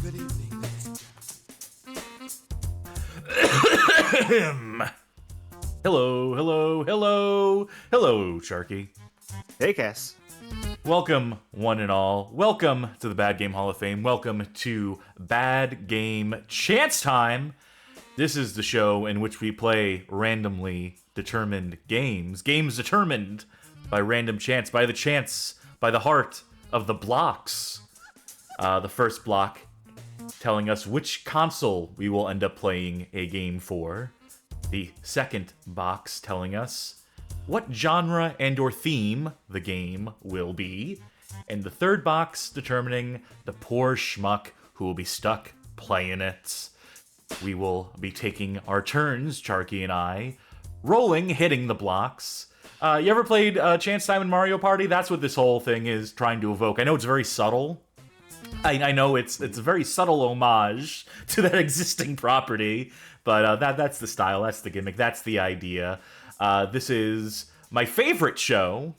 Good evening, ladies and gentlemen. Hello, Charkie. Hey, Cass. Welcome, one and all. Welcome to the Bad Game Hall of Fame. Welcome to Bad Game Chance Time. This is the show in which we play randomly determined games. Games determined by random chance, by the heart of the blocks. The first block telling us which console we will end up playing a game for. The second box telling us what genre and or theme the game will be. And the third box determining the poor schmuck who will be stuck playing it. We will be taking our turns, Charkie and I, rolling, hitting the blocks. You ever played Chance Time in Mario Party? That's what this whole thing is trying to evoke. I know it's very subtle. I know it's a very subtle homage to that existing property, but that's the style, that's the gimmick, that's the idea. This is my favorite show.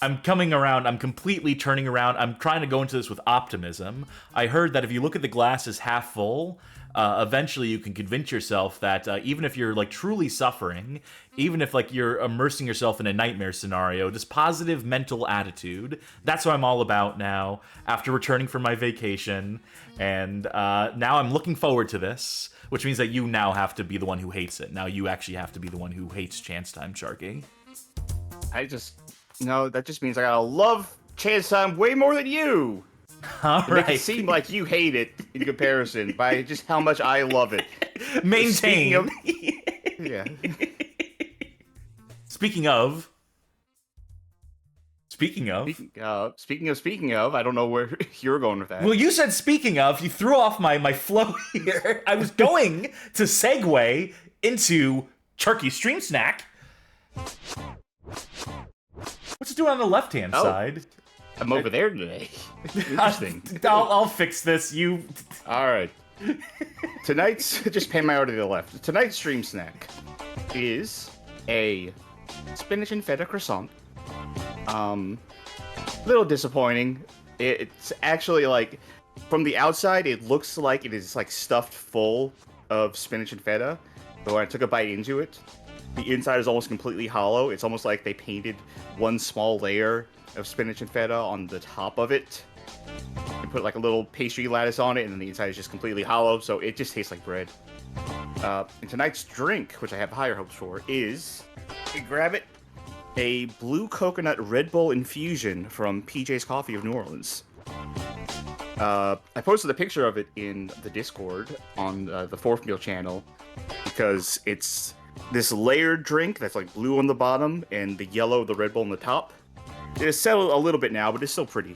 I'm coming around, I'm completely turning around, I'm trying to go into this with optimism. I heard that if you look at the glass as half full, eventually you can convince yourself that even if you're like truly suffering, even if like you're immersing yourself in a nightmare scenario, this positive mental attitude, that's what I'm all about now after returning from my vacation. And now I'm looking forward to this, which means that you now have to be the one who hates it. Now you actually have to be the one who hates Chance Time, Charky. No, that just means I gotta love Chance Time way more than you. All right. Make it seem like you hate it in comparison by just how much I love it. Maintain. Yeah. Speaking of, Speaking of, I don't know where you're going with that. well, you said speaking of, you threw off my flow here. I was going to segue into Charky Stream Snack. What's it doing on the left-hand side? I'm over there today. Interesting. I'll fix this. All right. Tonight's, just pan my order to the left. Tonight's stream snack is a spinach and feta croissant. Little disappointing. It's actually like, from the outside, it looks like it is like stuffed full of spinach and feta. But when I took a bite into it, the inside is almost completely hollow. It's almost like they painted one small layer of spinach and feta on the top of it and put like a little pastry lattice on it, and then the inside is just completely hollow, so it just tastes like bread. And tonight's drink, which I have higher hopes for, is, you grab it, a blue coconut Red Bull infusion from PJ's Coffee of New Orleans. I posted a picture of it in the Discord on the Fourth Meal channel because it's this layered drink that's like blue on the bottom and the yellow of the Red Bull on the top. It's settled a little bit now, but it's still pretty.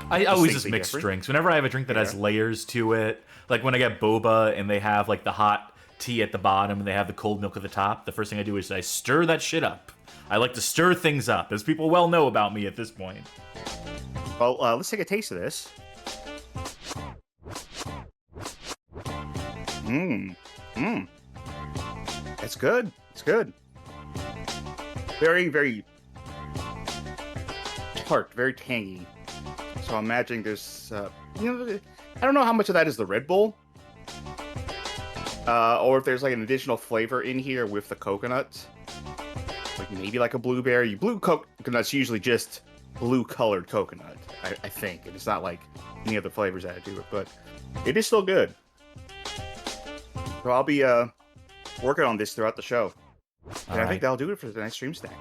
I always just mix drinks. Whenever I have a drink that has layers to it, like when I get boba and they have like the hot tea at the bottom and they have the cold milk at the top, the first thing I do is I stir that shit up. I like to stir things up, as people well know about me at this point. Well, let's take a taste of this. It's good. It's good. Very, very tart, very tangy. So I'm imagining there's, I don't know how much of that is the Red Bull, or if there's like an additional flavor in here with the coconut, like maybe like a blueberry. Blue coconut's usually just blue-colored coconut, I think, and it's not like any other flavors added to it, but it is still good. So I'll be working on this throughout the show, and I think that'll do it for the next stream snack.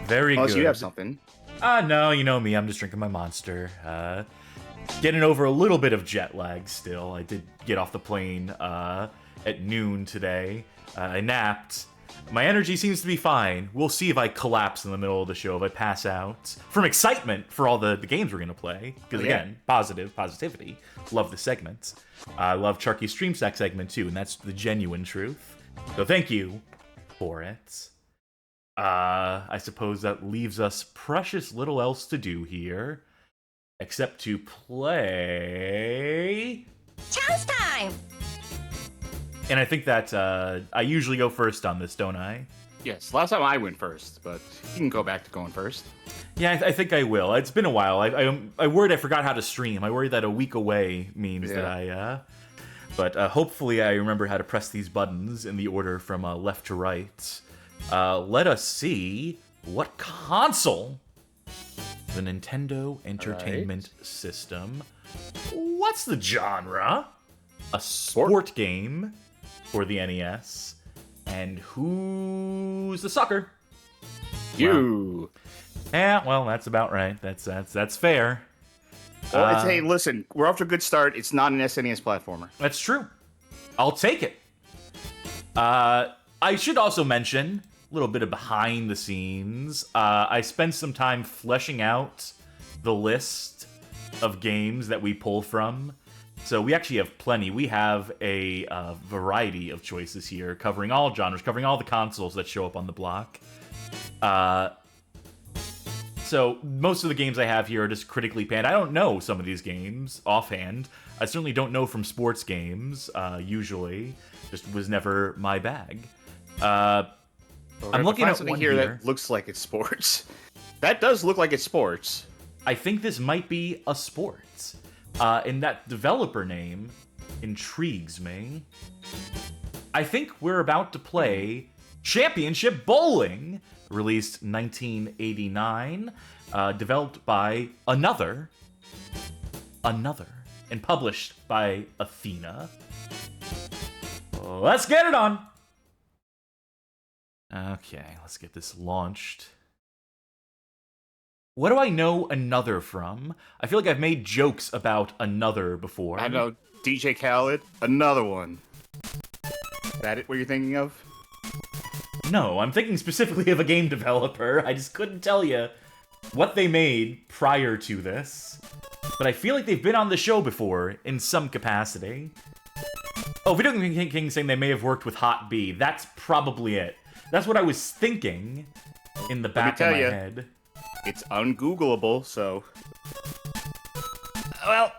Very good. Unless you have something. No, you know me. I'm just drinking my Monster. Getting over a little bit of jet lag still. I did get off the plane at noon today. I napped. My energy seems to be fine. We'll see if I collapse in the middle of the show, if I pass out. From excitement for all the games we're going to play. Because again, positivity. Love the segment. I love Charky's Stream Stack segment too, and that's the genuine truth. So thank you for it. I suppose that leaves us precious little else to do here, except to play... Chance time! And I think that I usually go first on this, don't I? Yes, last time I went first, but you can go back to going first. Yeah, I think I will. It's been a while. I worried I forgot how to stream. I worried that a week away means that I... But hopefully I remember how to press these buttons in the order from left to right. Let us see what console. The Nintendo Entertainment System. What's the genre? A sport game for the NES. And who's the sucker? You. Yeah, well, that's about right. That's fair. Well, hey, listen, we're off to a good start. It's not an SNES platformer. That's true. I'll take it. I should also mention a little bit of behind the scenes. I spent some time fleshing out the list of games that we pull from. So we actually have plenty. We have a variety of choices here, covering all genres, covering all the consoles that show up on the block. So most of the games I have here are just critically panned. I don't know some of these games offhand. I certainly don't know from sports games, usually. Just was never my bag. I'm looking at something one here here that looks like it's sports. That does look like it's sports. I think this might be a sport. And that developer name intrigues me. I think we're about to play Championship Bowling, released 1989, developed by Another, and published by Athena. Let's get it on! Okay, let's get this launched. What do I know Another from? I feel like I've made jokes about Another before. I know DJ Khaled, another one. Is that it? What you're thinking of? No, I'm thinking specifically of a game developer. I just couldn't tell you what they made prior to this. But I feel like they've been on the show before, in some capacity. Oh, Video Game King saying they may have worked with Hot B. That's probably it. That's what I was thinking in the back of my head. It's ungoogleable, so... Well,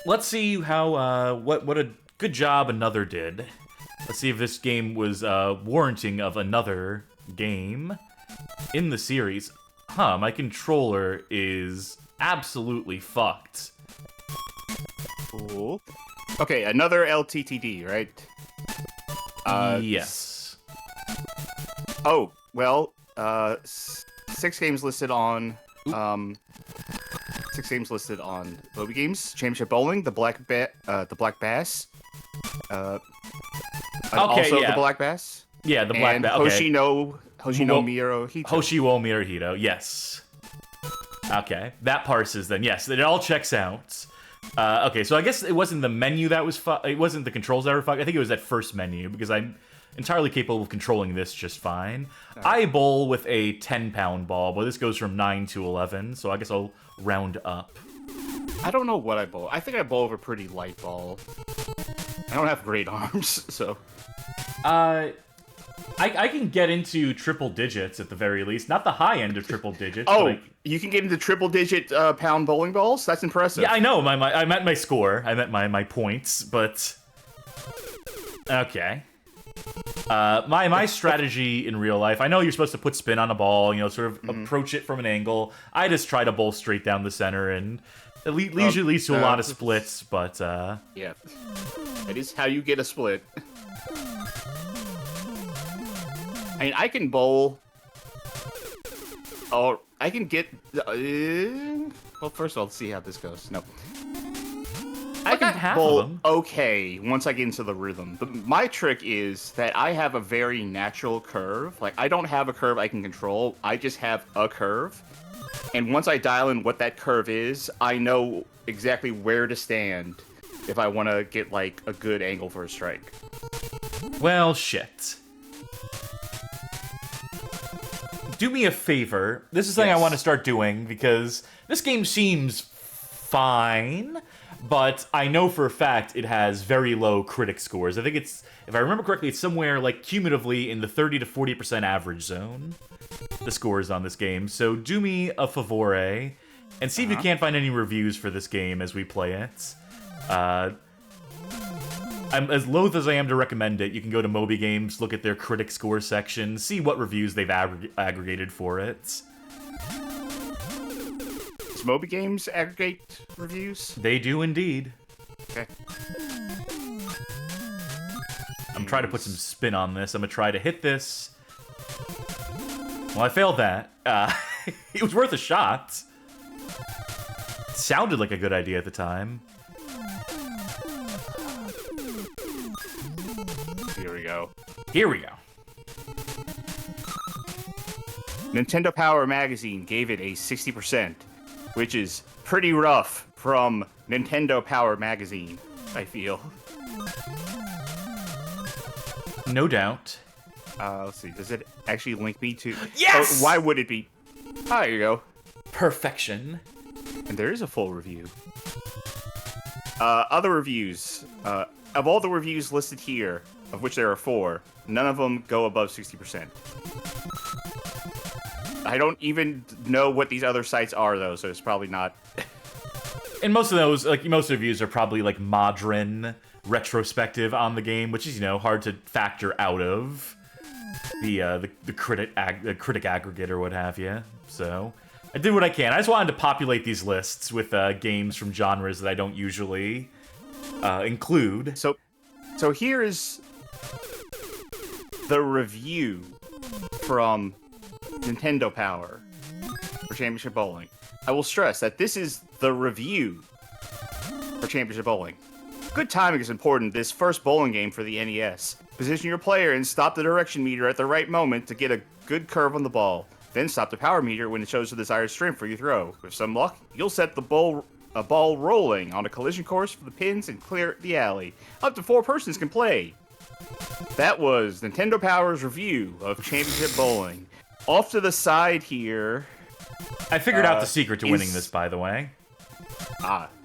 let's see how, what a good job Another did. Let's see if this game was, warranting of another game in the series. Huh, my controller is absolutely fucked. Cool. Okay, another LTTD, right? Yes. Oh, well, 6 games listed on, 6 games listed on Moby Games, Championship Bowling, the Black Bass, also the Black Bass. Yeah, the Black Bass. Okay. Hoshino Mirohito. Hoshiwo Mirohito, yes. Okay, that parses then. Yes, it all checks out. Okay, so I guess it wasn't the menu that was it wasn't the controls that were fucked. I think it was that first menu, because I'm entirely capable of controlling this just fine. Right. I bowl with a 10-pound ball, but this goes from 9 to 11, so I guess I'll round up. I don't know what I bowl. I think I bowl with a pretty light ball. I don't have great arms, so... I can get into triple digits at the very least. Not the high end of triple digits. Oh, you can get into triple-digit pound bowling balls? That's impressive. Yeah, I know. I meant my score. I meant my points, but... Okay. My strategy in real life, I know you're supposed to put spin on a ball, sort of approach it from an angle. I just try to bowl straight down the center, and it leads to a lot of splits, but... Yeah. That is how you get a split. I mean, I can bowl... Oh, I can get... well, first of all, let's see how this goes. No. I can bowl okay once I get into the rhythm. But my trick is that I have a very natural curve. Like, I don't have a curve I can control. I just have a curve. And once I dial in what that curve is, I know exactly where to stand if I want to get, like, a good angle for a strike. Well, shit. Do me a favor. This is something I want to start doing, because this game seems fine, but I know for a fact it has very low critic scores. I think it's, if I remember correctly, it's somewhere, like, cumulatively in the 30 to 40% average zone, the scores on this game. So do me a favore, and see if you can't find any reviews for this game as we play it. I'm as loath as I am to recommend it. You can go to Moby Games, look at their critic score section, see what reviews they've aggregated for it. Does Moby Games aggregate reviews? They do indeed. Okay. I'm trying to put some spin on this. I'm gonna try to hit this. Well, I failed that. It was worth a shot. It sounded like a good idea at the time. Here we go. Here we go. Nintendo Power Magazine gave it a 60%, which is pretty rough from Nintendo Power Magazine, I feel. No doubt. Let's see. Does it actually link me to... Yes! Why would it be... Oh, there you go. Perfection. And there is a full review. Other reviews. Of all the reviews listed here, of which there are 4, none of them go above 60%. I don't even know what these other sites are, though, so it's probably not... And most of those, like, most reviews are probably, like, modern retrospective on the game, which is, you know, hard to factor out of the critic aggregate or what have you. So I did what I can. I just wanted to populate these lists with games from genres that I don't usually include. So here is the review from Nintendo Power for Championship Bowling. I will stress that this is the review for Championship Bowling. Good timing is important. This first bowling game for the NES. Position your player and stop the direction meter at the right moment to get a good curve on the ball. Then stop the power meter when it shows the desired strength for your throw. With some luck, you'll set the ball rolling on a collision course for the pins and clear the alley. Up to 4 persons can play. That was Nintendo Power's review of Championship Bowling. Off to the side here... I figured out the secret to winning this, by the way.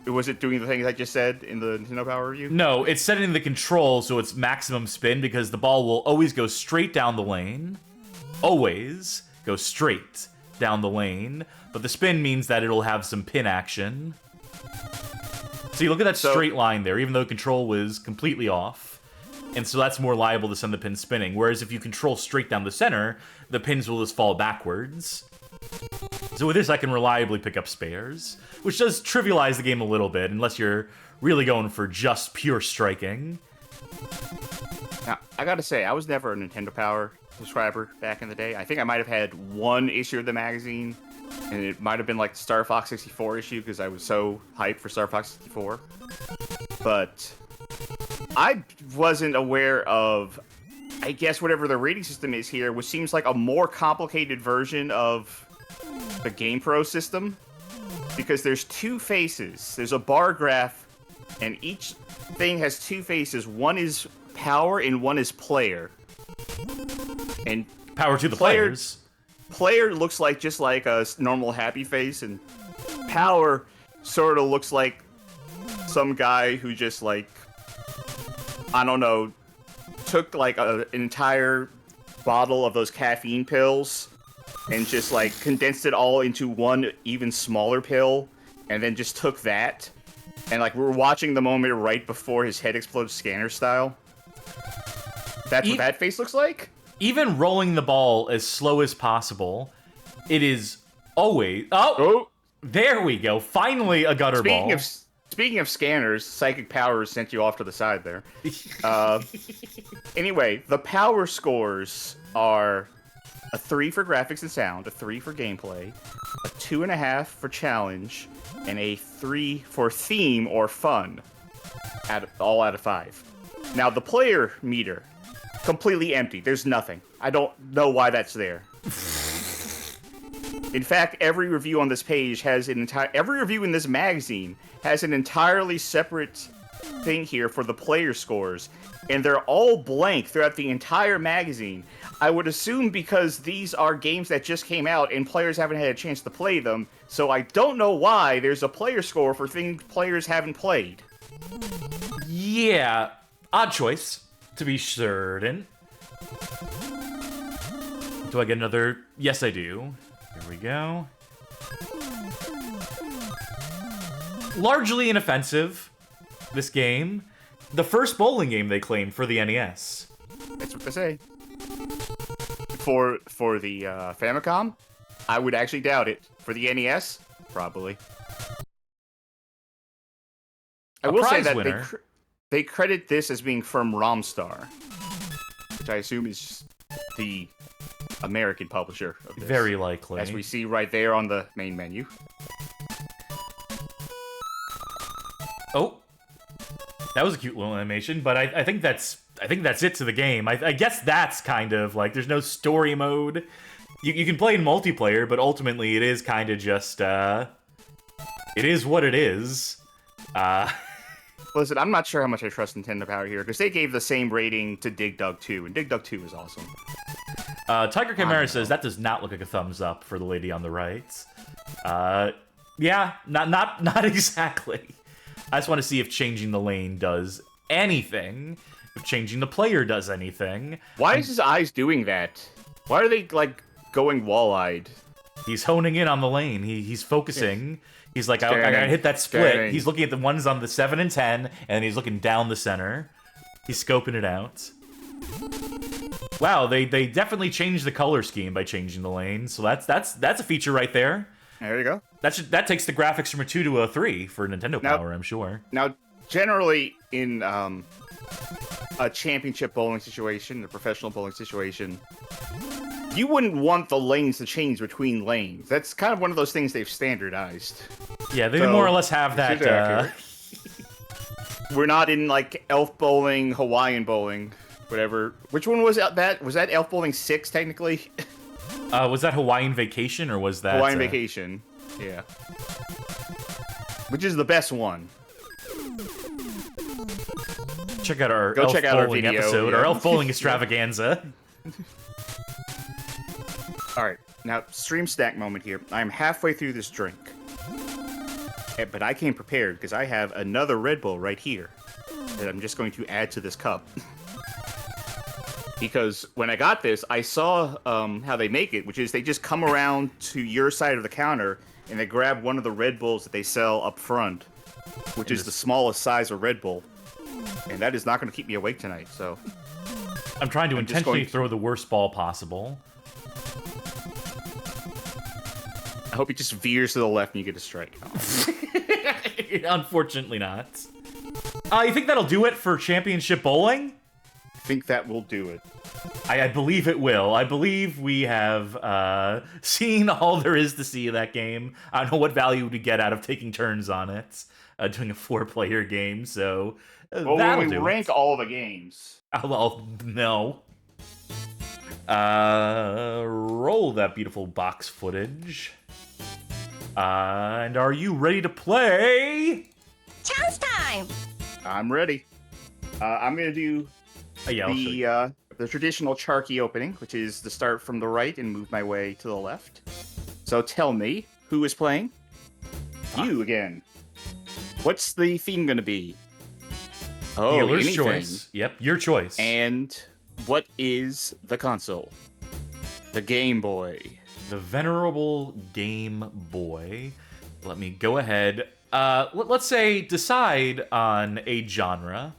Was it doing the things I just said in the Nintendo Power review? No, it's setting the control so it's maximum spin because the ball will always go straight down the lane. Always go straight down the lane. But the spin means that it'll have some pin action. See, look at that straight line there, even though control was completely off. And so that's more liable to send the pin spinning. Whereas if you control straight down the center, the pins will just fall backwards. So with this, I can reliably pick up spares, which does trivialize the game a little bit, unless you're really going for just pure striking. Now, I gotta say, I was never a Nintendo Power subscriber back in the day. I think I might have had 1 issue of the magazine, and it might have been like the Star Fox 64 issue, because I was so hyped for Star Fox 64. But I wasn't aware of, I guess, whatever the rating system is here, which seems like a more complicated version of the GamePro system, because there's 2 faces. There's a bar graph, and each thing has 2 faces. One is power and one is player. And Power to the players. Player looks like just like a normal happy face, and power sort of looks like some guy who just, like, I don't know, took like an entire bottle of those caffeine pills and just like condensed it all into one even smaller pill, and then just took that, and like we're watching the moment right before his head explodes scanner style. That's what that face looks like? Even rolling the ball as slow as possible, it is always... Oh! There we go. Finally a gutter ball. Speaking of scanners, Psychic Powers sent you off to the side there. Anyway, the power scores are a 3 for graphics and sound, a 3 for gameplay, a 2.5 for challenge, and a 3 for theme or fun. All out of 5. Now, the player meter, completely empty. There's nothing. I don't know why that's there. In fact, every review on this page has every review in this magazine has an entirely separate thing here for the player scores, and they're all blank throughout the entire magazine. I would assume because these are games that just came out and players haven't had a chance to play them, so I don't know why there's a player score for things players haven't played. Yeah, odd choice, to be certain. Do I get another? Yes, I do. Here we go. Largely inoffensive, this game. The first bowling game they claimed for the NES. That's what they say. For the Famicom, I would actually doubt it. For the NES, probably. I A will say prize that winner. they credit this as being from Romstar, which I assume is the American publisher of this. Very likely. As we see right there on the main menu. Oh, that was a cute little animation, but I think that's it to the game. I guess that's kind of like there's no story mode. You can play in multiplayer, but ultimately it is kind of just it is what it is. Listen, I'm not sure how much I trust Nintendo Power here, because they gave the same rating to Dig Dug 2, and Dig Dug 2 is awesome. Tiger Chimera says that does not look like a thumbs up for the lady on the right. Yeah, not exactly. I just want to see if changing the lane does anything. If changing the player does anything. Why is his eyes doing that? Why are they, like, going wall-eyed? He's honing in on the lane. He's focusing. He's like, I Staring. gotta hit that split. Staring. He's looking at the ones on the 7 and 10, and he's looking down the center. He's scoping it out. Wow, they definitely changed the color scheme by changing the lane. So that's a feature right there. There you go. That takes the graphics from a 2 to a 3 for Nintendo Power, I'm sure. Now, generally, in a championship bowling situation, a professional bowling situation, you wouldn't want the lanes to change between lanes. That's kind of one of those things they've standardized. Yeah, they So, more or less have this is that. accurate. We're not in, like, Elf Bowling, Hawaiian Bowling, whatever. Which one was that? Was that Elf Bowling 6, technically? Was that Hawaiian Vacation, or was that... Hawaiian Vacation, yeah. Which is the best one. Check out our Go Elf check out our Bowling video, episode, yeah. our Elf Bowling extravaganza. Alright, now, stream stack moment here. I'm halfway through this drink. But I came prepared, because I have another Red Bull right here that I'm just going to add to this cup. Because when I got this, I saw how they make it, which is they just come around to your side of the counter, and they grab one of the Red Bulls that they sell up front, which is the smallest size of Red Bull. And that is not going to keep me awake tonight, so... I'm trying to intentionally going to- throw the worst ball possible. I hope he just veers to the left and you get a strike. Unfortunately not. You think that'll do it for Championship Bowling? I think that will do it. I believe it will. I believe we have seen all there is to see of that game. I don't know what value we get out of taking turns on it, doing a 4-player game, so Well, that'll when we do rank it. all the games... No. Roll that beautiful box footage. And are you ready to play? Chance time! I'm ready. I'm going to do Yeah, I'll show you. the traditional Charkie opening, which is to start from the right and move my way to the left. So tell me, who is playing? You again. What's the theme going to be? Oh, Dealer's anything. choice. Yep, your choice. And what is the console? The Game Boy. The venerable Game Boy. Let me go ahead. Let's say decide on a genre.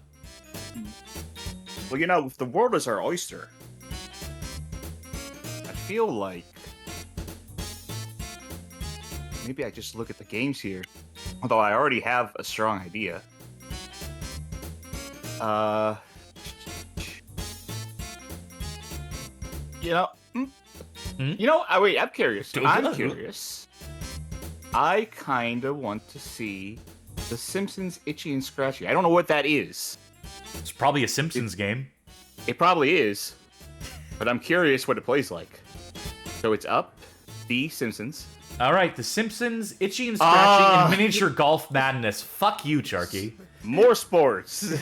Well, you know, if the world is our oyster, I feel like maybe I just look at the games here. Although I already have a strong idea. You know, you know. Wait, I'm curious. I'm curious. I kind of want to see the Simpsons Itchy and Scratchy. I don't know what that is. It's probably a Simpsons game. It probably is, but I'm curious what it plays like. So it's up, The Simpsons. All right, The Simpsons, Itchy and Scratchy, and Miniature Golf Madness. Fuck you, Charky. More sports.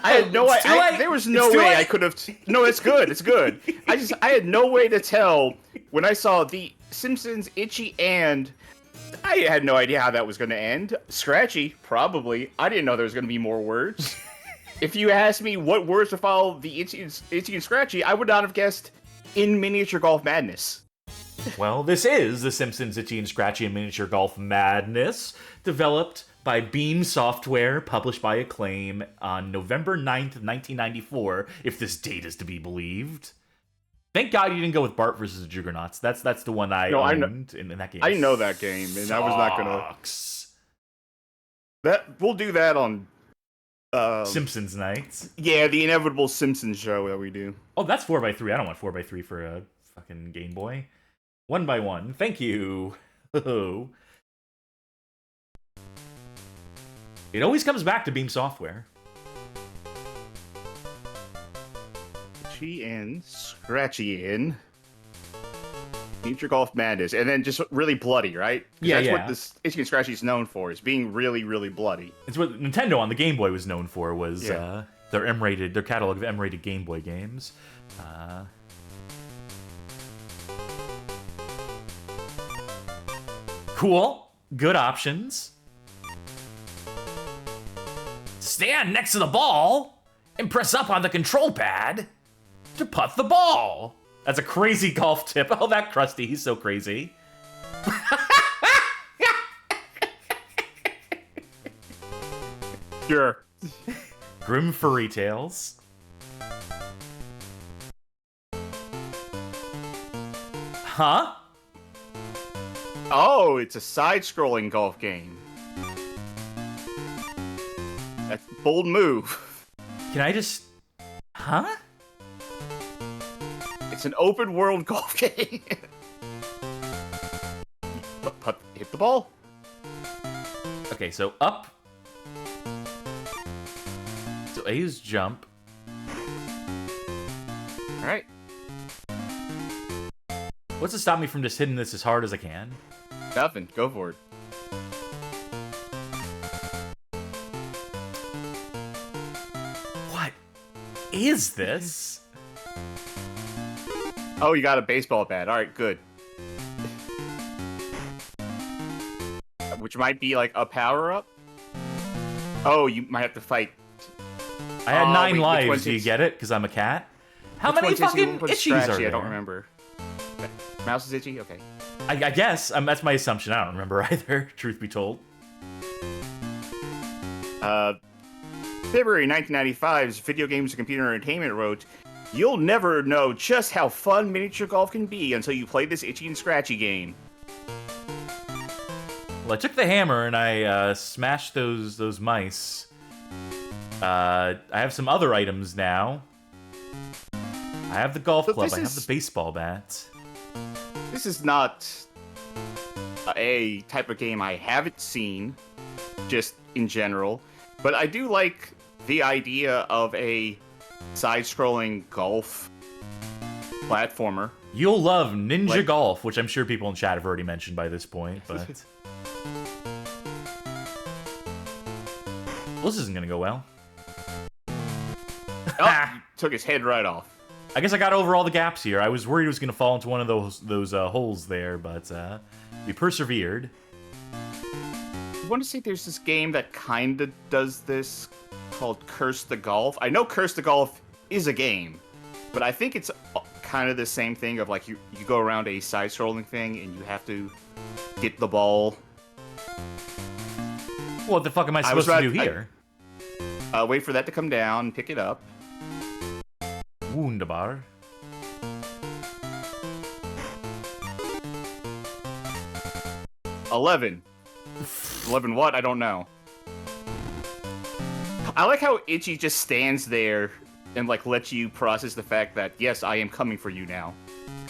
I had no It's too idea. late. There was It's no too way late. I could have. No, it's good. It's good. I had no way to tell when I saw The Simpsons, Itchy, and I had no idea how that was going to end. Scratchy, probably. I didn't know there was going to be more words. If you asked me what words to follow the Itchy and Scratchy, I would not have guessed in Miniature Golf Madness. Well, this is The Simpsons, Itchy and Scratchy, and Miniature Golf Madness, developed by Beam Software, published by Acclaim on November 9th, 1994, if this date is to be believed. Thank God you didn't go with Bart versus the Juggernauts. That's the one I owned in that game. I didn't know that game, and I was not gonna. We'll do that on Simpsons nights. Yeah, the inevitable Simpsons show that we do. Oh, that's 4x3. I don't want 4x3 for a fucking Game Boy. 1x1. Thank you. It always comes back to Beam Software. Scratchy in. Future Golf Madness, and then just really bloody, right? That's what this Itchy and Scratchy is known for, is being really, really bloody. It's what Nintendo on the Game Boy was known for, was their M-rated, their catalog of M-rated Game Boy games. Cool. Good options. Stand next to the ball and press up on the control pad to putt the ball. That's a crazy golf tip. Oh, that Krusty, he's so crazy. Sure. Grim Furry Tales. Huh? Oh, it's a side-scrolling golf game. That's a bold move. Can I just... Huh? It's an open-world golf game. Hit the ball. Okay, so up. So A is jump. All right. What's to stop me from just hitting this as hard as I can? Nothing. Go for it. What is this? Oh, you got a baseball bat. All right, good. Which might be like a power-up. Oh, you might have to fight. I had 9 lives. Do you get it? Because I'm a cat. How many fucking itchies are there? I don't remember. Mouse is itchy? Okay. I guess. That's my assumption. I don't remember either, truth be told. February 1995's Video Games and Computer Entertainment wrote, "You'll never know just how fun miniature golf can be until you play this Itchy and Scratchy game." Well, I took the hammer and I smashed those mice. I have some other items now. I have the golf club. I have the baseball bat. This is not a type of game I haven't seen, just in general. But I do like the idea of a side-scrolling golf platformer. You'll love Ninja Golf, which I'm sure people in chat have already mentioned by this point, but... Well, this isn't gonna go well. Oh, took his head right off. I guess I got over all the gaps here. I was worried it was gonna fall into one of those holes there, but we persevered. I want to say there's this game that kind of does this called Curse the Golf. I know Curse the Golf is a game, but I think it's kind of the same thing of like you go around a side-scrolling thing and you have to get the ball. What the fuck am I supposed to do here? Wait for that to come down, pick it up. Wunderbar. $11 what? I don't know. I like how Itchy just stands there and like lets you process the fact that, yes, I am coming for you now.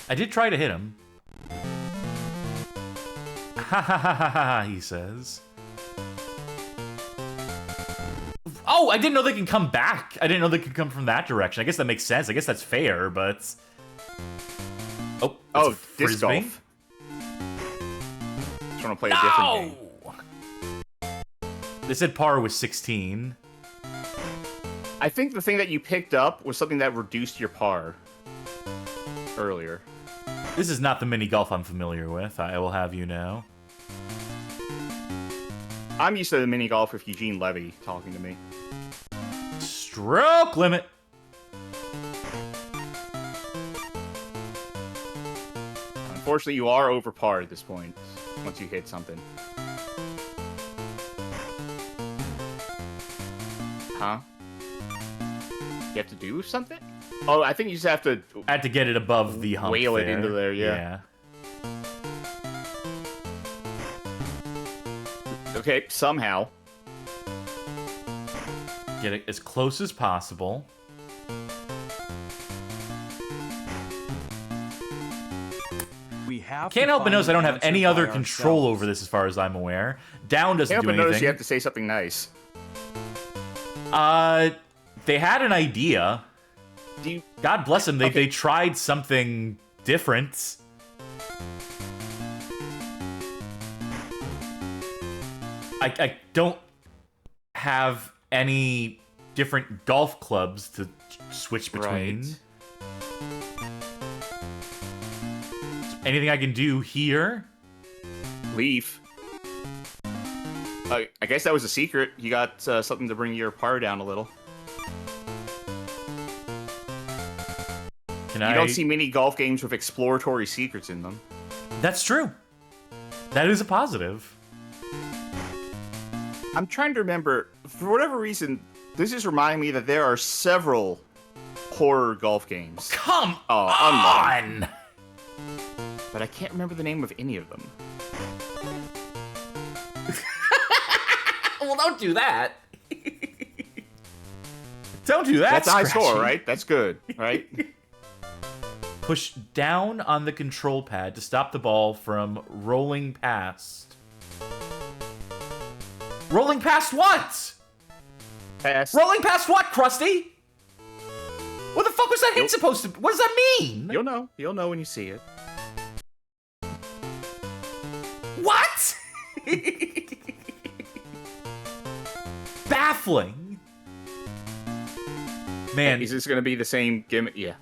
I did try to hit him. Ha ha ha ha ha, he says. Oh, I didn't know they can come back. I didn't know they could come from that direction. I guess that makes sense. I guess that's fair, but... Oh, disc golf. Just want to play a different game. They said par was 16. I think the thing that you picked up was something that reduced your par earlier. This is not the mini golf I'm familiar with, I will have you know. I'm used to the mini golf with Eugene Levy talking to me. Stroke limit. Unfortunately, you are over par at this point, once you hit something. Huh? You have to do something? Oh, I think you just have to. I had to get it above the hump. Whale it into there, yeah. Okay, somehow. Get it as close as possible. Can't help but notice I don't have any other control over this as far as I'm aware. Down doesn't do anything. Notice you have to say something nice. They had an idea. God bless them. They tried something different. I don't have any different golf clubs to switch between. Right. Anything I can do here? Leave. I guess that was a secret. You got something to bring your power down a little. You don't see many golf games with exploratory secrets in them. That's true. That is a positive. I'm trying to remember, for whatever reason, this is reminding me that there are several horror golf games. Come on! But I can't remember the name of any of them. Well, don't do that. Don't do that, That's a high Scratchy. score, right? That's good, right? Push down on the control pad to stop the ball from rolling past. Rolling past what? Pass. Rolling past what, Krusty? What the fuck was that hit supposed to... What does that mean? You'll know. You'll know when you see it. What? Baffling. Man, Is this going to be the same gimmick? Yeah.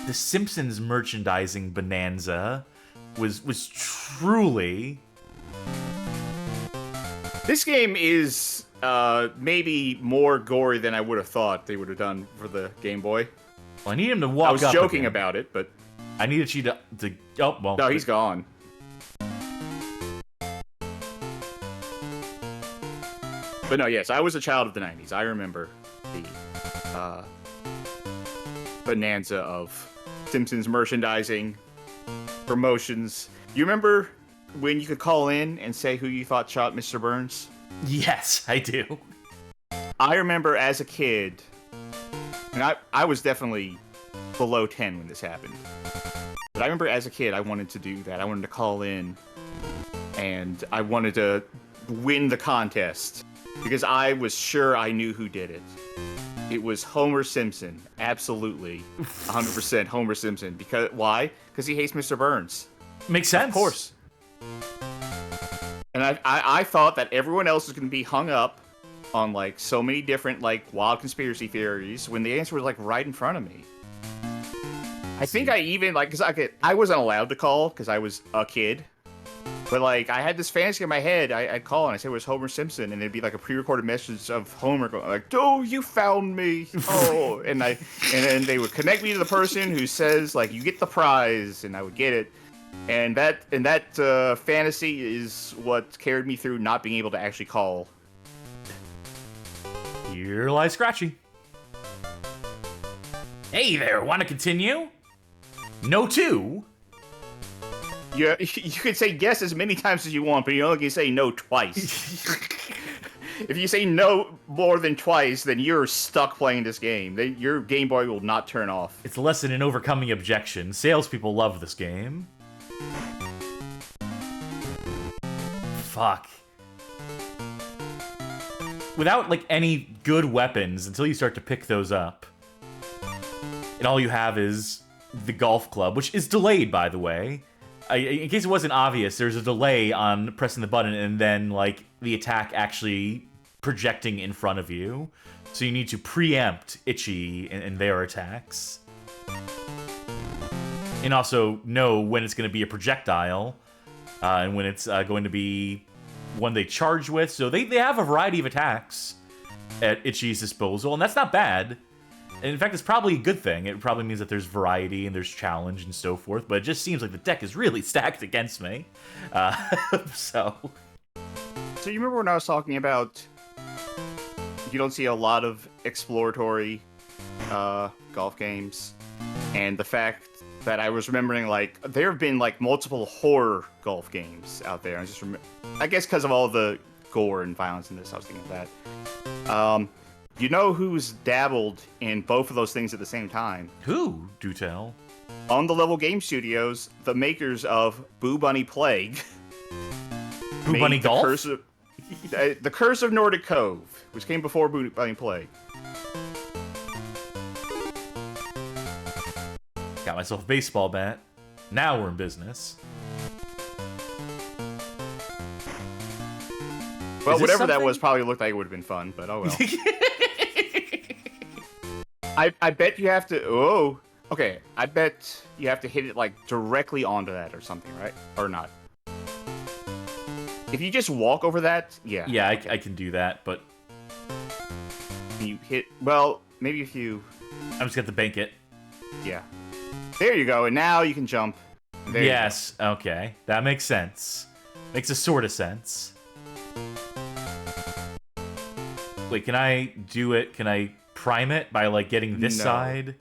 the Simpsons merchandising bonanza was truly... This game is maybe more gory than I would have thought they would have done for the Game Boy. Well, I need him to walk up I was joking again. about it, but... I needed you to... Oh, well... No, he's gone. But no, yes, I was a child of the 90s. I remember the bonanza of Simpsons merchandising, promotions. You remember when you could call in and say who you thought shot Mr. Burns? Yes, I do. I remember as a kid, and I was definitely below 10 when this happened. But I remember as a kid, I wanted to do that. I wanted to call in, and I wanted to win the contest. Because I was sure I knew who did it. It was Homer Simpson. Absolutely. 100% Homer Simpson. Because why? Because he hates Mr. Burns. Makes sense. Of course. And I thought that everyone else was going to be hung up on, like, so many different, like, wild conspiracy theories when the answer was, like, right in front of me. I think I even, like, because I wasn't allowed to call because I was a kid. But, like, I had this fantasy in my head. I'd call and I said it was Homer Simpson, and it'd be like a pre-recorded message of Homer going, like, "Oh, you found me!" Oh, and then they would connect me to the person who says, like, "You get the prize," and I would get it. And that fantasy is what carried me through not being able to actually call. Here lies Scratchy. Hey there, want to continue? No two. You could say yes as many times as you want, but you only can say no twice. If you say no more than twice, then you're stuck playing this game. Your Game Boy will not turn off. It's a lesson in overcoming objection. Salespeople love this game. Fuck. Without, like, any good weapons, until you start to pick those up, and all you have is the golf club, which is delayed, by the way. In case it wasn't obvious, there's a delay on pressing the button and then, like, the attack actually projecting in front of you. So you need to preempt Itchy and their attacks. And also know when it's going to be a projectile, and when it's going to be one they charge with. So they have a variety of attacks at Itchy's disposal, and that's not bad. And in fact, it's probably a good thing. It probably means that there's variety and there's challenge and so forth, but it just seems like the deck is really stacked against me. So you remember when I was talking about you don't see a lot of exploratory golf games, and the fact that I was remembering, like, there have been, like, multiple horror golf games out there. I guess because of all the gore and violence in this, I was thinking of that. You know who's dabbled in both of those things at the same time? Who? Do tell. On the Level Game Studios, the makers of Boo Bunny Plague. Boo Bunny Golf? The Curse of Nordic Cove, which came before Boo Bunny Plague. Got myself a baseball bat. Now we're in business. Well, whatever that was probably looked like it would have been fun, but oh well. I bet you have to... Oh, okay. I bet you have to hit it, like, directly onto that or something, right? Or not. If you just walk over that, yeah. Yeah, I can do that, but... You hit... Well, maybe if you... I'm just gonna have to bank it. Yeah. There you go, and now you can jump. There Yes, okay. That makes sense. Makes a sort of sense. Wait, can I do it? Can I prime it by, like, getting this No. side?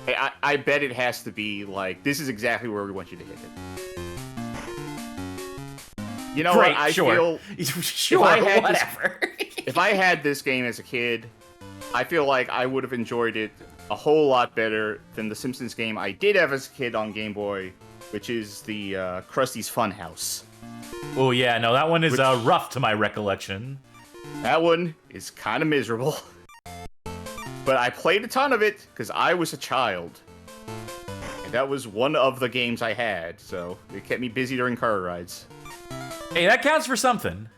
Hey, I bet it has to be, like, this is exactly where we want you to hit it. You know Great, what? I sure. feel... Sure, I had this- whatever. If I had this game as a kid, I feel like I would have enjoyed it a whole lot better than the Simpsons game I did have as a kid on Game Boy, which is the Krusty's Funhouse. Oh, yeah, no, that one is rough to my recollection. That one is kind of miserable. But I played a ton of it because I was a child. And that was one of the games I had, so it kept me busy during car rides. Hey, that counts for something.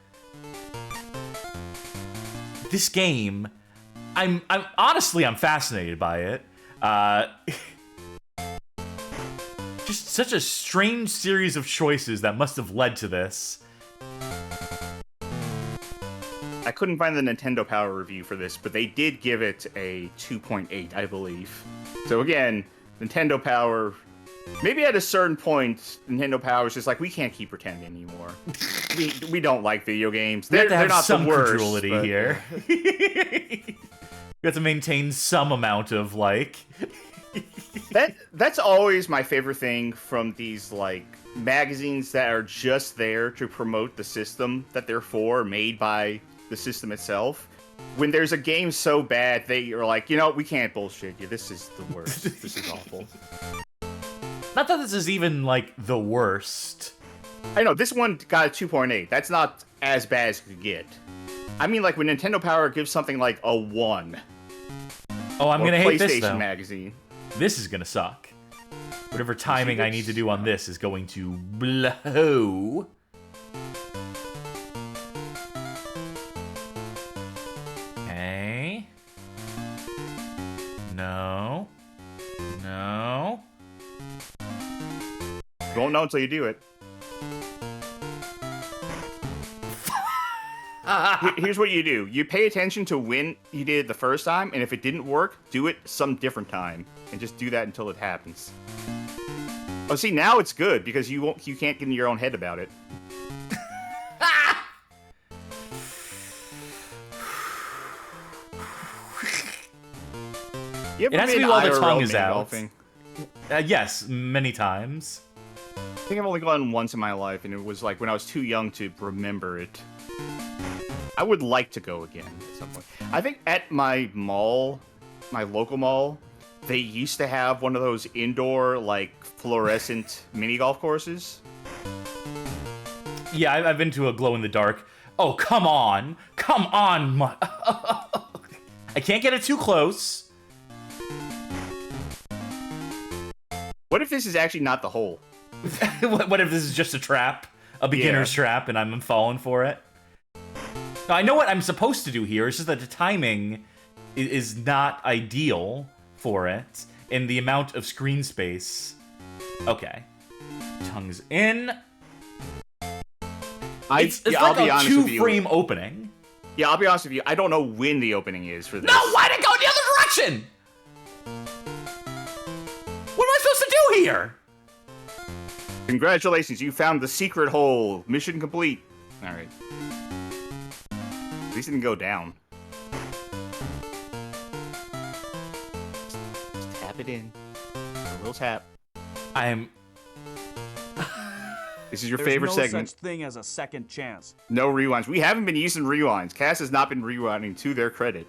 This game, I'm honestly, I'm fascinated by it. Just such a strange series of choices that must have led to this. I couldn't find the Nintendo Power review for this, but they did give it a 2.8, I believe. So again, Nintendo Power... Maybe at a certain point, Nintendo Power is just like, we can't keep pretending anymore. we don't like video games. We have to They're have not some the worst, credulity but- here. We have to maintain some amount of, like... That's always my favorite thing from these, like, magazines that are just there to promote the system that they're for, made by the system itself. When there's a game so bad, they are like, you know, we can't bullshit you. This is the worst. This is awful. Not that this is even, like, the worst. I know, this one got a 2.8. That's not as bad as it could get. I mean, like, when Nintendo Power gives something like a 1. Oh, I'm or gonna hate this, PlayStation though. Magazine. This is gonna suck. Whatever timing I need to do on this is going to blow. Okay. No. No. You won't know until you do it. Here's what you do. You pay attention to when you did it the first time, and if it didn't work, do it some different time. And just do that until it happens. Oh, see, now it's good, because you can't get in your own head about it. You ever It has to been be while the IRL tongue is mini out. golfing? Yes, many times. I think I've only gone once in my life, and it was like when I was too young to remember it. I would like to go again at some point. I think at my mall, my local mall, they used to have one of those indoor, like, fluorescent mini golf courses. Yeah, I've been to a glow-in-the-dark. Oh, come on. Come on. I can't get it too close. What if this is actually not the hole? What if this is just a trap? A beginner's trap, and I'm falling for it? Now, I know what I'm supposed to do here. It's just that the timing is not ideal for it, and the amount of screen space. Okay. Tongue's in. It's I'll like be a honest with you. 2-frame opening. Yeah, I'll be honest with you. I don't know when the opening is for this. No, why'd it go in the other direction? What am I supposed to do here? Congratulations, you found the secret hole. Mission complete. All right. At least it didn't go down. Just tap Tap it in. A little tap. I'm. This is your There's favorite no segment. such thing as a second chance. No rewinds. We haven't been using rewinds. Cass has not been rewinding to their credit.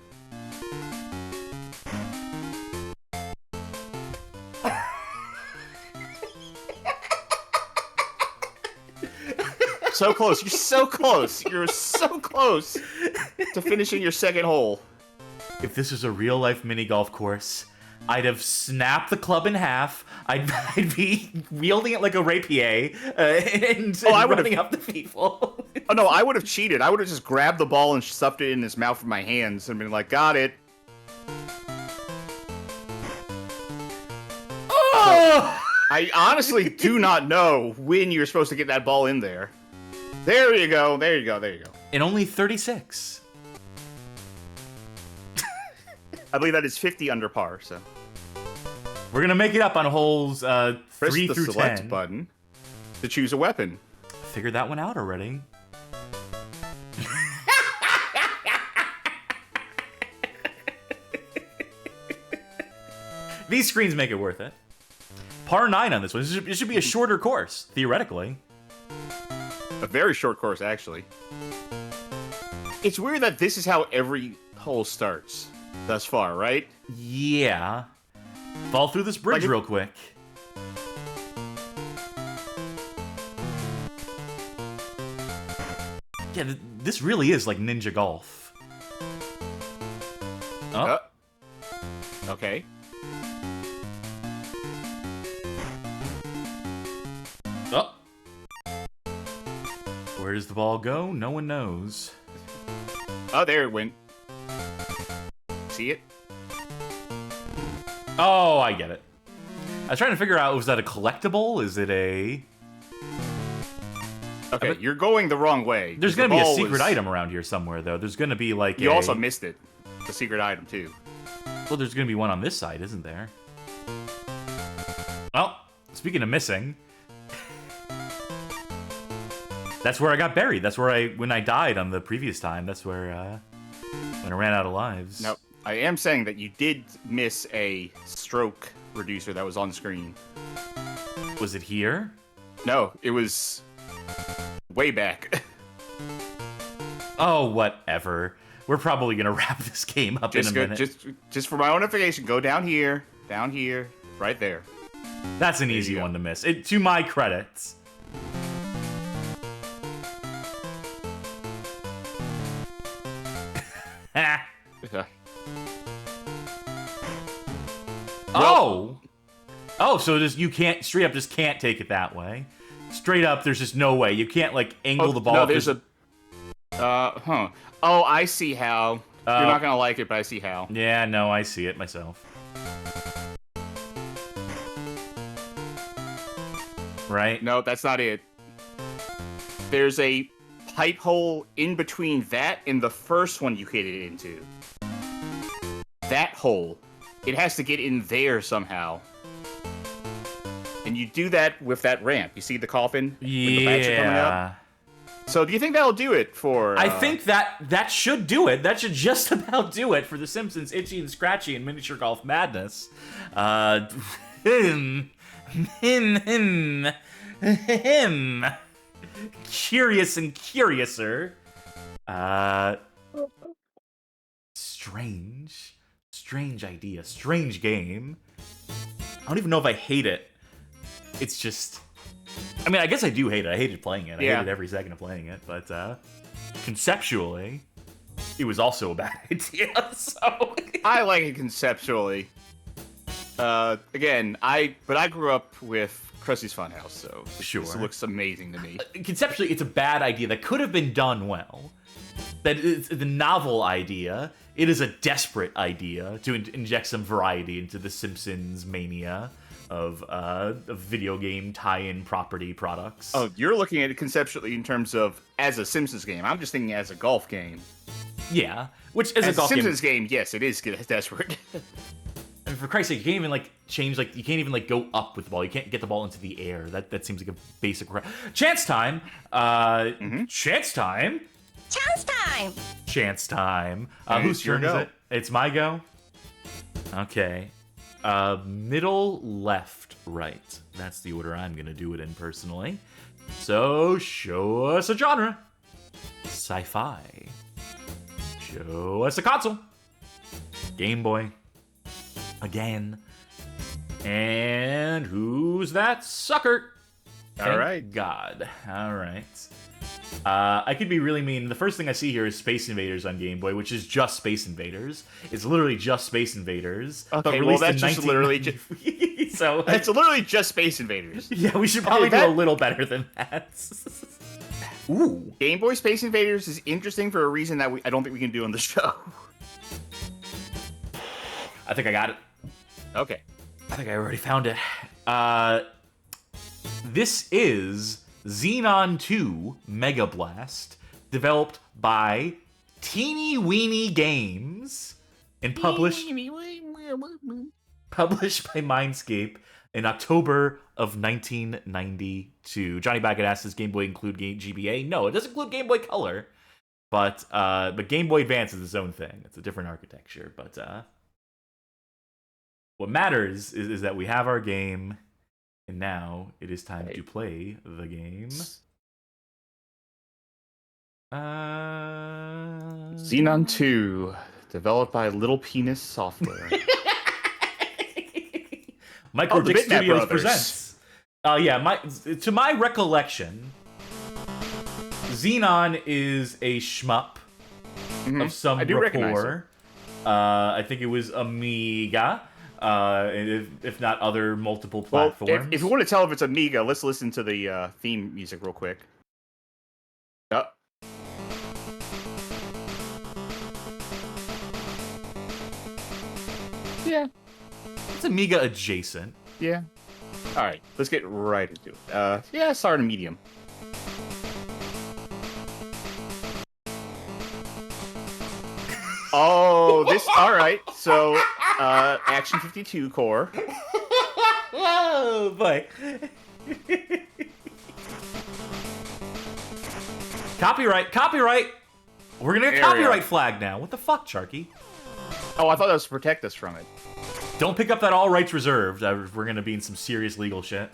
So close. You're so close. You're so close to finishing your second hole. If this was a real life mini golf course, I'd have snapped the club in half. I'd be wielding it like a rapier and I would've- running up the people. Oh no, I would have cheated. I would have just grabbed the ball and stuffed it in his mouth with my hands and been like, got it. Oh! I honestly do not know when you're supposed to get that ball in there. There you go. There you go. There you go. And only 36. I believe that is 50 under par, so. We're gonna make it up on holes Press 3 the through select 10. button to choose a weapon. Figured that one out already. These screens make it worth it. Par 9 on this one. This should be a shorter course, theoretically. A very short course, actually. It's weird that this is how every hole starts thus far, right? Yeah. Fall through this bridge Like real quick. Yeah, this really is like Ninja Golf. Oh. Okay. Oh. Where does the ball go? No one knows. Oh, there it went. See it? Oh, I get it. I was trying to figure out, was that a collectible? Is it a... Okay, you're going the wrong way. There's The gonna be a ball secret was- item around here somewhere, though. There's gonna be like You a... also missed it. The secret item, too. Well, there's gonna be one on this side, isn't there? Well, speaking of missing... That's where I got buried. That's where when I died on the previous time, that's where, when I ran out of lives. Now, I am saying that you did miss a stroke reducer that was on screen. Was it here? No, it was way back. Oh, whatever. We're probably gonna wrap this game up in a minute. Just for my own notification, go down here, right there. That's an easy you go. one to miss. To my credits. Ha. Oh! Oh, so you can't, straight up just can't take it that way. Straight up, there's just no way. You can't, like, angle the ball. No, there's a... Oh, I see how. You're not gonna like it, but I see how. Yeah, no, I see it myself. Right? No, that's not it. There's a pipe hole in between that and the first one you hit it into. That hole. It has to get in there somehow. And you do that with that ramp. You see the coffin? With the battery coming Yeah. up? So do you think that'll do it for... I think that should do it. That should just about do it for The Simpsons, Itchy and Scratchy, and Miniature Golf Madness. Him. Curious and curiouser. Strange idea. Strange game. I don't even know if I hate it. It's just... I mean, I guess I do hate it. I hated playing it. I Yeah. hated every second of playing it. But conceptually, it was also a bad idea. So I like it conceptually. Again, I grew up with Krusty's Funhouse, so Sure. this looks amazing to me. conceptually, it's a bad idea that could have been done well. That is the novel idea. It is a desperate idea to inject some variety into the Simpsons mania of video game tie-in property products. Oh, you're looking at it conceptually in terms of as a Simpsons game. I'm just thinking as a golf game. Yeah, which as a As a golf Simpsons game, yes, it is desperate. And for Christ's sake, you can't even like change you can't even like go up with the ball. You can't get the ball into the air. That seems like a basic chance time. Chance time. Chance time! Chance time. Okay, Whose it's your turn is go. it? It's my go. Okay. Middle, left, right. That's the order I'm gonna do it in personally. So show us a genre. Sci-fi. Show us a console. Game Boy. Again. And who's that sucker? All right. God. All right. I could be really mean. The first thing I see here is Space Invaders on Game Boy, which is just Space Invaders. It's literally just Space Invaders. Okay, well, that's just literally just... So it's literally just Space Invaders. Yeah, we should probably do a little better than that. Ooh. Game Boy Space Invaders is interesting for a reason that I don't think we can do on the show. I think I got it. Okay. I think I already found it. This is Xenon 2 Megablast, developed by Teeny Weeny Games and published by Mindscape in October of 1992. Johnny Baggett asked, does Game Boy include GBA? No, it doesn't include Game Boy Color, but Game Boy Advance is its own thing. It's a different architecture, but what matters is that we have our game, and now it is time to play the game. Xenon 2, developed by Little Penis Software. Microdix Studios Brothers. presents. To my recollection, Xenon is a shmup of some I do recognize rapport. I think it was Amiga. If not other multiple platforms. Well, if you want to tell if it's Amiga, let's listen to the theme music real quick. Oh. Yeah. It's Amiga adjacent. Yeah. All right, let's get right into it. Yeah, start on medium. Oh, this. All right. So, Action 52 core. Oh boy. Copyright. We're gonna get Area. copyright flag now. What the fuck, Charkie? Oh, I thought that was to protect us from it. Don't pick up that all rights reserved. We're gonna be in some serious legal shit.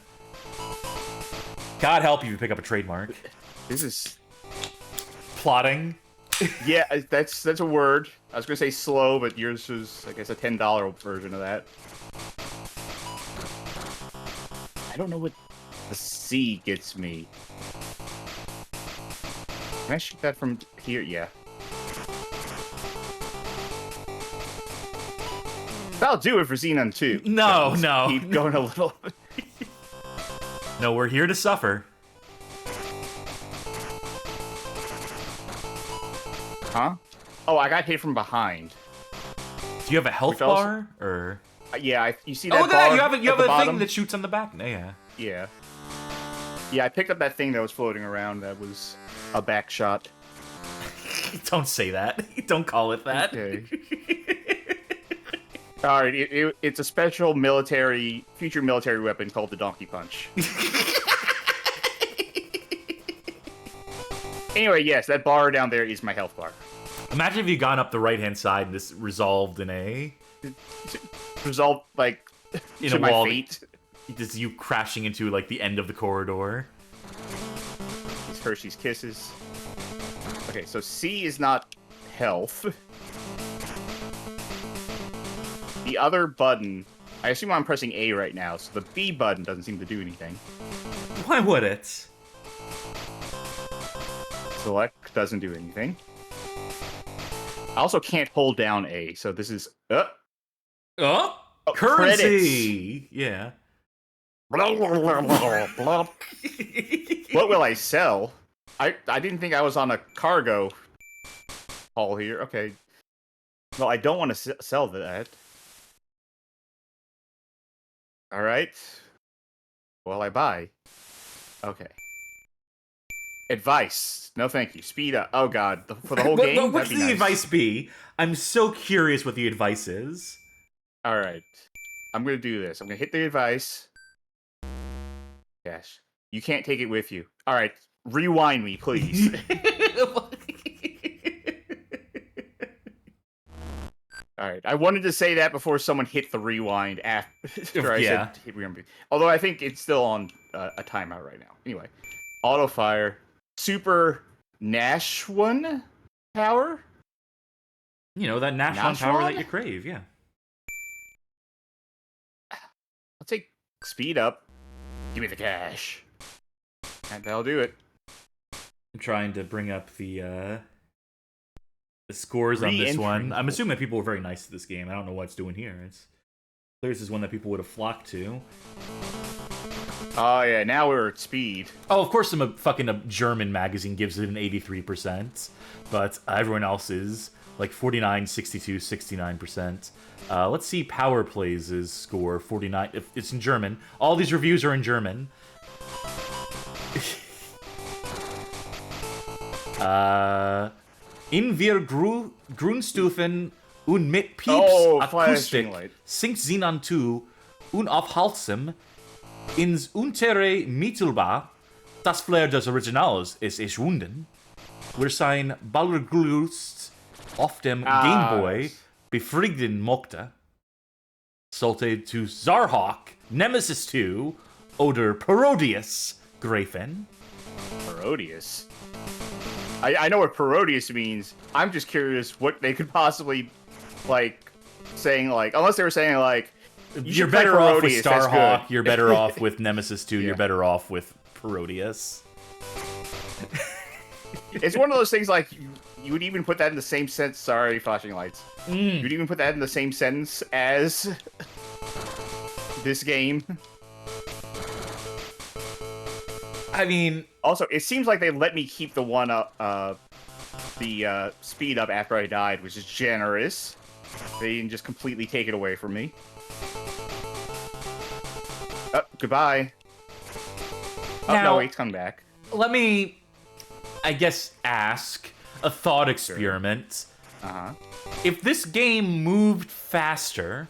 God help you if you pick up a trademark. This is. Plotting. Yeah, that's a word. I was gonna say slow, but yours is, I guess, a $10 version of that. I don't know what the C gets me. Can I shoot that from here? Yeah. That'll do it for Xenon 2. No, Let's no. Keep going a little. No, we're here to suffer. Huh? Oh, I got hit from behind. Do you have a health fellas? bar or? Yeah, you see that Oh, look at that! bar You have at the a bottom? thing that shoots on the back. Yeah. Yeah. Yeah, I picked up that thing that was floating around that was a back shot. Don't say that. Don't call it that. Okay. Alright, it's a special future military weapon called the Donkey Punch. Anyway, yes, that bar down there is my health bar. Imagine if you gone up the right-hand side and this resolved in a Result, like, in to a my wall. fate. Just you crashing into like the end of the corridor. These Hershey's Kisses. Okay, so C is not health. The other button, I assume I'm pressing A right now, so the B button doesn't seem to do anything. Why would it? Select doesn't do anything. I also can't hold down A, so this is... Oh, Oh, currency. Yeah. Blah, blah, blah, blah. What will I sell? I didn't think I was on a cargo haul here. Okay. Well, I don't want to sell that. All right. Well, I buy. Okay. Advice. No, thank you. Speed up. Oh, God. For the whole game? What would That'd be the nice. advice be? I'm so curious what the advice is. All right. I'm going to do this. I'm going to hit the advice. Yes. You can't take it with you. All right. Rewind me, please. right. I wanted to say that before someone hit the rewind after I said hit rewind. Although I think it's still on a timeout right now. Anyway, auto fire, super Nash one power. You know, that Nash power that you crave, yeah. I'll take speed up. Give me the cash. And that'll do it. I'm trying to bring up the scores on this one. I'm assuming that people were very nice to this game. I don't know what it's doing here. It's clear this is one that people would have flocked to. Oh, yeah, now we're at speed. Oh, of course, a German magazine gives it an 83%, but everyone else is like 49, 62, 69%. Let's see Power Plays' score, 49. If it's in German. All these reviews are in German. In wir Grundstufen und mit Pieps Akustik singt Xenon 2 unaufhaltsam ins untere Mittelbar. Das Flair des Originals ist erschwunden. Wir sein Ballerglust auf dem Gameboy befriedigen mochte. Sollte zu Zarhawk, Nemesis 2 oder Parodius greifen. Parodius? I know what Parodius means. I'm just curious what they could possibly, like, saying, like, unless they were saying, like, you're better off with Starhawk, you're better off with Nemesis 2, you're better off with Parodius. It's one of those things, like, you would even put that in the same sentence. Sorry, flashing lights. You'd even put that in the same sentence as this game. I mean, also, it seems like they let me keep the one up, the speed up after I died, which is generous. They didn't just completely take it away from me. Oh, goodbye. Oh, now, no, wait, come back. Let me, I guess, ask a thought experiment. Uh-huh. If this game moved faster,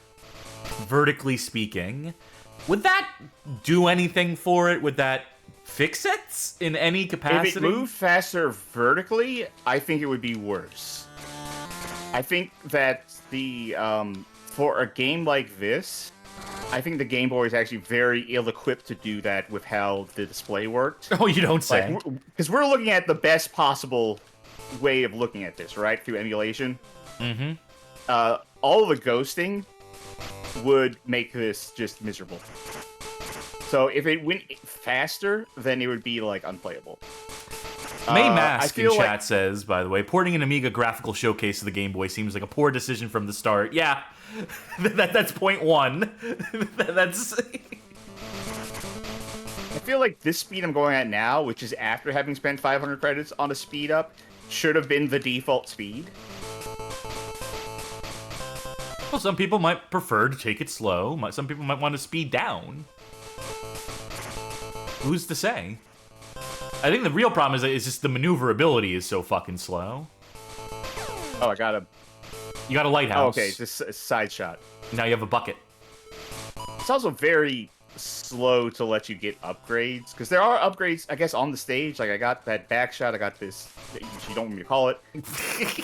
vertically speaking, would that do anything for it? Would that fix it in any capacity? If it moved faster vertically, I think it would be worse. I think that the, for a game like this, I think the Game Boy is actually very ill-equipped to do that with how the display worked. Oh, you don't say. Because we're looking at the best possible way of looking at this, right? Through emulation. Mm-hmm. All of the ghosting would make this just miserable. So if it went faster, then it would be, like, unplayable. May Mask in chat says, by the way, porting an Amiga graphical showcase to the Game Boy seems like a poor decision from the start. Yeah, that's point one. That's... I feel like this speed I'm going at now, which is after having spent 500 credits on a speed up, should have been the default speed. Well, some people might prefer to take it slow. Some people might want to speed down. Who's to say? I think the real problem is just the maneuverability is so fucking slow. Oh, I got a... You got a lighthouse. Oh, okay, just a side shot. Now you have a bucket. It's also very slow to let you get upgrades, because there are upgrades, I guess, on the stage. Like, I got that back shot, I got this... You don't want me to call it.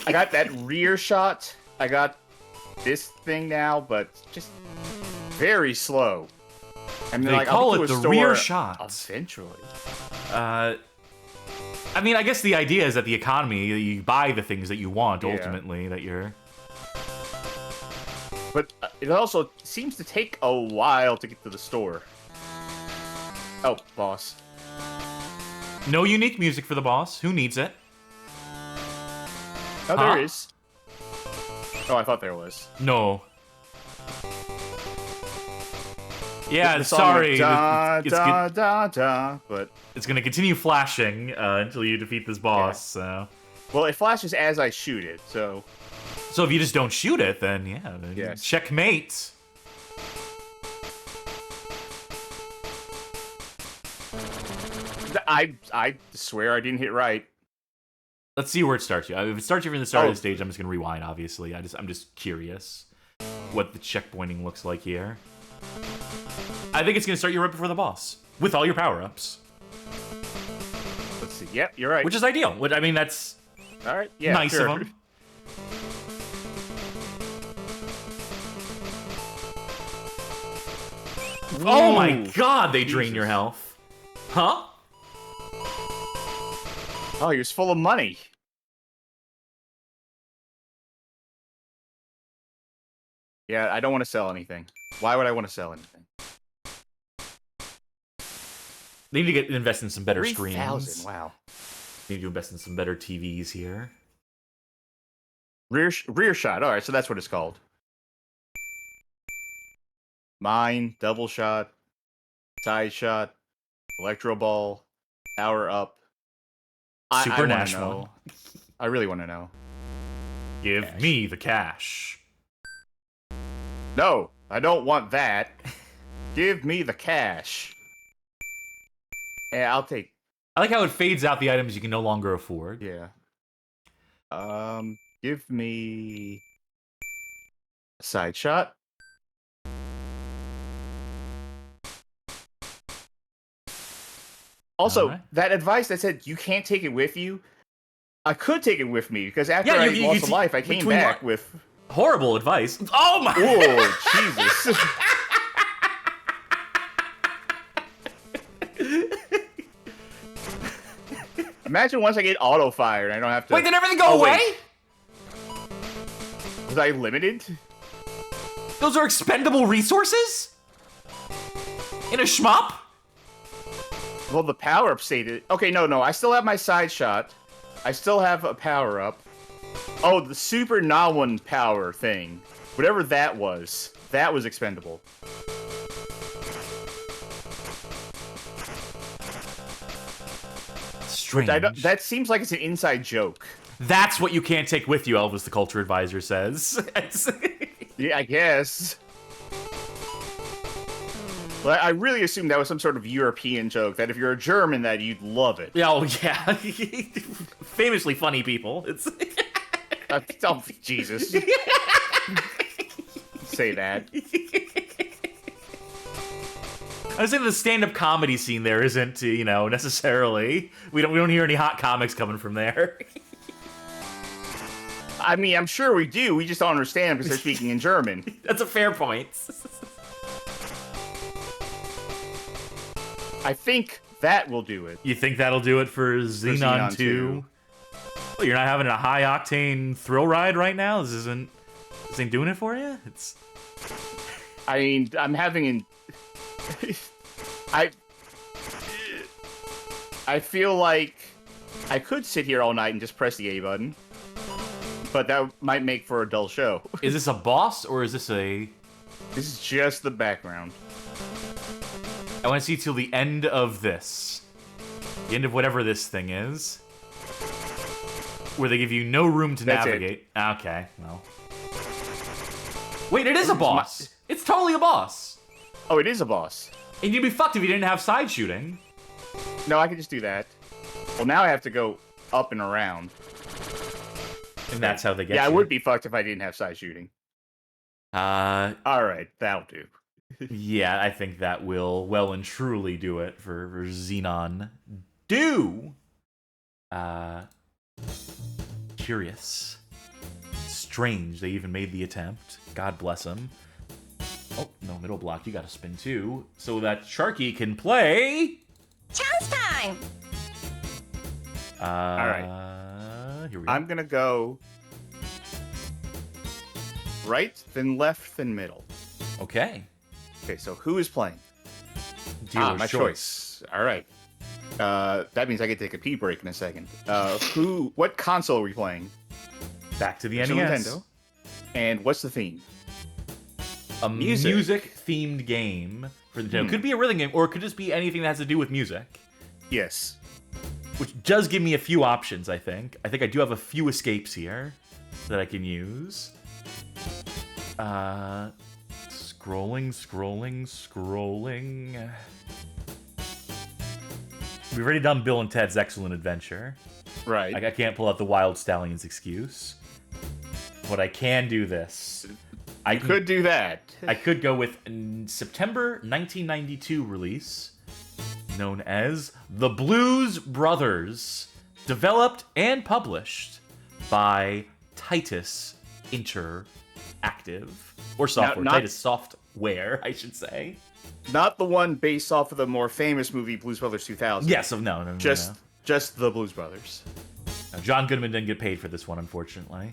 I got that rear shot. I got this thing now, but just very slow. And then, they like, call it the rear shot. Eventually. I mean, I guess the idea is that the economy, you buy the things that you want, ultimately, that you're... But it also seems to take a while to get to the store. Oh, boss. No unique music for the boss. Who needs it? Oh, there is. Oh, I thought there was. No. Yeah, sorry. Da, da, da, da, but it's going to continue flashing until you defeat this boss. Yeah. So. Well, it flashes as I shoot it, so... So if you just don't shoot it, then yeah, yes. Checkmate. I swear I didn't hit right. Let's see where it starts you. If it starts you from the start of the stage, I'm just going to rewind, obviously. I'm just curious what the checkpointing looks like here. I think it's going to start you right before the boss, with all your power-ups. Let's see. Yep, you're right. Which is ideal. I mean, that's all right. Yeah, nice sure. of them. Oh my Ooh, god, they drain Jesus. your health. Huh? Oh, he was full of money. Yeah, I don't want to sell anything. Why would I want to sell anything? They need to invest in some better 3,000, screens. wow. Need to invest in some better TVs here. Rear shot, alright, so that's what it's called. Mine, double shot, side shot, electro ball, power up. I want to Supernatural. know. I really want to know. Give Cash. me the cash. No, I don't want that. Give me the cash. Yeah, I'll take. I like how it fades out the items you can no longer afford. Yeah. Give me a side shot. Also, Alright. that advice that said you can't take it with you, I could take it with me because after Yeah, I you lost a life, I came between back with. Horrible advice. Oh my! Oh, Jesus. Imagine once I get auto fired, I don't have to. Wait, did everything go Oh, away? wait. Was I limited? Those are expendable resources? In a shmup? Well, the power up stayed. Okay, no. I still have my side shot. I still have a power up. Oh, the super Nawon power thing. Whatever that was expendable. Strange. That seems like it's an inside joke. That's what you can't take with you, Elvis the Culture Advisor says. Yeah, I guess. But I really assumed that was some sort of European joke, that if you're a German, that you'd love it. Oh, yeah. Famously funny people. It's Oh, Jesus. Say that. I was saying the stand-up comedy scene there isn't, necessarily. We don't hear any hot comics coming from there. I mean, I'm sure we do. We just don't understand because they're speaking in German. That's a fair point. I think that will do it. You think that'll do it for Xenon, Xenon 2? Well, you're not having a high-octane thrill ride right now? This ain't doing it for you? It's... I mean, I'm having an... I feel like I could sit here all night and just press the A button, but that might make for a dull show. Is this a boss, or is this a... This is just the background. I want to see till the end of this. The end of whatever this thing is. Where they give you no room to That's navigate. Okay, well. Wait, it is a boss! It's totally a boss! Oh, it is a boss. And you'd be fucked if you didn't have side shooting. No, I can just do that. Well, now I have to go up and around. And that's how they get Yeah, you. I would be fucked if I didn't have side shooting. Alright, that'll do. Yeah, I think that will well and truly do it for Xenon. Curious. Strange, they even made the attempt. God bless them. Oh, no, middle block, you gotta spin too. So that Charkie can play... Chance time! Alright. Here we go. I'm gonna go right, then left, then middle. Okay. Okay, so who is playing? Dealer's my choice. All right. That means I get to take a pee break in a second. What console are we playing? Back to the Super NES. Nintendo. And what's the theme? A Music. music-themed game for the Nintendo. Could be a rhythm game, or it could just be anything that has to do with music. Yes. Which does give me a few options, I think. I think I do have a few escapes here that I can use. Scrolling. We've already done Bill and Ted's Excellent Adventure. Right. I can't pull out the Wild Stallions excuse. But I can do this. I Could do that. I could go with September 1992 release, known as The Blues Brothers, developed and published by Titus Interactive. active. Or software. not- Titus Software, I should say. Not the one based off of the more famous movie Blues Brothers 2000. Yes, no. Just the Blues Brothers. No, John Goodman didn't get paid for this one, unfortunately.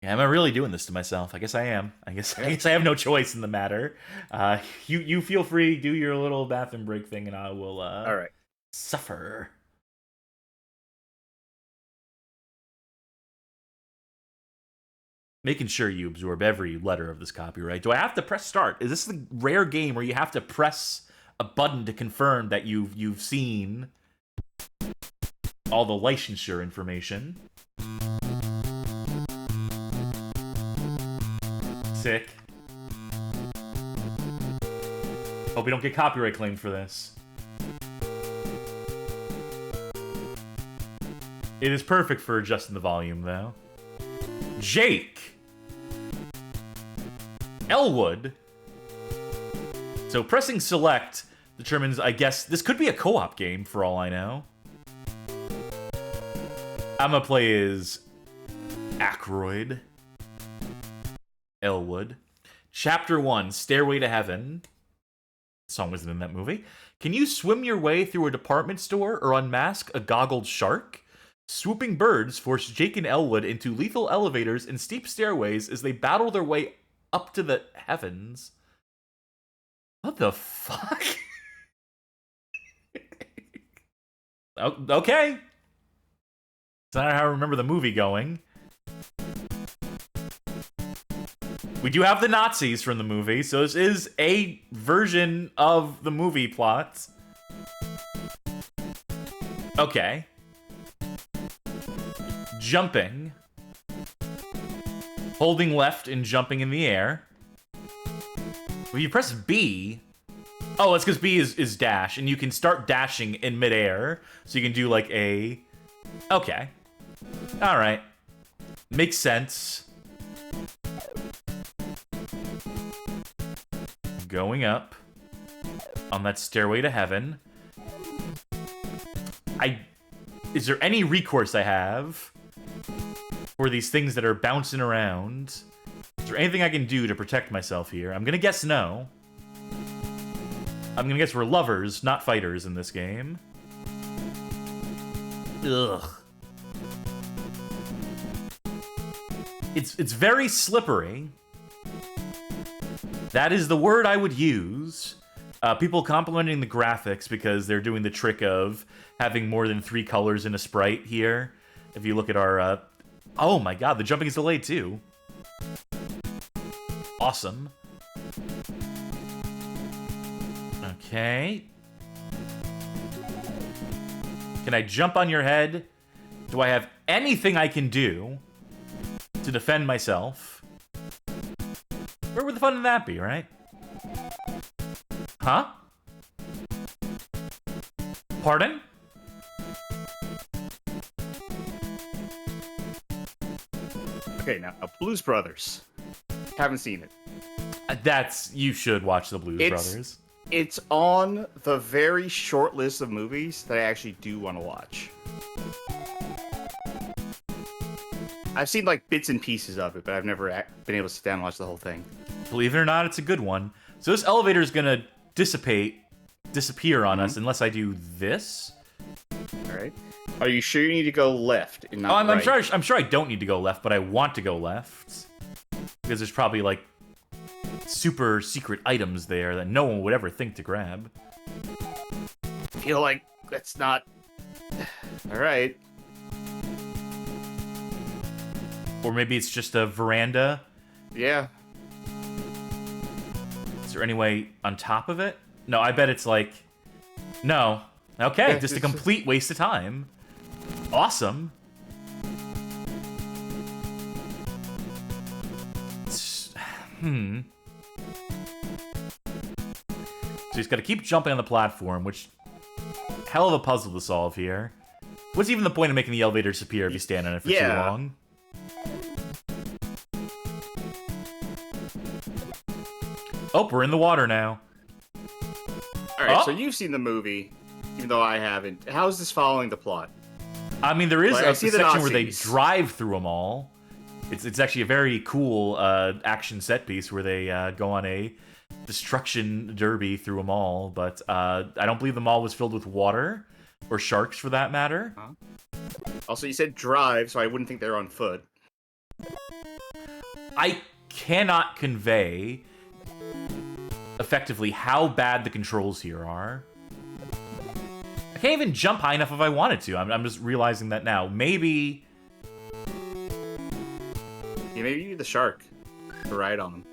Yeah, am I really doing this to myself? I guess I am. I guess I have no choice in the matter. You feel free, do your little bathroom break thing, and I will All right. suffer. Making sure you absorb every letter of this copyright. Do I have to press start? Is this the rare game where you have to press a button to confirm that you've seen all the licensure information? Sick. Hope we don't get copyright claimed for this. It is perfect for adjusting the volume, though. Jake! Elwood. So pressing select determines, I guess, this could be a co-op game for all I know. I'm gonna play as Aykroyd. Elwood. Chapter 1, Stairway to Heaven. The song wasn't in that movie. Can you swim your way through a department store or unmask a goggled shark? Swooping birds force Jake and Elwood into lethal elevators and steep stairways as they battle their way up to the heavens. What the fuck? Okay. That's not how I remember the movie going. We do have the Nazis from the movie, so this is a version of the movie plot. Okay. Jumping. Holding left and jumping in the air. When you press B... Oh, it's because B is dash, and you can start dashing in midair. So you can do like a... Okay. Alright. Makes sense. Going up on that stairway to heaven. Is there any recourse I have for these things that are bouncing around? Is there anything I can do to protect myself here? I'm gonna guess no. I'm gonna guess we're lovers, not fighters in this game. Ugh. It's very slippery. That is the word I would use. People complimenting the graphics because they're doing the trick of having more than 3 colors in a sprite here. If you look at our... Oh my god, the jumping is delayed too. Awesome. Okay. Can I jump on your head? Do I have anything I can do to defend myself? Where would the fun in that be, right? Huh? Pardon? Okay, now Blues Brothers. Haven't seen it. You should watch the Blues Brothers. It's on the very short list of movies that I actually do want to watch. I've seen like bits and pieces of it, but I've never been able to sit down and watch the whole thing. Believe it or not, it's a good one. So this elevator is gonna disappear on us unless I do this. All right. Are you sure you need to go left and not I'm right? I'm sure I don't need to go left, but I want to go left because there's probably like super secret items there that no one would ever think to grab. I feel like that's not... All right. Or maybe it's just a veranda. Yeah. Is there any way on top of it? No, I bet it's like... No. Okay, Yeah, just a complete waste of time. Awesome. So he's got to keep jumping on the platform, which... Hell of a puzzle to solve here. What's even the point of making the elevator disappear if you stand on it for too long? Oh, we're in the water now. All right, so you've seen the movie, even though I haven't. How is this following the plot? I mean, there is Like, a I see the section where they Nazis. drive through them all. It's actually a very cool action set piece where they go on a destruction derby through them all. But I don't believe the mall was filled with water or sharks, for that matter. Also, you said drive, so I wouldn't think they're on foot. I cannot convey effectively how bad the controls here are. I can't even jump high enough if I wanted to. I'm just realizing that now. Maybe... Yeah, maybe you need the shark to ride on them.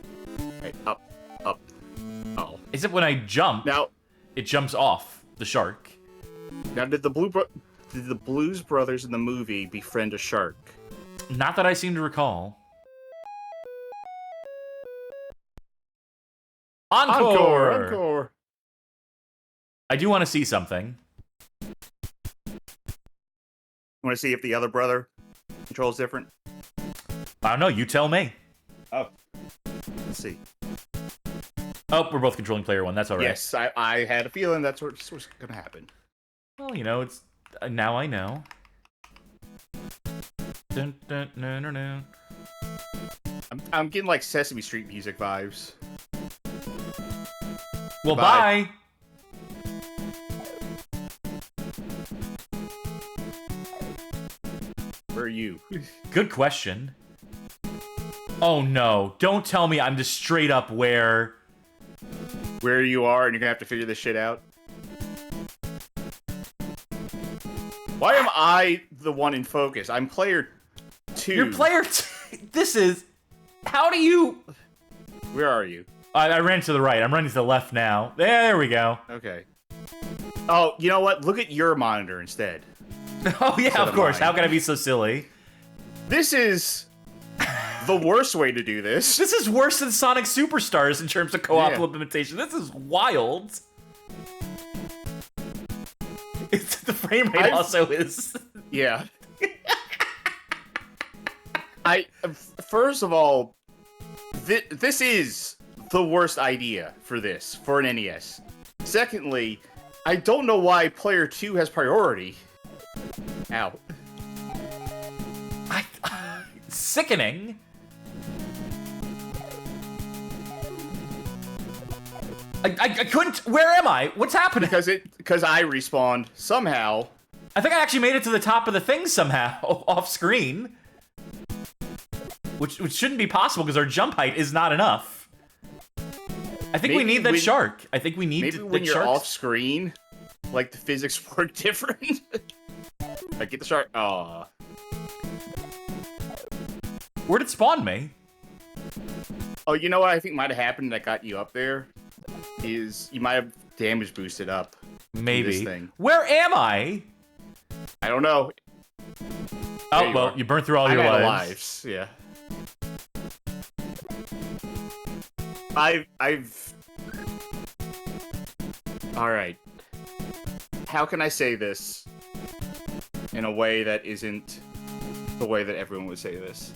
Right, up. Oh. Except when I jump, Now, it jumps off the shark. did the Blues Brothers in the movie befriend a shark? Not that I seem to recall. Encore! Encore! I do want to see something. Want to see if the other brother controls different? I don't know, you tell me. Oh. Let's see. Oh, we're both controlling player one, that's alright. Yes, I had a feeling that's what's going to happen. Well, you know, it's... now I know. Dun, dun, dun, dun, dun. I'm getting like Sesame Street music vibes. Well, Bye. bye! Where are you? Good question. Oh no, don't tell me I'm just straight up where... Where you are, and you're going to have to figure this shit out? Why am I the one in focus? I'm player 2. You're player this is... How do you... Where are you? I ran to the right. I'm running to the left now. There we go. Okay. Oh, you know what? Look at your monitor instead. Oh yeah, Instead of of course. mine. How can I be so silly? This is the worst way to do this. This is worse than Sonic Superstars in terms of co-op Yeah. implementation. This is wild. It's, the frame rate also is... Yeah. First of all, this is the worst idea for an NES. Secondly, I don't know why player 2 has priority. Ow. Sickening. I couldn't... Where am I? What's happening? Because I respawned somehow. I think I actually made it to the top of the thing somehow, off screen. Which shouldn't be possible because our jump height is not enough. I think we Maybe need that when- shark. I think we need Maybe to, when that you're sharks. off screen, like the physics work different. Like get the shark. Aw. Where'd it spawn me? Oh, you know what I think might have happened that got you up there? Is you might have damage boosted up. Maybe. This thing. Where am I? I don't know. Oh, you well, are. you burned through all I'm your out of lives. lives. Yeah. I've. All right. How can I say this in a way that isn't the way that everyone would say this?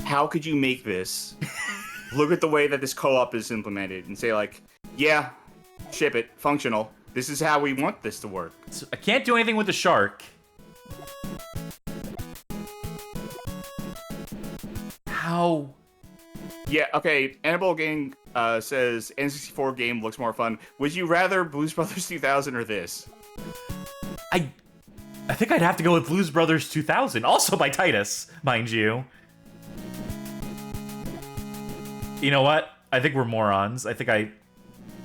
How could you make this? Look at the way that this co-op is implemented and say like, yeah, ship it, functional. This is how we want this to work. So I can't do anything with the shark. How? Yeah, okay. Annabelle Gang says N64 game looks more fun. Would you rather Blues Brothers 2000 or this? I think I'd have to go with Blues Brothers 2000, also by Titus, mind you. You know what? I think we're morons. I think I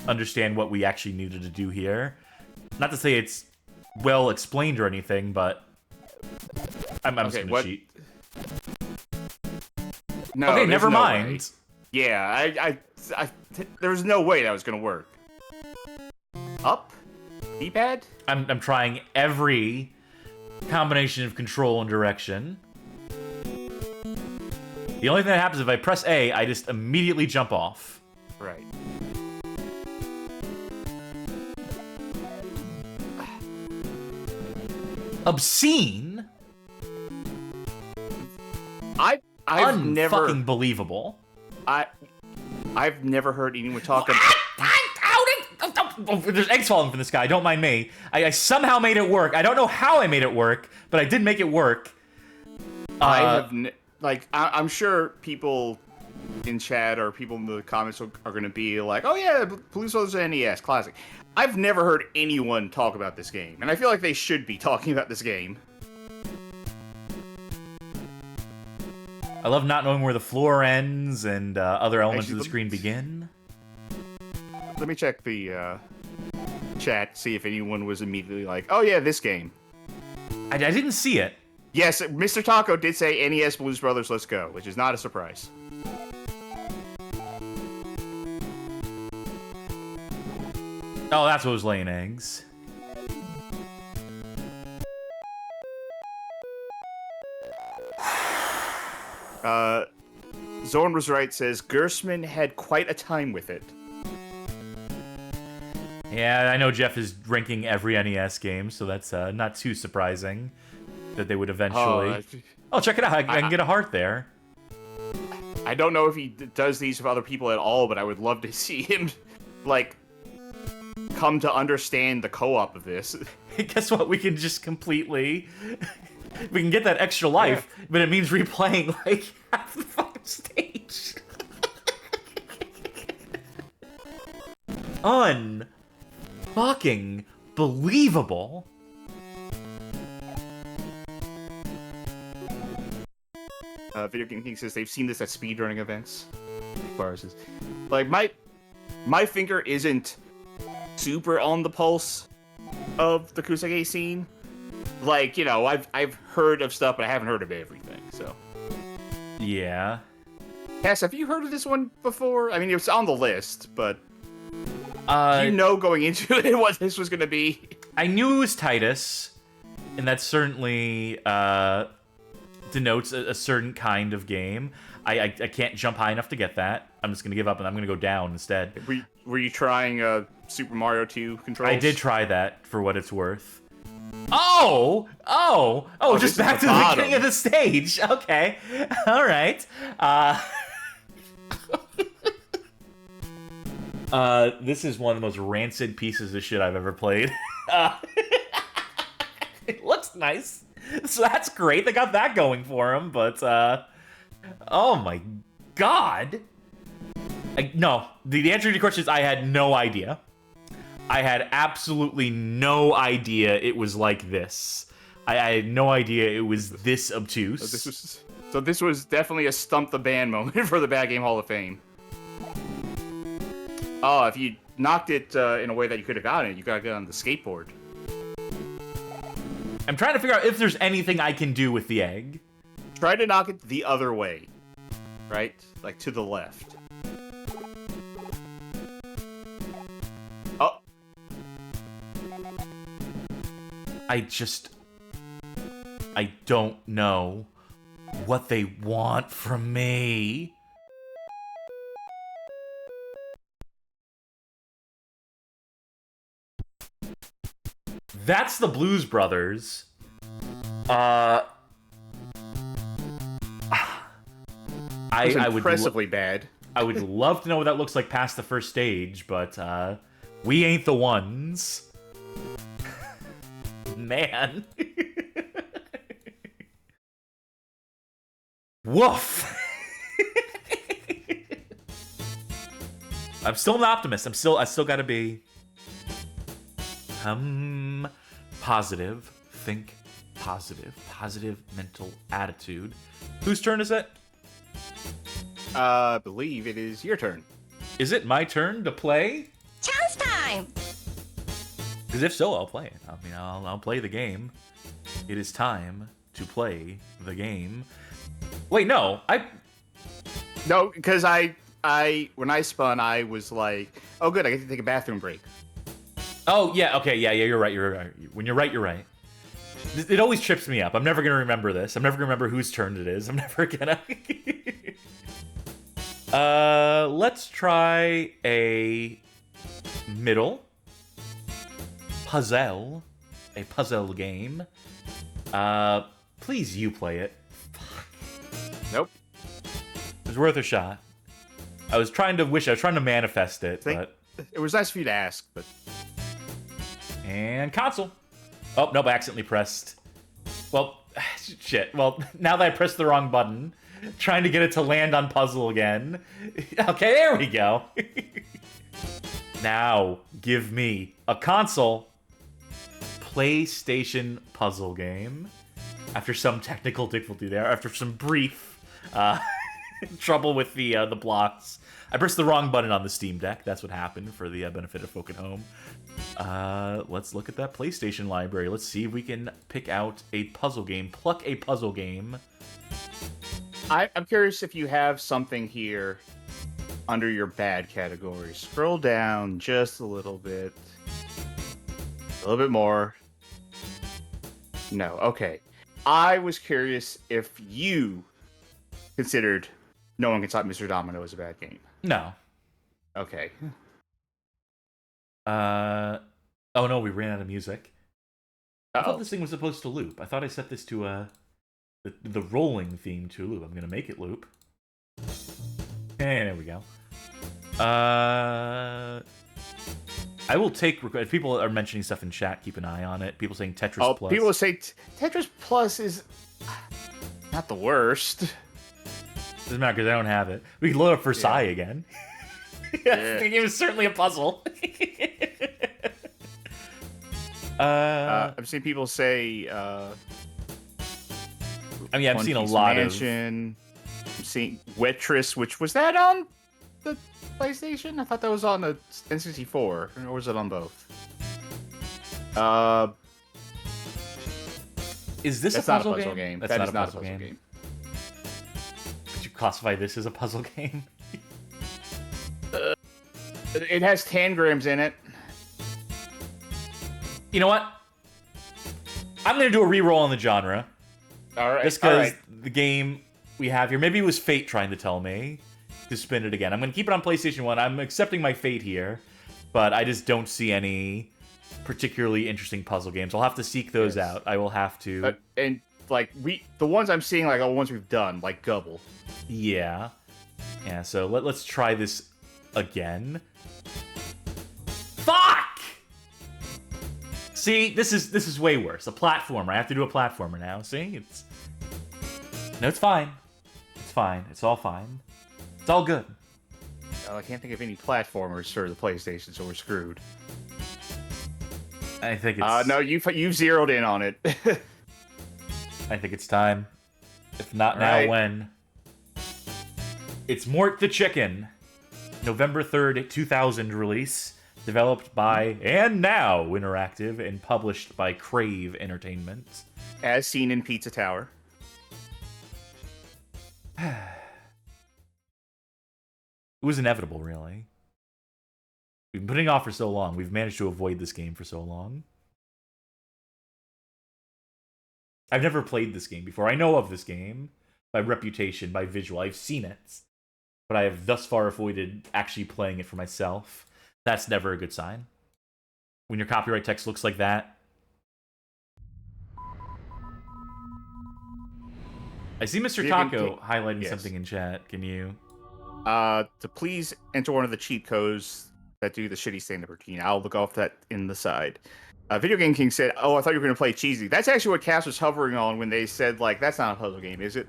understand what we actually needed to do here. Not to say it's well explained or anything, but I'm just gonna cheat. No, Okay, there's never no mind. way. Yeah, there was no way that was gonna work. Up? D-pad? I'm trying every combination of control and direction. The only thing that happens if I press A, I just immediately jump off. Right. Obscene? I've never Unfucking believable. I've never heard anyone talk about there's eggs falling from the sky. Don't mind me. I somehow made it work. I don't know how I made it work, but I did make it work. I'm sure people in chat or people in the comments are going to be like, oh yeah, Blues Brothers NES, classic. I've never heard anyone talk about this game, and I feel like they should be talking about this game. I love not knowing where the floor ends and other elements of the screen begin. Let me check the chat, see if anyone was immediately like, oh yeah, this game. I didn't see it. Yes, Mr. Taco did say NES Blues Brothers, let's go, which is not a surprise. Oh, that's what was laying eggs. Zorn was right, says Gersman had quite a time with it. Yeah, I know Jeff is ranking every NES game, so that's not too surprising that they would eventually... Oh, check it out. I can get a heart there. I don't know if he does these with other people at all, but I would love to see him, like, come to understand the co-op of this. Guess what? We can just completely... We can get that extra life, but it means replaying, like, half the fucking stage. Un-fucking believable. Video Game King says they've seen this at speedrunning events. Like, my finger isn't super on the pulse of the Kusage scene. Like, you know, I've heard of stuff, but I haven't heard of everything, so. Yeah. Cass, have you heard of this one before? I mean, it was on the list, but... do you know going into it what this was going to be? I knew it was Titus, and that certainly denotes a certain kind of game. I can't jump high enough to get that. I'm just going to give up, and I'm going to go down instead. Were you trying Super Mario 2 controls? I did try that, for what it's worth. Oh, just back to the beginning of the stage. Okay. All right. This is one of the most rancid pieces of shit I've ever played. It looks nice. So that's great. They got that going for them, but oh my god. No, the answer to your question is I had no idea. I had absolutely no idea it was like this. I had no idea it was this obtuse. So this was definitely a stump the band moment for the Bad Game Hall of Fame. Oh, if you knocked it in a way that you could have gotten it, you gotta get on the skateboard. I'm trying to figure out if there's anything I can do with the egg. Try to knock it the other way. Right? Like to the left. Oh. I don't know what they want from me. That's the Blues Brothers. I would impressively bad. I would love to know what that looks like past the first stage, but we ain't the ones. Man. Woof. I'm still an optimist. I still gotta be positive. Think positive. Positive mental attitude. Whose turn is it? I believe it is your turn. Is it my turn to play? Chance time! Because if so, I'll play it. I mean, I'll play the game. It is time to play the game. Wait, no. No, because when I spun, I was like, oh good, I get to take a bathroom break. Oh, yeah, okay, yeah, you're right. When you're right, you're right. It always trips me up. I'm never gonna remember this. I'm never gonna remember whose turn it is. I'm never gonna... let's try a middle puzzle. A puzzle game. Please you play it. Nope. It was worth a shot. I was trying to manifest it, but... It was nice of you to ask, but... And console. Oh, nope, I accidentally pressed. Well, shit. Well, now that I pressed the wrong button, trying to get it to land on puzzle again. Okay, there we go. Now, give me a console PlayStation puzzle game. After some technical difficulty there, after some brief trouble with the blocks, I pressed the wrong button on the Steam Deck. That's what happened for the benefit of folk at home. Let's look at that PlayStation library. Let's see if we can pick out a puzzle game. Pluck a puzzle game. I'm curious if you have something here under your bad category. Scroll down just a little bit. A little bit more. No, okay. I was curious if you considered No One Can Stop Mr. Domino as a bad game. No. Okay. Oh no, we ran out of music. I thought this thing was supposed to loop. I thought I set this to the rolling theme to loop. I'm gonna make it loop. And there we go. I will take if people are mentioning stuff in chat, keep an eye on it. People saying Tetris Plus. People say Tetris Plus is not the worst. Doesn't matter because I don't have it. We can load up for Psy again. Yeah. The game is certainly a puzzle. I've seen people say. I mean, I've seen a lot Mansion. I'm seeing Wetris, which was that on the PlayStation? I thought that was on the N64, or was it on both? Is this That's a not puzzle a puzzle game? game. That's That not is a not puzzle a puzzle game. game. Would you classify this as a puzzle game? It has tangrams in it. You know what? I'm gonna do a reroll on the genre. All right. Just because the game we have here, maybe it was fate trying to tell me to spin it again. I'm gonna keep it on PlayStation 1. I'm accepting my fate here, but I just don't see any particularly interesting puzzle games. I'll have to seek those out. I will have to. And like the ones I'm seeing, like are the ones we've done, like Gubble. Yeah. So let's try this again. Fuck! See, this is way worse. A platformer. I have to do a platformer now. See, it's fine. It's fine. It's all fine. It's all good. I can't think of any platformers for the PlayStation, so we're screwed. I think it's. No, you zeroed in on it. I think it's time. If not now, right. when? It's Mort the Chicken, November 3rd, 2000 release, developed by and now Interactive and published by Crave Entertainment. As seen in Pizza Tower. It was inevitable, really. We've been putting it off for so long. We've managed to avoid this game for so long. I've never played this game before. I know of this game by reputation, by visual. I've seen it. But I have thus far avoided actually playing it for myself. That's never a good sign. When your copyright text looks like that. I see Mr. Taco highlighting something in chat. Can you? To please enter one of the cheat codes that do the shitty stand-up routine. I'll look off that in the side. Video Game King said, "Oh, I thought you were going to play Cheesy." That's actually what Cass was hovering on when they said, like, that's not a puzzle game, is it?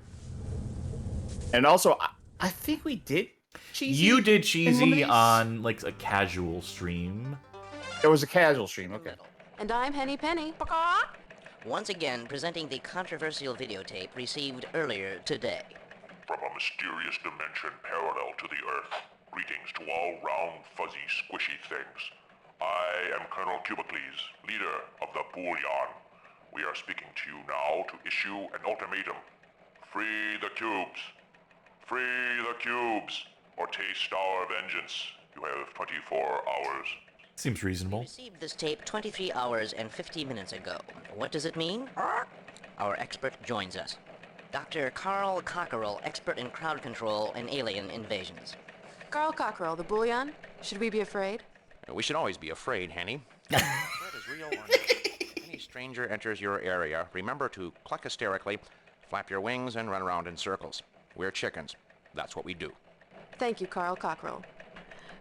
And also, I think we did Cheesy. You did Cheesy on, like, a casual stream. It was a casual stream, okay. And I'm Henny Penny. Once again, presenting the controversial videotape received earlier today. From a mysterious dimension parallel to the Earth, greetings to all round, fuzzy, squishy things. I am Colonel Cubicles, leader of the Bullion. We are speaking to you now to issue an ultimatum. Free the cubes. Free the cubes, or taste our vengeance. You have 24 hours. Seems reasonable. Received this tape 23 hours and 50 minutes ago. What does it mean? Our expert joins us. Dr. Carl Cockerell, expert in crowd control and alien invasions. Carl Cockerell, the Bullion. Should we be afraid? We should always be afraid, Henny. The threat is real. If any stranger enters your area, remember to cluck hysterically, flap your wings, and run around in circles. We're chickens. That's what we do. Thank you, Carl Cockerell.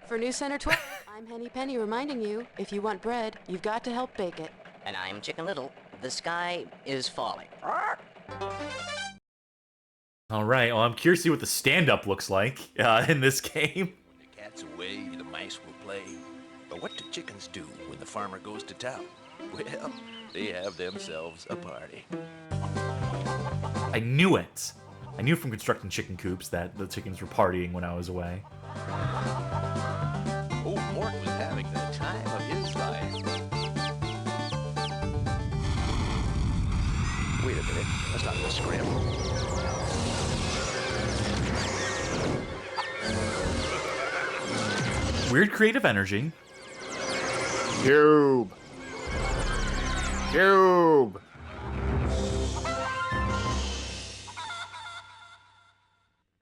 For News Center 12, I'm Henny Penny reminding you, if you want bread, you've got to help bake it. And I'm Chicken Little. The sky is falling. All right. Well, I'm curious to see what the stand-up looks like in this game. When the cat's away, the mice will play. But what do chickens do when the farmer goes to town? Well, they have themselves a party. I knew it. I knew from constructing chicken coops that the chickens were partying when I was away. Oh, Mort was having the time of his life. Wait a minute, that's not the script. Weird creative energy. Cube. Cube.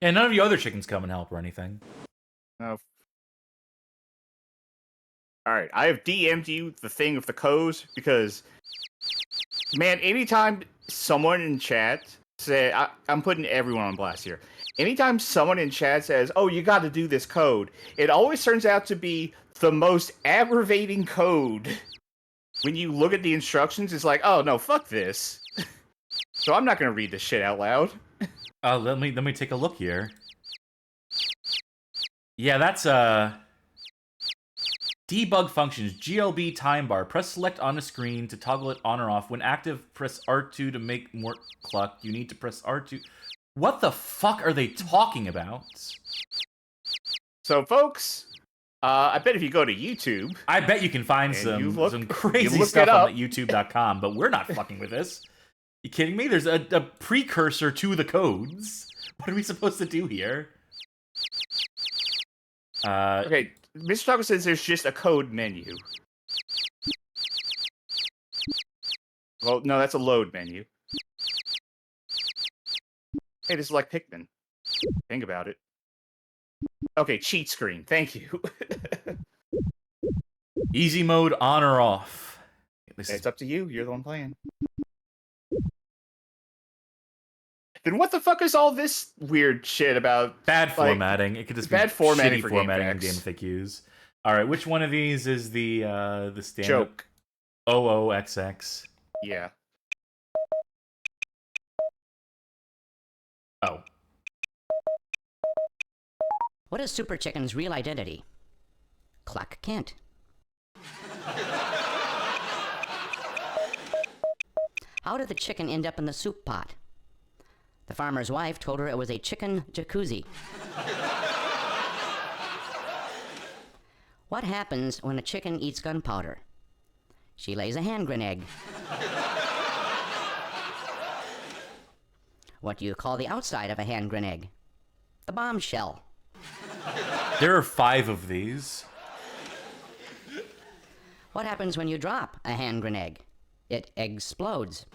And none of you other chickens come and help or anything. Oh. Alright, I have DM'd you the thing with the codes because, man, anytime someone in chat say, I'm putting everyone on blast here. Anytime someone in chat says, oh, you got to do this code, it always turns out to be the most aggravating code. When you look at the instructions, it's like, oh, no, fuck this. So I'm not going to read this shit out loud. Let me take a look here. Yeah, that's debug functions. GLB time bar. Press select on the screen to toggle it on or off. When active, press R2 to make more cluck. You need to press R2. What the fuck are they talking about? So, folks, I bet if you go to YouTube, I bet you can find some crazy stuff on YouTube.com, but we're not fucking with this. You kidding me? There's a precursor to the codes. What are we supposed to do here? Okay, Mr. Taco says there's just a code menu. Well, no, that's a load menu. Hey, this is like Pikmin. Think about it. Okay, cheat screen. Thank you. Easy mode on or off. It's up to you. You're the one playing. Then what the fuck is all this weird shit about? Bad formatting. It could just be bad formatting shitty for formatting in game GameFAQs. All right, which one of these is the standard? Joke. OOXX. Yeah. Oh. What is Super Chicken's real identity? Clark Kent. How did the chicken end up in the soup pot? The farmer's wife told her it was a chicken jacuzzi. What happens when a chicken eats gunpowder? She lays a hand grenade. What do you call the outside of a hand grenade? The bombshell. There are 5 of these. What happens when you drop a hand grenade? It explodes.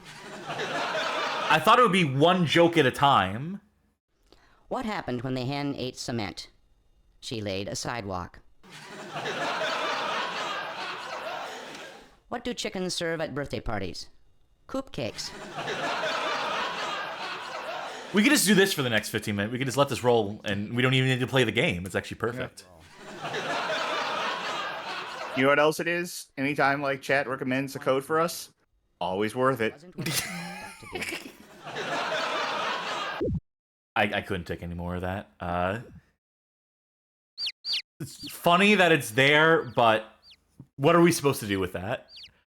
I thought it would be one joke at a time. What happened when the hen ate cement? She laid a sidewalk. What do chickens serve at birthday parties? Coop cakes. We could just do this for the next 15 minutes. We could just let this roll, and we don't even need to play the game. It's actually perfect. You know what else it is? Anytime like chat recommends a code for us, always worth it. I couldn't take any more of that. It's funny that it's there, but what are we supposed to do with that?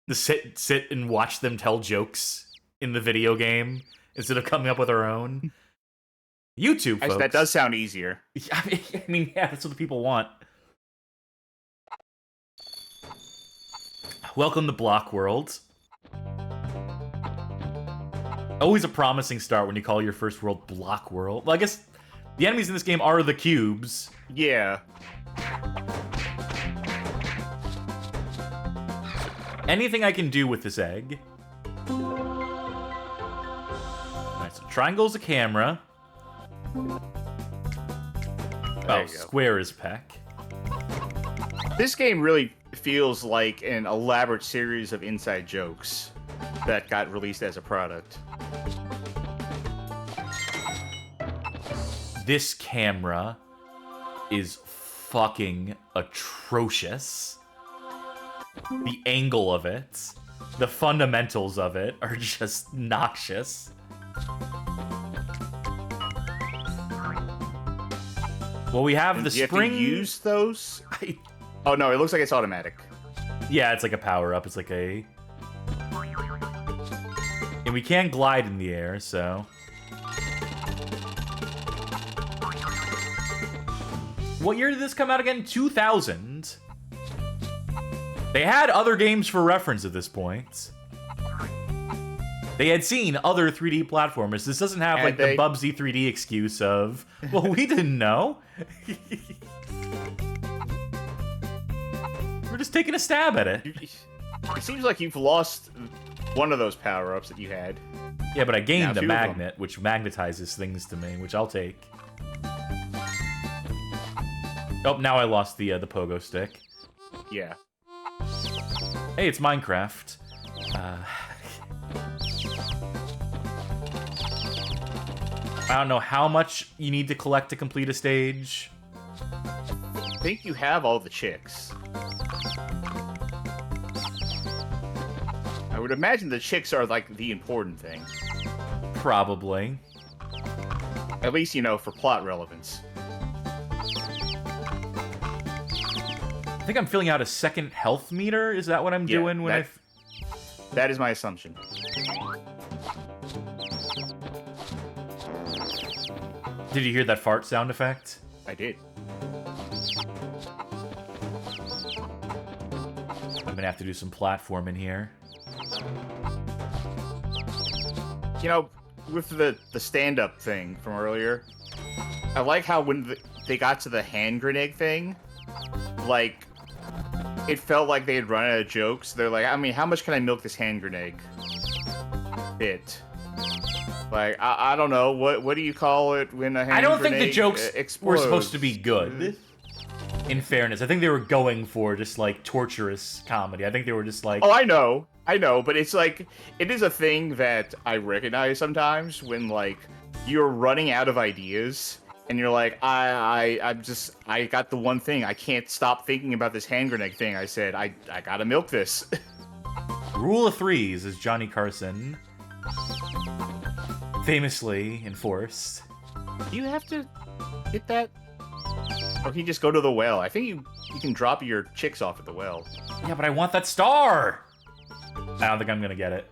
To sit and watch them tell jokes in the video game instead of coming up with our own? YouTube, folks. Actually, that does sound easier. I mean, yeah, that's what the people want. Welcome to Block World. Always a promising start when you call your first world Block World. Well, I guess the enemies in this game are the cubes. Yeah. Anything I can do with this egg. Alright, so triangle's a camera. Oh, square is peck. This game really feels like an elaborate series of inside jokes that got released as a product. This camera is fucking atrocious. The angle of it, the fundamentals of it are just noxious. Well, we have the you spring. have to use those? Oh no, it looks like it's automatic. Yeah, it's like a power-up. It's like a... And we can glide in the air, so... What year did this come out again? 2000. They had other games for reference at this point. They had seen other 3D platformers. This doesn't have, like, the Bubsy 3D excuse of, well, we didn't know. We're just taking a stab at it. It seems like you've lost one of those power-ups that you had. Yeah, but I gained a two of magnet, which magnetizes things to me, which I'll take. Oh, now I lost the pogo stick. Yeah. Hey, it's Minecraft. I don't know how much you need to collect to complete a stage. I think you have all the chicks. I would imagine the chicks are, like, the important thing. Probably. At least, you know, for plot relevance. I think I'm filling out a second health meter. Is that what I'm doing when that is my assumption. Did you hear that fart sound effect? I did. I'm gonna have to do some platforming here. You know, with the stand-up thing from earlier, I like how when they got to the hand grenade thing, like, it felt like they had run out of jokes. They're like, I mean, how much can I milk this hand grenade? Bit. Like, I don't know, what do you call it when a hand I don't think grenade the jokes explodes? were supposed to be good. In fairness, I think they were going for just, like, torturous comedy. I think they were just like... Oh, I know, but it's like, it is a thing that I recognize sometimes when, like, you're running out of ideas, and you're like, I got the one thing. I can't stop thinking about this hand grenade thing. I said, I gotta milk this. Rule of threes, as Johnny Carson famously enforced. Do you have to hit that? Or can you just go to the well? I think you can drop your chicks off at the well. Yeah, but I want that star! I don't think I'm gonna get it.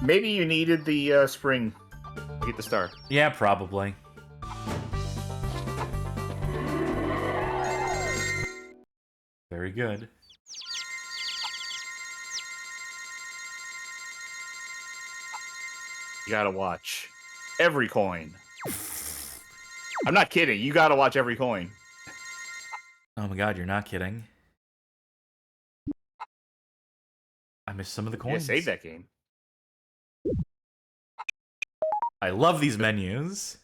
Maybe you needed the spring to get the star. Yeah, probably. Very good. You gotta watch every coin. I'm not kidding. You gotta watch every coin. Oh my god, you're not kidding. I missed some of the coins. Yeah, save that game. I love these menus.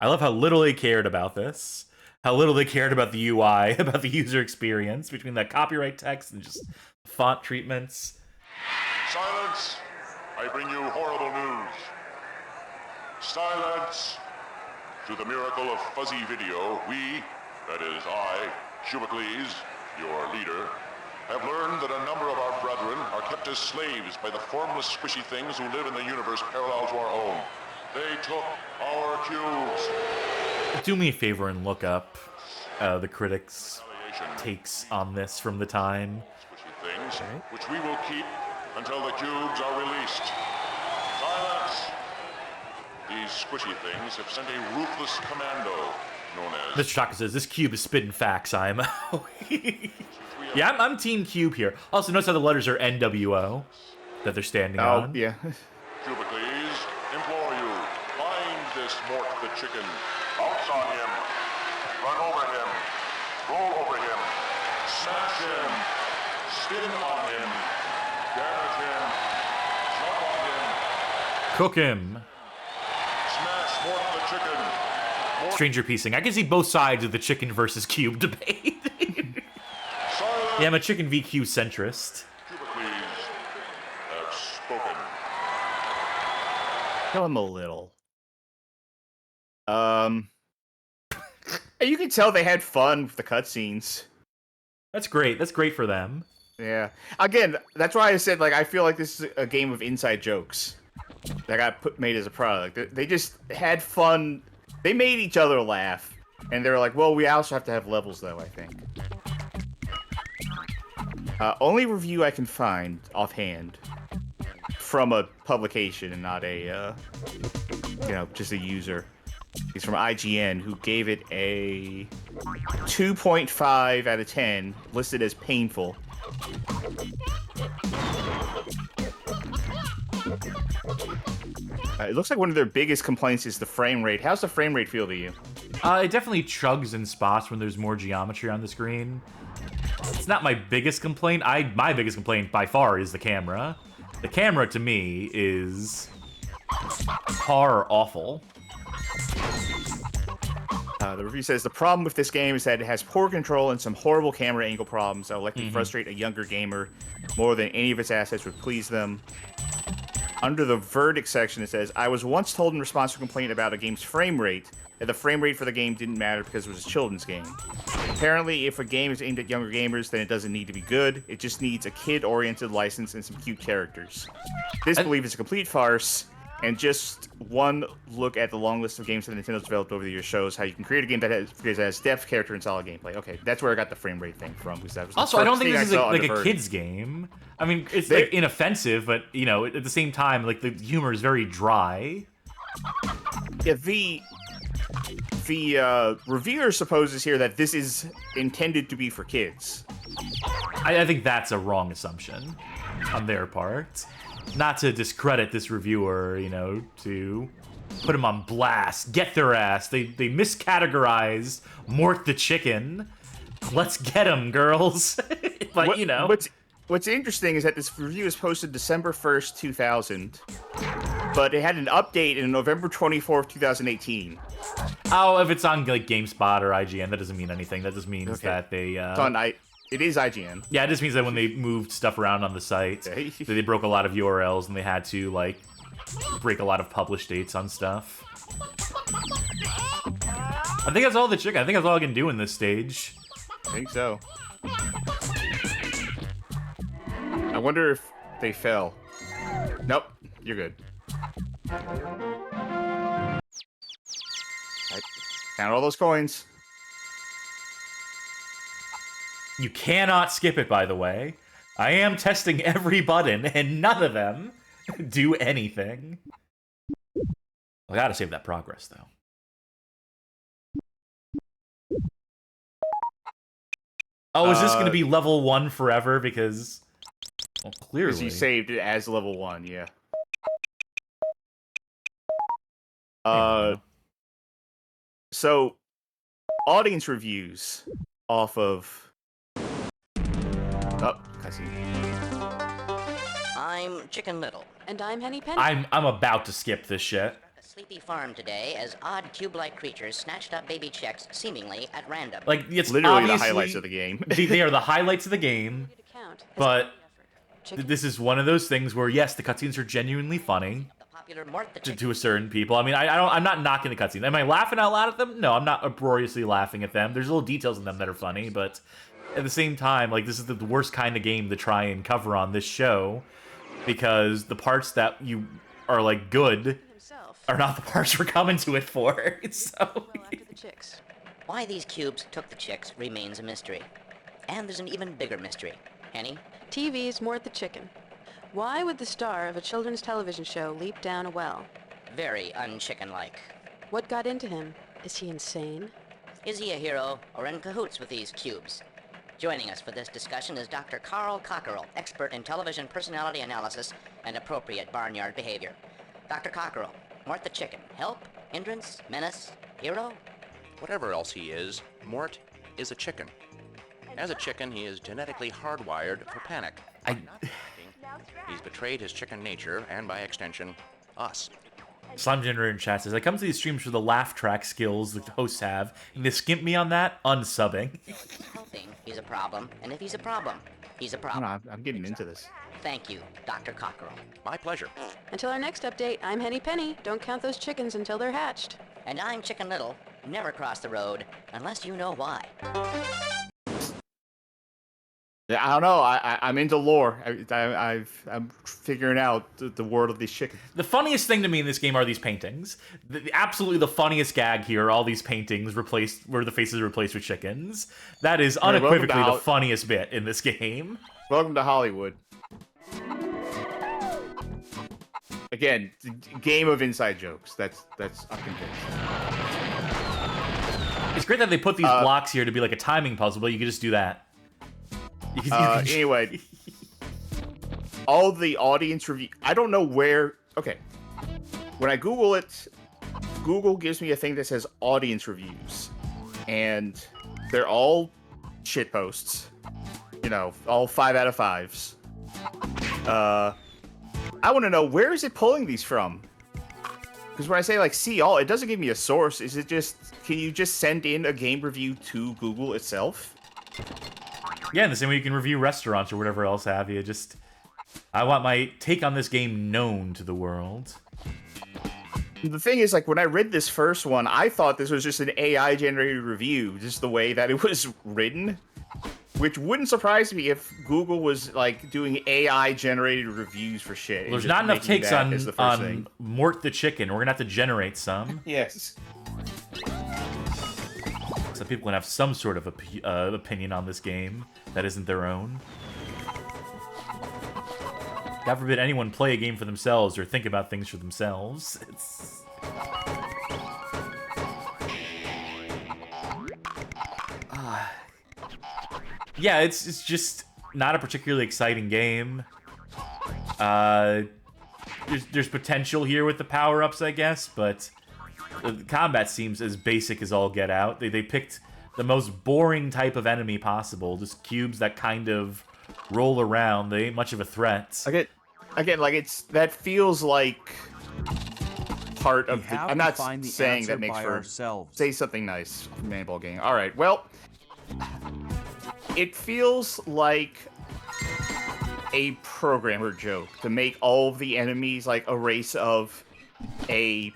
I love how little they cared about this. How little they cared about the UI, about the user experience, between the copyright text and just font treatments. Silence! I bring you horrible news. Silence! Through the miracle of fuzzy video, we, that is I, Cubicles, your leader, have learned that a number of our brethren are kept as slaves by the formless squishy things who live in the universe parallel to our own. They took our cubes. Do me a favor and look up the critics' takes on this from the time. Squishy things, which we will keep until the cubes are released. Silence! These squishy things have sent a ruthless commando known as... Mr. Chaka says, this cube is spitting facts, IMO. Yeah, I'm Team Cube here. Also, notice how the letters are NWO that they're standing on. Oh, yeah. Cubicles, implore you, find this Mort the Chicken. Bounce on him. Run over him. Roll over him. Smash him. Spin on him. Damage him. Jump on him. Cook him. Smash Mort the Chicken. Mort Stranger piecing. I can see both sides of the chicken versus cube debate. Yeah, I'm a chicken v cube centrist. Cubicles have spoken. Kill him a little. And you can tell they had fun with the cutscenes. That's great. That's great for them. Yeah. Again, that's why I said, like, I feel like this is a game of inside jokes that got made as a product. They just had fun. They made each other laugh. And they were like, well, we also have to have levels, though, I think. Only review I can find offhand from a publication and not a, just a user. He's from IGN, who gave it a 2.5 out of 10, listed as painful. It looks like one of their biggest complaints is the frame rate. How's the frame rate feel to you? It definitely chugs in spots when there's more geometry on the screen. It's not my biggest complaint. My biggest complaint by far is the camera. The camera to me is awful. The review says the problem with this game is that it has poor control and some horrible camera angle problems that will likely frustrate a younger gamer more than any of its assets would please them. Under the verdict section, it says, I was once told in response to a complaint about a game's frame rate that the frame rate for the game didn't matter because it was a children's game. Apparently, if a game is aimed at younger gamers, then it doesn't need to be good. It just needs a kid-oriented license and some cute characters. This, I believe, is a complete farce. And just one look at the long list of games that Nintendo's developed over the years shows how you can create a game that has depth, character, and solid gameplay. Okay, that's where I got the frame rate thing from. Because that was also, I don't think this is like a kid's game. I mean, it's like inoffensive, but at the same time, like the humor is very dry. Yeah, the reviewer supposes here that this is intended to be for kids. I think that's a wrong assumption on their part. Not to discredit this reviewer, to put him on blast, get their ass. They miscategorized Mort the Chicken. Let's get him, girls. But What's interesting is that this review is posted December 1st, 2000, but it had an update in November 24th, 2018. Oh, if it's on like GameSpot or IGN, that doesn't mean anything. That just means that they. It's on It is IGN. Yeah, it just means that when they moved stuff around on the site, they broke a lot of URLs and they had to, like, break a lot of publish dates on stuff. I think that's all the chicken. I think that's all I can do in this stage. I think so. I wonder if they fell. Nope, you're good. Right. Count all those coins. You cannot skip it, by the way. I am testing every button, and none of them do anything. I gotta save that progress, though. Oh, is this gonna be level 1 forever? Because, well, clearly. Because you saved it as level 1, yeah. So, audience reviews off of... Oh, I see. I'm Chicken Little. And I'm Henny Penny. I'm about to skip this shit. A sleepy farm today as odd cube-like creatures snatched up baby chicks seemingly at random. Like, it's literally the highlights of the game. They are the highlights of the game, but this is one of those things where, yes, the cutscenes are genuinely funny to a certain people. I mean, I'm not knocking the cutscenes. Am I laughing out loud at them? No, I'm not uproariously laughing at them. There's little details in them that are funny, but at the same time, like, this is the worst kind of game to try and cover on this show, because the parts that you are, like, good are not the parts we're coming to it for. So... Why these cubes took the chicks remains a mystery. And there's an even bigger mystery. Henny? TV's Mort the Chicken. Why would the star of a children's television show leap down a well? Very unchicken-like. What got into him? Is he insane? Is he a hero or in cahoots with these cubes? Joining us for this discussion is Dr. Carl Cockerell, expert in television personality analysis and appropriate barnyard behavior. Dr. Cockerell, Mort the Chicken, help, hindrance, menace, hero? Whatever else he is, Mort is a chicken. As a chicken, he is genetically hardwired for panic. He's betrayed his chicken nature, and by extension, us. Slime Generator in chat says, I come to these streams for the laugh track skills the hosts have, and they skimp me on that, unsubbing. So if he's helping, he's a problem, and if he's a problem, he's a problem. I'm getting into this. Thank you, Dr. Cockerell. My pleasure. Until our next update, I'm Henny Penny. Don't count those chickens until they're hatched. And I'm Chicken Little. never cross the road unless you know why. Yeah, I don't know. I'm into lore. I'm figuring out the world of these chickens. The funniest thing to me in this game are these paintings. Absolutely the funniest gag here are all these paintings where the faces are replaced with chickens. That is unequivocally the funniest bit in this game. Welcome to Hollywood. Again, game of inside jokes. That's I'm convinced. It's great that they put these blocks here to be like a timing puzzle, but you can just do that. Anyway, all the audience review. I don't know where. Okay, when I Google it, Google gives me a thing that says audience reviews, and they're all shit posts. You know, all 5 out of 5s. I want to know, where is it pulling these from? Because when I say like see all, it doesn't give me a source. Is it just, can you just send in a game review to Google itself? Yeah, in the same way you can review restaurants or whatever else have you. Just, I want my take on this game known to the world. The thing is, like, when I read this first one, I thought this was just an AI-generated review, just the way that it was written. Which wouldn't surprise me if Google was, like, doing AI-generated reviews for shit. Well, there's not enough takes on Mort the Chicken. We're gonna have to generate some. Yes. So people can have some sort of opinion on this game that isn't their own. God forbid anyone play a game for themselves or think about things for themselves. It's... yeah, it's just not a particularly exciting game. There's potential here with the power-ups, I guess, but the combat seems as basic as all get out. They picked the most boring type of enemy possible, just cubes that kind of roll around. They ain't much of a threat. Again, like, that feels like part of the... I'm not saying that makes for... Say something nice, Manball game. Alright, well... It feels like a programmer joke to make all of the enemies like a race of a...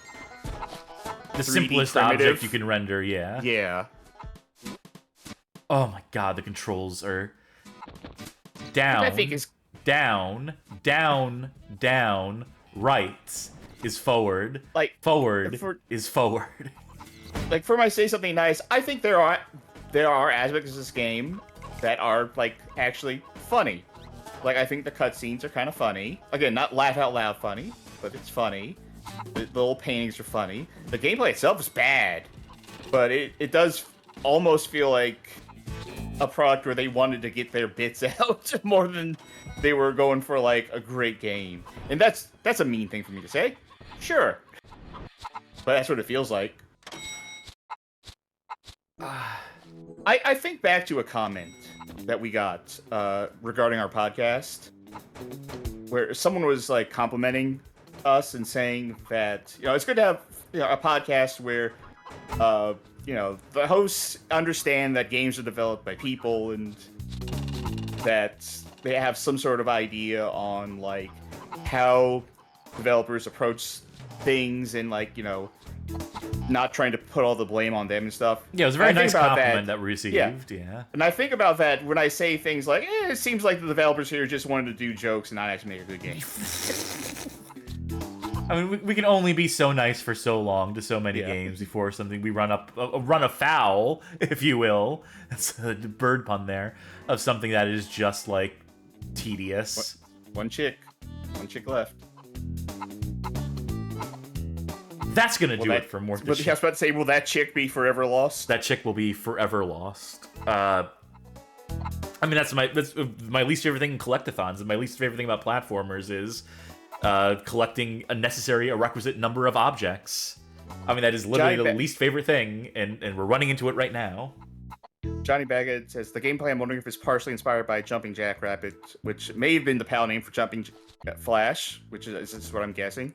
The simplest object you can render, yeah. Yeah. Oh my god, the controls are... Down, I think is... down, right is forward, like, forward is forward. Like, for my say something nice, I think there are aspects of this game that are, like, actually funny. Like, I think the cutscenes are kind of funny. Again, not laugh out loud funny, but it's funny. The little paintings are funny. The gameplay itself is bad, but it does almost feel like a product where they wanted to get their bits out more than they were going for, like, a great game. And that's a mean thing for me to say. Sure. But that's what it feels like. I think back to a comment that we got regarding our podcast, where someone was, like, complimenting us and saying that, you know, it's good to have, you know, a podcast where, you know, the hosts understand that games are developed by people and that they have some sort of idea on, like, how developers approach things and, like, you know, not trying to put all the blame on them and stuff. Yeah, it was a very nice compliment that we received, yeah. And I think about that when I say things like, it seems like the developers here just wanted to do jokes and not actually make a good game. I mean, we can only be so nice for so long to so many games before something we run afoul, if you will. That's a bird pun there, of something that is just, like, tedious. One chick left. That's gonna do it for Mort the Chicken. I was about to say, will that chick be forever lost? That chick will be forever lost. I mean, that's my least favorite thing in collectathons, and my least favorite thing about platformers is collecting a requisite number of objects. I mean, that is literally the least favorite thing, and we're running into it right now. Johnny Baggett says, the gameplay, I'm wondering if it's partially inspired by Jumping Jackrabbit, which may have been the PAL name for Jumping Flash, which is what I'm guessing.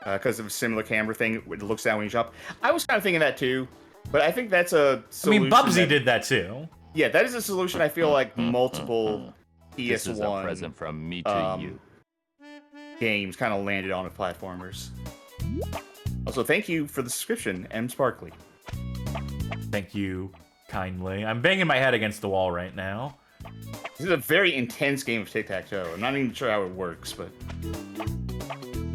Because of a similar camera thing, it looks down when you jump. I was kind of thinking that too, but I think that's a solution. I mean, Bubsy did that too. Yeah, that is a solution I feel like multiple PS1 this is a present from me to you. Games kind of landed on with platformers. Also, thank you for the subscription, M. Sparkly. Thank you kindly. I'm banging my head against the wall right now. This is a very intense game of tic-tac-toe. I'm not even sure how it works, but...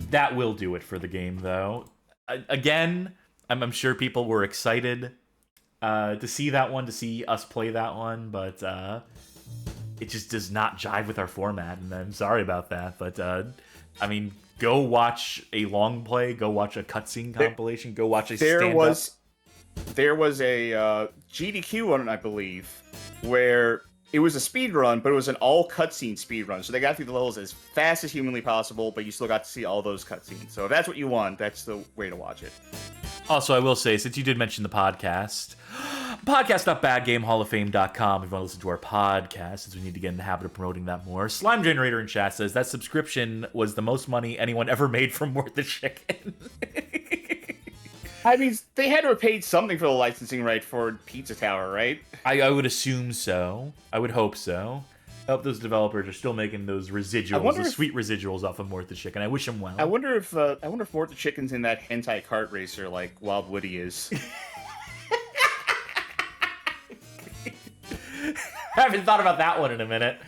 That will do it for the game, though. Again, I'm sure people were excited to see that one, to see us play that one, but it just does not jive with our format, and I'm sorry about that. But, I mean, go watch a long play, go watch a cutscene compilation, go watch a stand-up. There was a GDQ one, I believe, where it was a speed run, but it was an all cutscene speed run. So they got through the levels as fast as humanly possible, but you still got to see all those cutscenes. So if that's what you want, that's the way to watch it. Also, I will say, since you did mention the podcast, podcast.badgamehallofame.com if you want to listen to our podcast, since we need to get in the habit of promoting that more. Slime Generator in chat says that subscription was the most money anyone ever made from Mort the Chicken. I mean, they had to have paid something for the licensing right for Pizza Tower, right? I would assume so. I would hope so. I hope those developers are still making those residuals, the sweet residuals off of Mort the Chicken. I wish them well. I wonder if Mort the Chicken's in that hentai kart racer like Wild Woody is. I haven't thought about that one in a minute.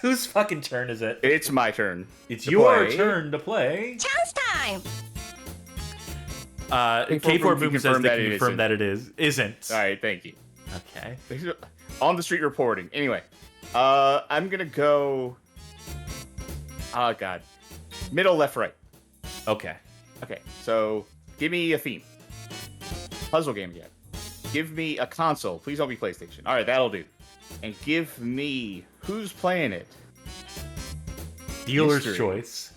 Whose fucking turn is it? It's my turn. It's your turn to play. Chance time! K4 Movement says they can confirm that it isn't. Alright, thank you. Okay. On the street reporting. Anyway, I'm gonna go... Oh, God. Middle, left, right. Okay. Okay, so give me a theme. Puzzle game again. Give me a console. Please don't be PlayStation. Alright, that'll do. And give me... Who's playing it? Dealer's choice.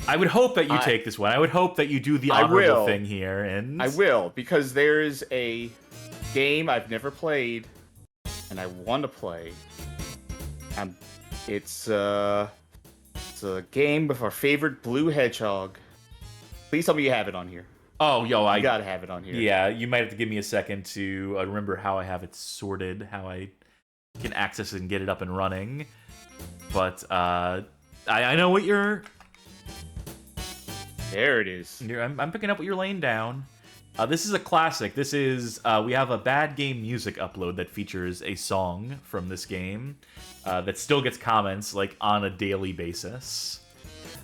I would hope that you take this one. I would hope that you do the honorable thing here. And I will, because there's a game I've never played, and I want to play. It's a game with our favorite blue hedgehog. Please tell me you have it on here. Oh, I gotta have it on here. Yeah, you might have to give me a second to remember how I have it sorted, how I can access it and get it up and running. But I know what you're... There it is. I'm picking up what you're laying down. This is a classic. This is... we have a Bad Game Music upload that features a song from this game that still gets comments like on a daily basis.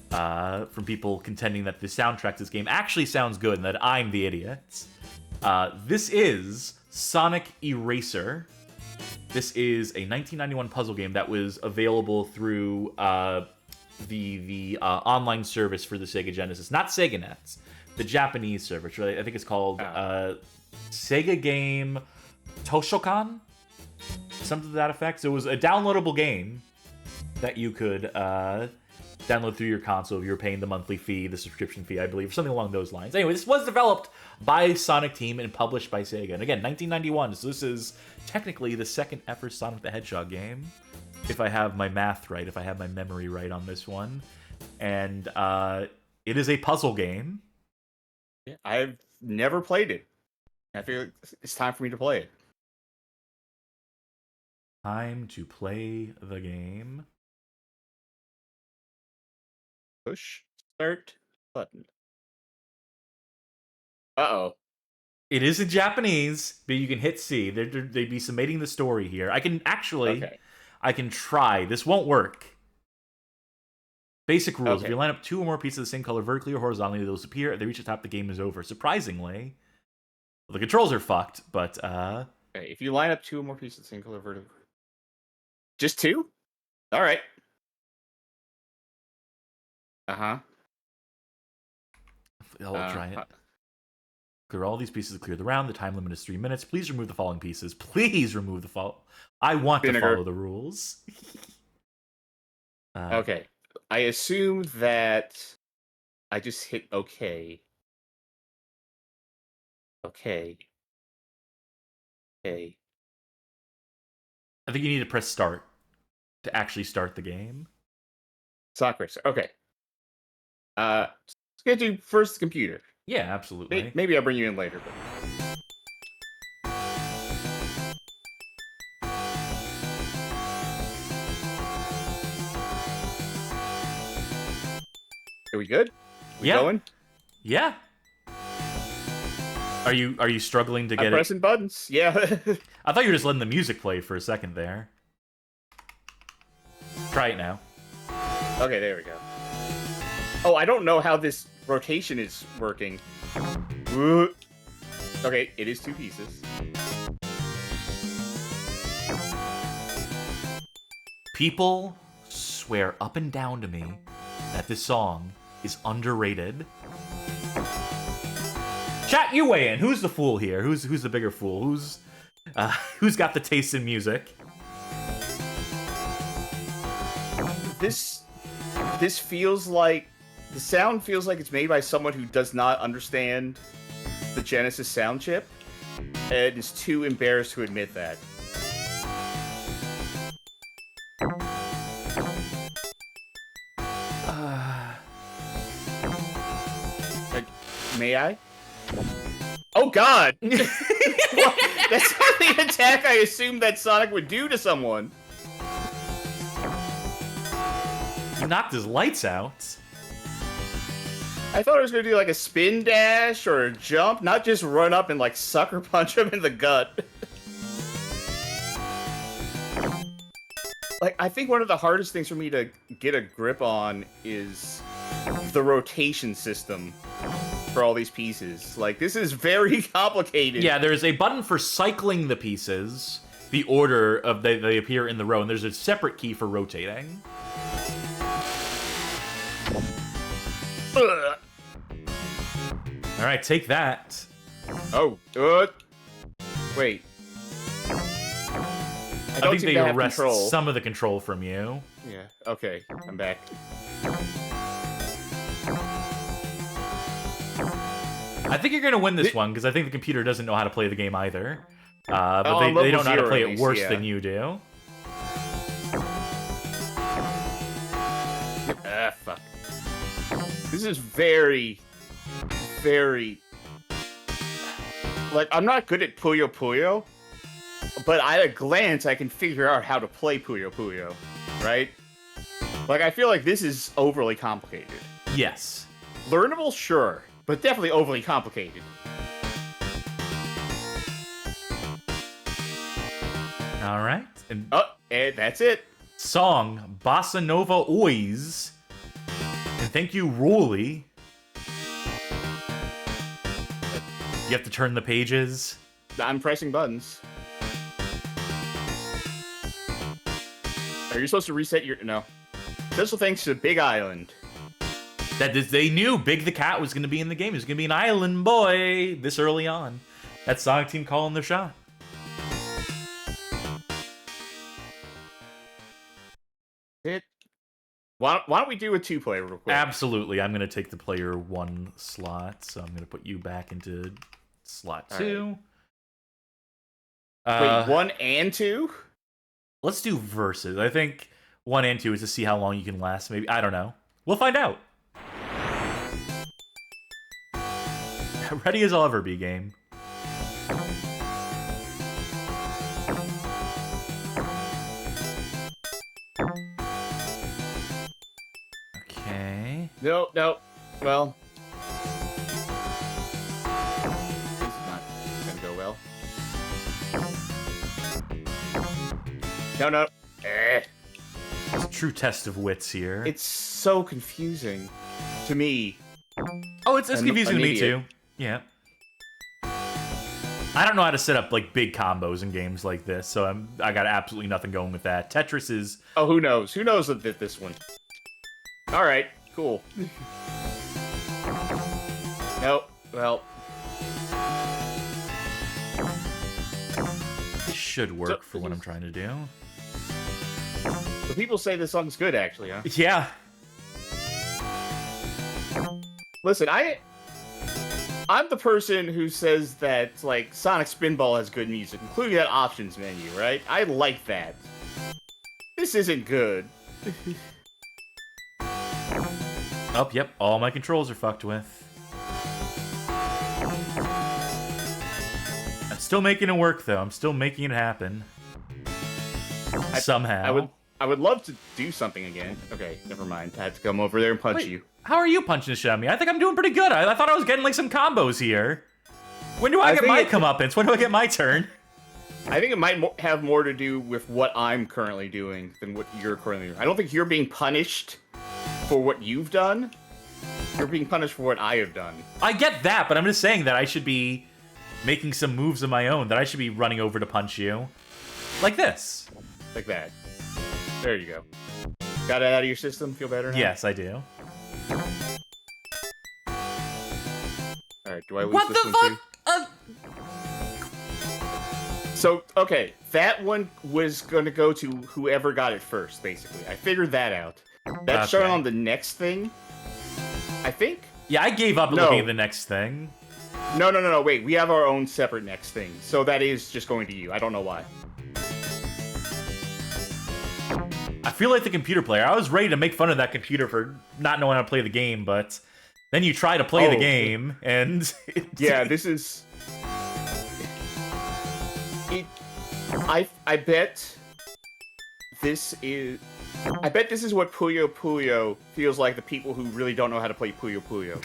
From people contending that the soundtrack to this game actually sounds good and that I'm the idiot. This is Sonic Eraser. This is a 1991 puzzle game that was available through the online service for the Sega Genesis. Not Sega Net, the Japanese service. I think it's called Sega Game Toshokan? Something to that effect. So it was a downloadable game that you could... download through your console if you're paying the monthly fee, the subscription fee, I believe, something along those lines. Anyway, this was developed by Sonic Team and published by Sega. And again, 1991, so this is technically the second ever Sonic the Hedgehog game, if I have my math right, if I have my memory right on this one. And it is a puzzle game. Yeah, I've never played it. I feel like it's time for me to play it. Time to play the game. Push start button. Uh-oh. It is in Japanese, but you can hit C. They'd be summating the story here. I can actually... Okay. I can try. This won't work. Basic rules. Okay. If you line up two or more pieces of the same color vertically or horizontally, they'll disappear. If they reach the top, the game is over. Surprisingly, well, the controls are fucked, but... Okay, if you line up two or more pieces of the same color vertically... Just two? All right. Uh-huh. I'll try it. Clear all these pieces to clear the round. The time limit is 3 minutes. Please remove the following pieces. Please remove the I want to follow the rules. Okay. I assume that I just hit OK. Okay. Okay. I think you need to press start to actually start the game. Soccer. Okay. Let's get to first the computer. Yeah, absolutely. Maybe I'll bring you in later. But... Are we good? Yeah. Going? Yeah. Are you struggling to get I'm pressing buttons. Yeah. I thought you were just letting the music play for a second there. Try it now. Okay, there we go. Oh, I don't know how this rotation is working. Ooh. Okay, it is 2 pieces. People swear up and down to me that this song is underrated. Chat, you weigh in. Who's the fool here? Who's the bigger fool? Who's got the taste in music? This feels like the sound feels like it's made by someone who does not understand the Genesis sound chip and is too embarrassed to admit that. May I? Oh God! That's not the attack I assumed that Sonic would do to someone. He knocked his lights out. I thought I was gonna do like a spin dash or a jump, not just run up and like sucker punch him in the gut. Like, I think one of the hardest things for me to get a grip on is the rotation system for all these pieces. Like, this is very complicated. Yeah, there's a button for cycling the pieces, the order of they appear in the row, and there's a separate key for rotating. Ugh. All right, take that. Oh, wait. I think they wrest some of the control from you. Yeah, okay, I'm back. I think you're going to win this one, because I think the computer doesn't know how to play the game either. But they don't know how to play it worse than you do. Ah, fuck. This is very, very... Like, I'm not good at Puyo Puyo, but at a glance, I can figure out how to play Puyo Puyo, right? Like, I feel like this is overly complicated. Yes. Learnable, sure, but definitely overly complicated. All right. And And that's it. song, Bossa Nova Ois. And thank you, Rolly. You have to turn the pages. I'm pressing buttons. Are you supposed to reset your... No. Special thanks to Big Island. They knew Big the Cat was going to be in the game. He was going to be an island boy this early on. That's Sonic Team calling their shot. Why don't we do a 2-player real quick? Absolutely. I'm going to take the player 1 slot, so I'm going to put you back into slot 2. Wait, 1 and 2? Let's do versus. I think 1 and 2 is to see how long you can last. Maybe, I don't know. We'll find out. Ready as I'll ever be, game. Okay. No. Well. This is not gonna go well. No. It's a true test of wits here. It's so confusing to me. Oh, it's confusing to me too. Yeah. I don't know how to set up like big combos in games like this, so I got absolutely nothing going with that. Tetris is... Oh, who knows? Who knows with this one? All right, cool. Nope. Well, this should work for what I'm trying to do. the people say this song's good, actually, huh? Yeah. Listen, I'm the person who says that, like, Sonic Spinball has good music, including that options menu, right? I like that. This isn't good. Oh, yep. All my controls are fucked with. I'm still making it work, though. I'm still making it happen. Somehow. I would love to do something again. Okay, never mind. I had to come over there and punch Wait, you. How are you punching the shit out of me? I think I'm doing pretty good. I thought I was getting like some combos here. When do I get my comeuppance? When do I get my turn? I think it might have more to do with what I'm currently doing than what you're currently doing. I don't think you're being punished for what you've done. You're being punished for what I have done. I get that, but I'm just saying that I should be making some moves of my own, that I should be running over to punch you. Like this. Like that. There you go. Got it out of your system? Feel better now? Yes, I do. Alright, do I lose What this the one fuck? too? So, okay, that one was going to go to whoever got it first, basically. I figured that out. That's showing on the next thing, I think? Yeah, I gave up looking at the next thing. No, wait, we have our own separate next thing, so that is just going to you. I don't know why. I feel like the computer player. I was ready to make fun of that computer for not knowing how to play the game, but then you try to play the game, and... Yeah, this is... I bet this is... I bet this is what Puyo Puyo feels like the people who really don't know how to play Puyo Puyo.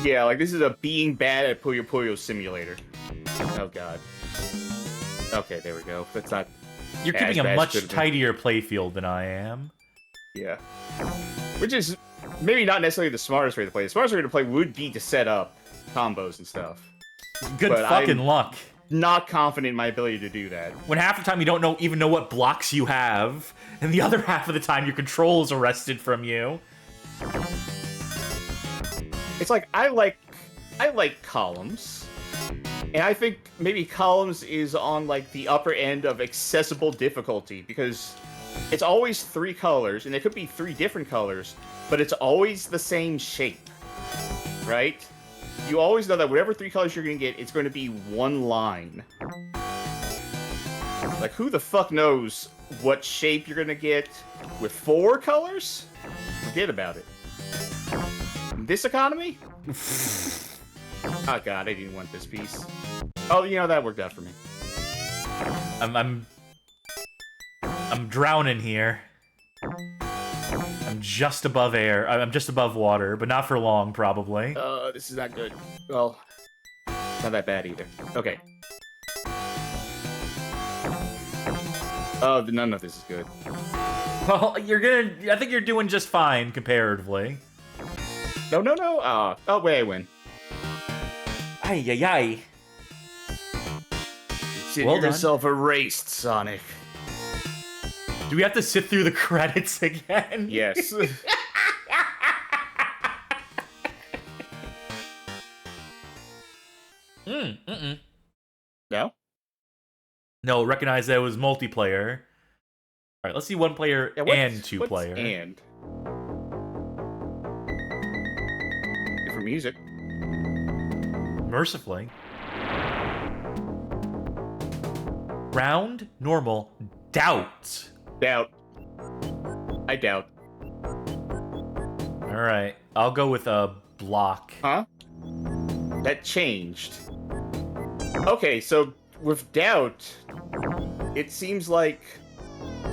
Yeah, like this is a being bad at Puyo Puyo simulator. Oh god. Okay, there we go. That's not... You're keeping a much tidier playfield than I am. Yeah. Which is maybe not necessarily the smartest way to play. The smartest way to play would be to set up combos and stuff. Good fucking luck. Not confident in my ability to do that. When half the time you don't even know what blocks you have, and the other half of the time your control is arrested from you. It's like I like columns. And I think maybe columns is on like the upper end of accessible difficulty because it's always 3 colors, and it could be 3 different colors, but it's always the same shape, right? You always know that whatever 3 colors you're gonna get, it's going to be 1 line. Like, who the fuck knows what shape you're gonna get with 4 colors? Forget about it. In this economy? Oh god, I didn't want this piece. Oh, you know, that worked out for me. I'm drowning here. I'm just above air. I'm just above water, but not for long, probably. This is not good. Well, not that bad either. Okay. Oh, none of this is good. Well, I think you're doing just fine, comparatively. No. Oh, wait, I win. Ay, ay, ay. Consider yourself erased, Sonic. Do we have to sit through the credits again? Yes. No? No, recognize that it was multiplayer. Alright, let's see 1 player and 2 player. And? Different music. Mercifully. Round, normal, doubt. Doubt. I doubt. Alright, I'll go with a block. Huh? That changed. Okay, so with doubt, it seems like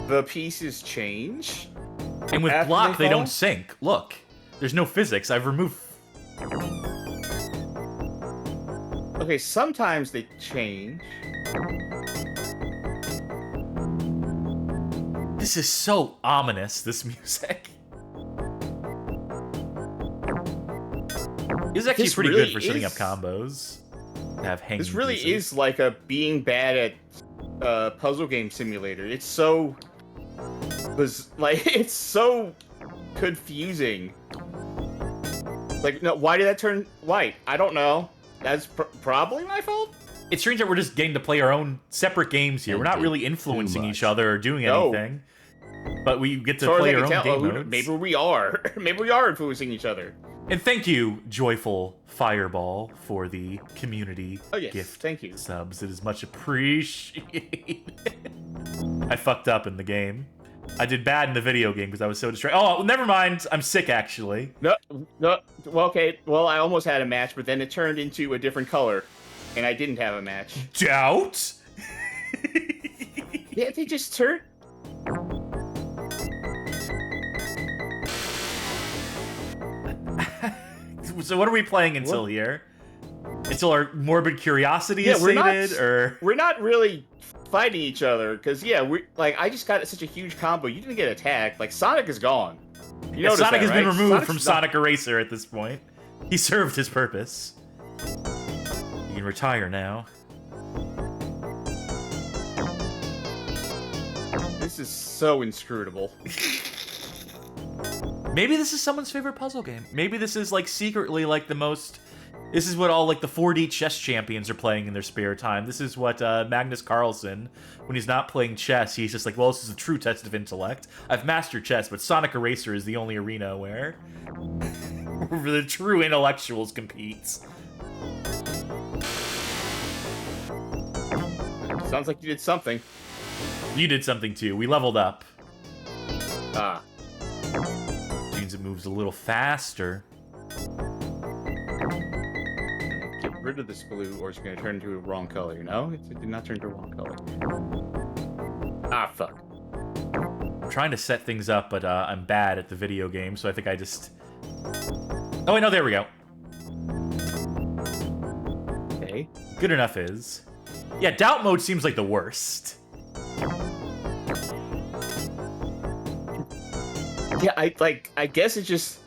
the pieces change. And with block, they don't sync. Look, there's no physics. I've removed... Okay, sometimes they change. This is so ominous, this music. This is actually pretty good for setting up combos. Have hanging This really pieces. is like a being bad at puzzle game simulator. It's so... it's so confusing. Like, no, why did that turn white? I don't know. That's probably my fault? It's strange that we're just getting to play our own separate games here. We're not really influencing each other or doing anything. But we get to play our own game modes. Maybe we are. Maybe we are influencing each other. And thank you, Joyful Fireball, for the community gift. Thank you. Subs. It is much appreciated. I fucked up in the game. I did bad in the video game because I was so distracted. Oh, never mind. I'm sick, actually. No. Well, okay. Well, I almost had a match, but then it turned into a different color. and I didn't have a match. Doubt? Yeah, they just turned. So what are we playing until here? Until our morbid curiosity is we're sated, not, or we're not really fighting each other because we I just got such a huge combo. You didn't get attacked. Like Sonic is gone. You noticed Sonic that, has been right? removed Sonic's from not- Sonic Eraser at this point. He served his purpose. You can retire now. This is so inscrutable. Maybe this is someone's favorite puzzle game. Maybe this is like secretly like the most. This is what all like the 4D chess champions are playing in their spare time. This is what Magnus Carlsen, when he's not playing chess, he's just like, well, this is a true test of intellect. I've mastered chess, but Sonic Eraser is the only arena where the true intellectuals compete. Sounds like you did something. You did something too. We leveled up. Ah. Means it moves a little faster. Get rid of this blue, or it's going to turn into a wrong color. No, it did not turn to a wrong color. Ah, fuck. I'm trying to set things up, but I'm bad at the video game, so I think I just... Oh, wait, no, there we go. Okay. Good enough is. Yeah, doubt mode seems like the worst. Yeah, I guess it's just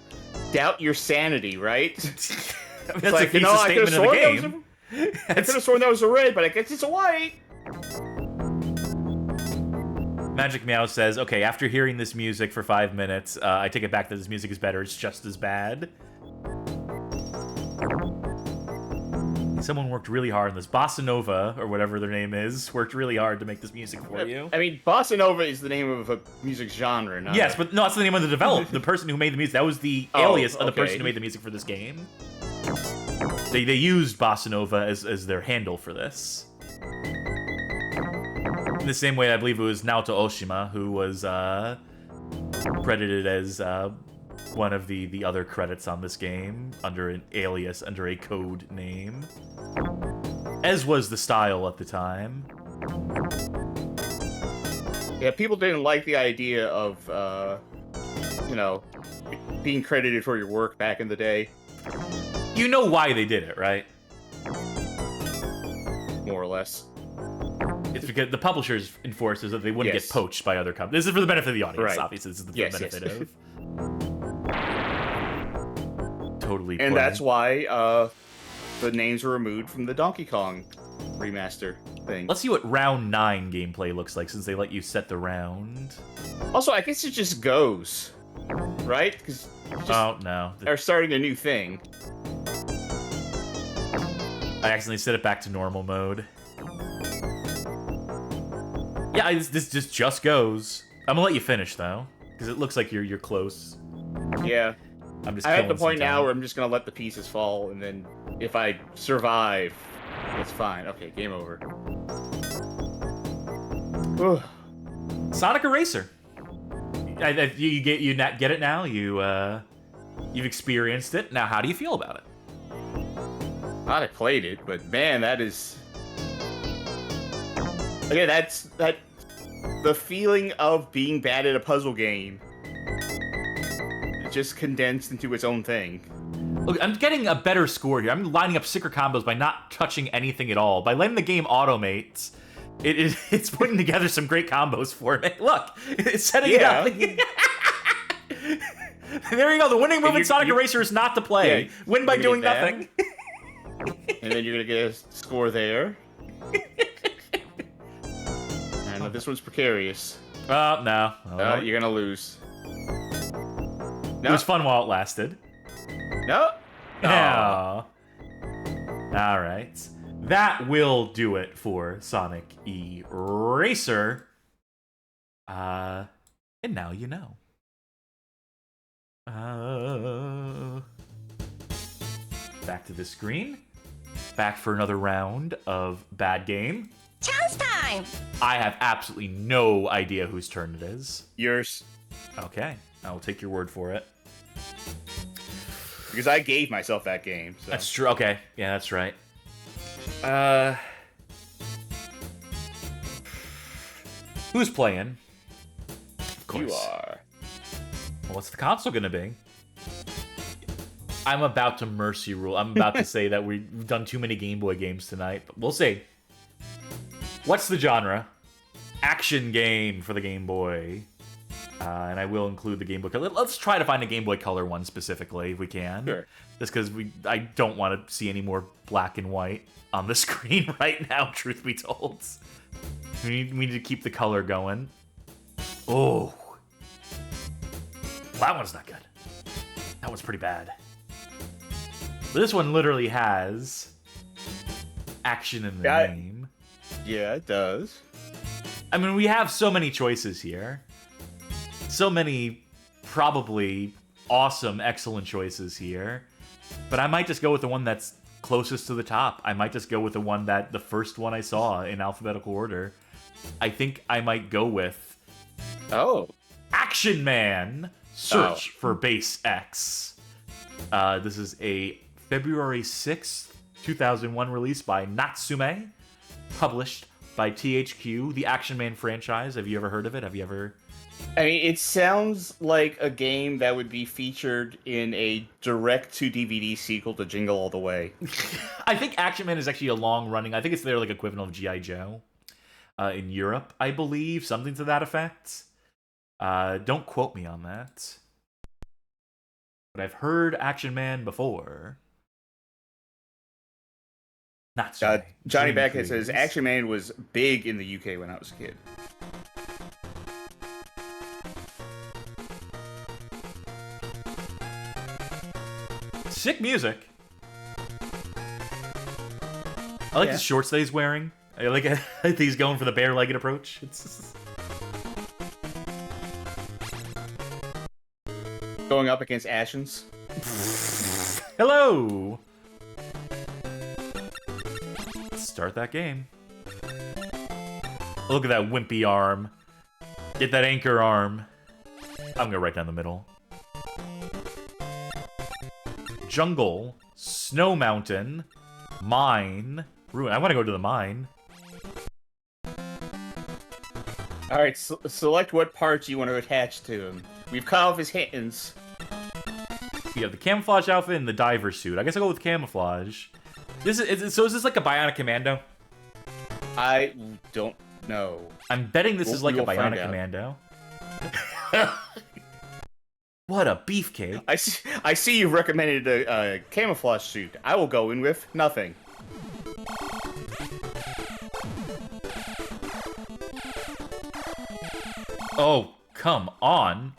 doubt your sanity, right? That's It's like, a thesis I could have statement of the sworn game. I could have sworn that was a red, but I guess it's a white. Magic Meow says, okay, after hearing this music for 5 minutes, I take it back that this music is better. It's just as bad. Someone worked really hard on this. Bossa Nova, or whatever their name is, worked really hard to make this music for you. I mean, Bossa Nova is the name of a music genre, not Yes, but no, that's the name of the person who made the music. That was the alias of the person who made the music for this game. They used Bossa Nova as their handle for this. In the same way, I believe it was Naoto Oshima who was credited as one of the other credits on this game under an alias, under a code name. As was the style at the time. Yeah, people didn't like the idea of, you know, being credited for your work back in the day. You know why they did it, right? More or less. It's because the publishers enforced that they wouldn't Yes. get poached by other companies. This is for the benefit of the audience, Right. obviously. This is the Yes, benefit yes. of. Totally. And plain. that's why the names were removed from the Donkey Kong remaster thing. Let's see what round 9 gameplay looks like, since they let you set the round. Also, I guess it just goes, right? Because Oh, no. are starting a new thing. I accidentally set it back to normal mode. Yeah, this just goes. I'm gonna let you finish, though, because it looks like you're close. Yeah. I'm just I'm at the killing point some now time. where I'm just gonna let the pieces fall, and then if I survive, it's fine. Okay, game over. Ugh. Sonic Eraser. You get it now. You've experienced it. Now, how do you feel about it? Not I played it, but man, that is. Okay, that's the feeling of being bad at a puzzle game. Just condensed into its own thing. Look, I'm getting a better score here. I'm lining up sicker combos by not touching anything at all. By letting the game automate, it's putting together some great combos for me. Look, it's setting it up. There you go. The winning move in Sonic Eraser is not to play. Yeah, Win by you're doing gonna nothing. And then you're gonna get a score there. And this one's precarious. Oh, no. You're gonna lose. It was fun while it lasted. No. Aw. All right. That will do it for Sonic Eraser. And now you know. Back to the screen. Back for another round of Bad Game. Chance time! I have absolutely no idea whose turn it is. Yours. Okay. I will take your word for it. Because I gave myself that game. So. That's true. Okay. Yeah, that's right. Who's playing? Of course. You are. Well, what's the console gonna be? I'm about to mercy rule. I'm about to say that we've done too many Game Boy games tonight, but we'll see. What's the genre? Action game for the Game Boy. And I will include the Game Boy Color. Let's try to find a Game Boy Color one specifically, if we can. Sure. Just because I don't want to see any more black and white on the screen right now, truth be told. We need to keep the color going. Oh. That one's not good. That one's pretty bad. This one literally has action in the name. Yeah, it does. I mean, we have so many choices here. So many probably awesome, excellent choices here. But I might just go with the one that's closest to the top. I might just go with the first one I saw in alphabetical order. I think I might go with... Action Man! Search for Base X. This is a February 6th, 2001 release by Natsume. Published by THQ, the Action Man franchise. Have you ever heard of it? Have you ever... I mean, it sounds like a game that would be featured in a direct-to-DVD sequel to Jingle All the Way. I think Action Man is actually a long-running... I think it's their like equivalent of G.I. Joe in Europe, I believe. Something to that effect. Don't quote me on that. But I've heard Action Man before. Not so. Johnny Beckett says, Action Man was big in the UK when I was a kid. Sick music. I like the shorts that he's wearing. I like he's going for the bare-legged approach. It's... Going up against Ashens. Hello! Let's start that game. Look at that wimpy arm. Get that anchor arm. I'm gonna right down the middle. Jungle, Snow Mountain, Mine, Ruin. I want to go to the mine. Alright, select what parts you want to attach to him. We've cut off his hands. You have the camouflage outfit and the diver suit. I guess I'll go with camouflage. So is this like a Bionic Commando? I don't know. I'm betting this is like a Bionic Commando. What a beefcake. I see you've recommended a camouflage suit. I will go in with nothing. Oh, come on.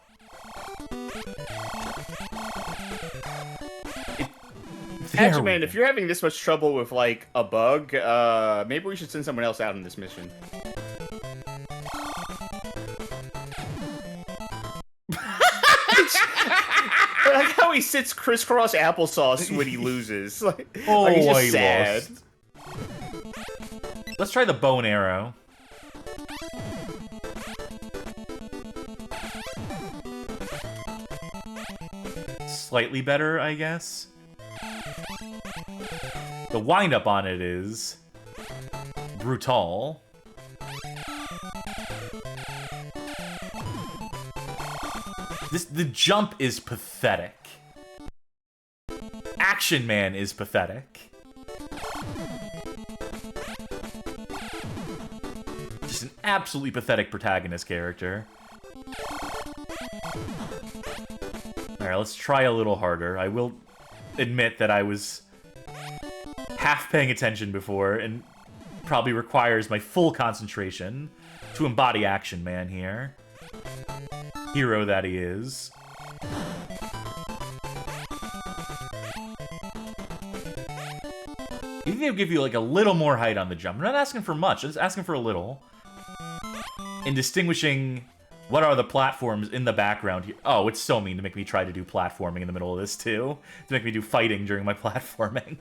Action Man, if you're having this much trouble with, like, a bug, maybe we should send someone else out on this mission. I like how he sits crisscross applesauce when he loses. Like he's just sad. Lost. Let's try the bow and arrow. Slightly better, I guess. The wind-up on it is brutal. The jump is pathetic. Action Man is pathetic. Just an absolutely pathetic protagonist character. Alright, let's try a little harder. I will admit that I was half paying attention before and probably requires my full concentration to embody Action Man here. Hero that he is. You think they'll give you like a little more height on the jump? I'm not asking for much, I'm just asking for a little. In distinguishing what are the platforms in the background here. Oh, it's so mean to make me try to do platforming in the middle of this too. To make me do fighting during my platforming.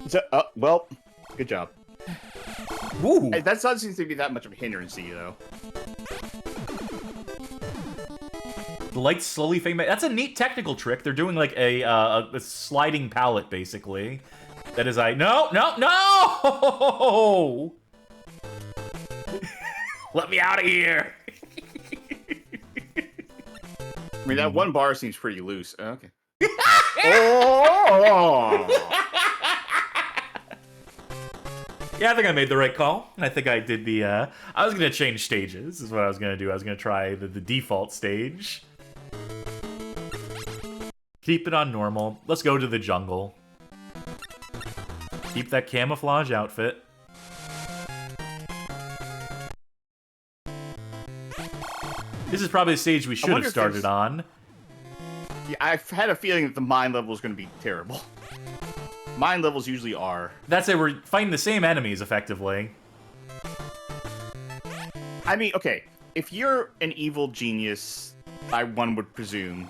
So, well, good job. Ooh. That doesn't seem to be that much of a hindrance to you, though. The lights slowly fade back. That's a neat technical trick. They're doing like a sliding palette, basically. That is No! Let me out of here! I mean, that one bar seems pretty loose. Okay. Oh! Yeah, I think I made the right call. I think I did the, I was gonna change stages, is what I was gonna do. I was gonna try the default stage. Keep it on normal. Let's go to the jungle. Keep that camouflage outfit. This is probably the stage we should have started on. Yeah, I've had a feeling that the mine level is going to be terrible. Mine levels usually are. That's it, we're fighting the same enemies, effectively. I mean, okay, if you're an evil genius, one would presume,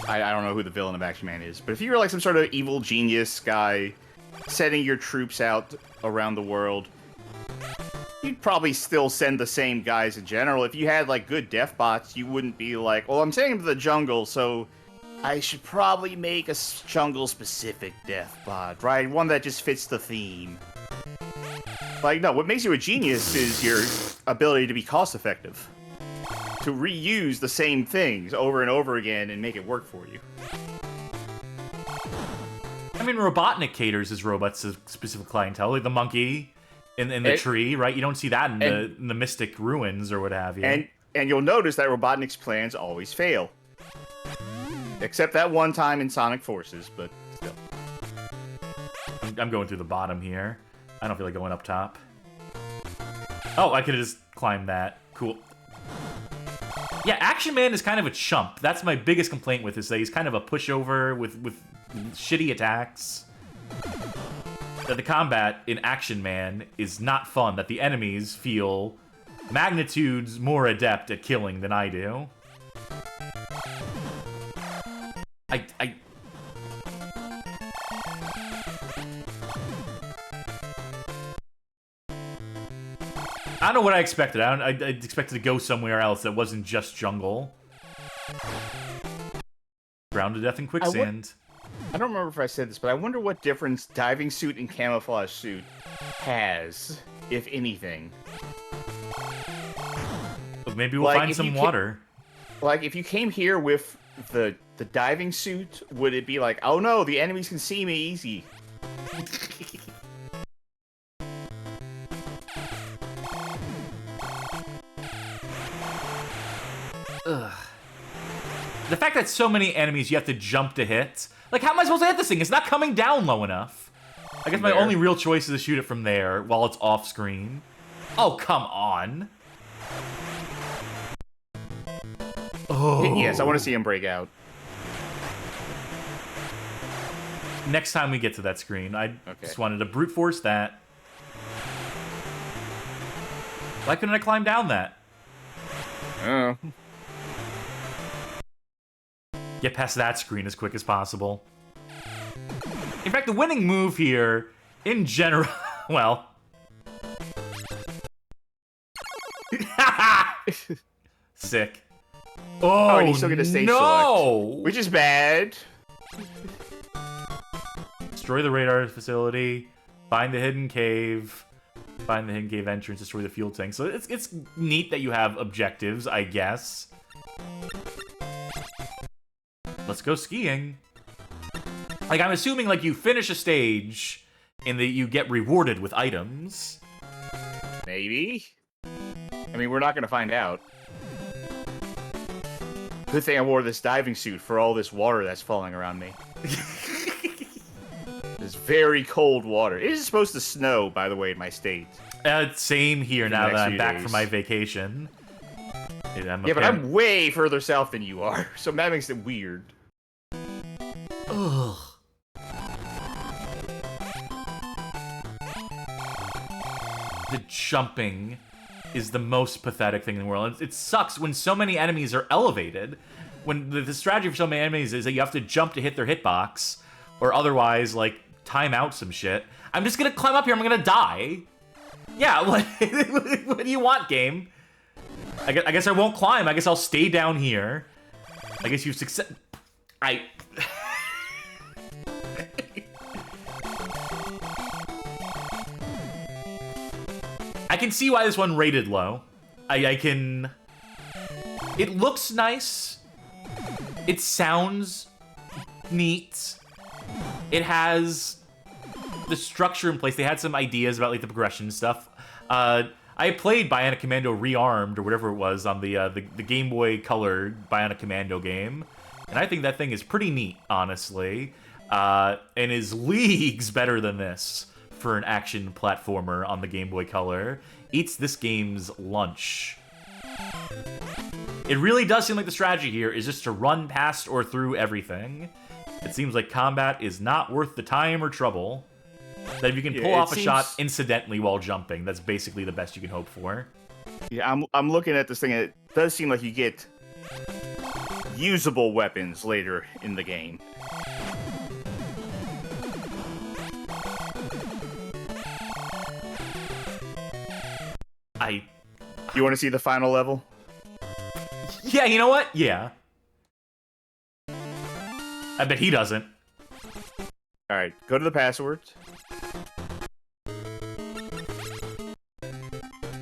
I don't know who the villain of Action Man is, but if you're like some sort of evil genius guy setting your troops out around the world, you'd probably still send the same guys in general. If you had like good death bots, you wouldn't be like, well, I'm sending them to the jungle, so I should probably make a jungle-specific death bot, right? One that just fits the theme. Like, no, what makes you a genius is your ability to be cost-effective. To reuse the same things over and over again and make it work for you. I mean, Robotnik caters his robots to specific clientele, like the monkey in the tree, right? You don't see that in the Mystic Ruins or what have you. And you'll notice that Robotnik's plans always fail. Except that one time in Sonic Forces, but still. I'm going through the bottom here. I don't feel like going up top. Oh, I could have just climbed that. Cool. Yeah, Action Man is kind of a chump. That's my biggest complaint with this, that he's kind of a pushover with shitty attacks. That the combat in Action Man is not fun. That the enemies feel magnitudes more adept at killing than I do. I don't know what I expected. I expected to go somewhere else that wasn't just jungle. Ground to death in quicksand. I don't remember if I said this, but I wonder what difference diving suit and camouflage suit has, if anything. But maybe we'll find some water. Like, if you came here with the diving suit, would it be like, oh no, the enemies can see me easy? Ugh. The fact that so many enemies you have to jump to hit. Like, how am I supposed to hit this thing? It's not coming down low enough. I guess my only real choice is to shoot it from there while it's off screen. Oh, come on. Oh. Yes, I want to see him break out. Next time we get to that screen, I just wanted to brute force that. Why couldn't I climb down that? Oh. Get past that screen as quick as possible. In fact, the winning move here, in general, well... Sick. Oh, and you still get a stage select, which is bad. Destroy the radar facility, find the hidden cave, find the hidden cave entrance, destroy the fuel tank. So it's neat that you have objectives, I guess. Let's go skiing. Like, I'm assuming, like, you finish a stage and that you get rewarded with items. Maybe. I mean, we're not going to find out. Good thing I wore this diving suit for all this water that's falling around me. It's very cold water. It is supposed to snow, by the way, in my state. Same here now that I'm back from my vacation. Yeah, but I'm way further south than you are, so that makes it weird. Ugh. The jumping is the most pathetic thing in the world. It sucks when so many enemies are elevated. When the strategy for so many enemies is that you have to jump to hit their hitbox, or otherwise, like, time out some shit. I'm just gonna climb up here, I'm gonna die. Yeah, what do you want, game? I guess I won't climb, I guess I'll stay down here. I guess you've success. I can see why this one rated low. I can. It looks nice. It sounds neat. It has the structure in place. They had some ideas about like the progression stuff. I played Bionic Commando Rearmed or whatever it was on the Game Boy Color Bionic Commando game, and I think that thing is pretty neat, honestly, and is leagues better than this for an action platformer on the Game Boy Color. Eats this game's lunch. It really does seem like the strategy here is just to run past or through everything. It seems like combat is not worth the time or trouble. That if you can pull off a shot incidentally while jumping, that's basically the best you can hope for. Yeah, I'm looking at this thing, and it does seem like you get usable weapons later in the game. You want to see the final level? Yeah, you know what? Yeah. I bet he doesn't. Alright, go to the passwords.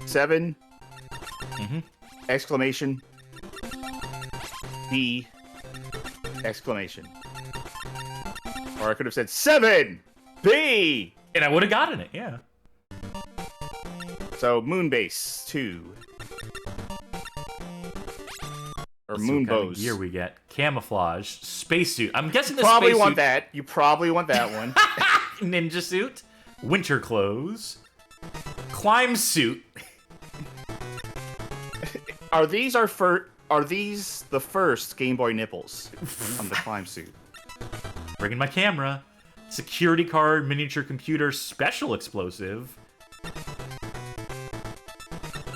7. Exclamation. B. Exclamation. Or I could have said 7! B! And I would have gotten it, yeah. So, Moonbase 2. Or Let's see what kind of Moonbows. gear we get. Camouflage. Spacesuit. I'm guessing this Probably spacesuit... want that. You probably want that one. Ninja suit. Winter clothes. Climb suit. Are these the first Game Boy nipples on the climb suit? Bringing my camera. Security card, miniature computer, special explosive.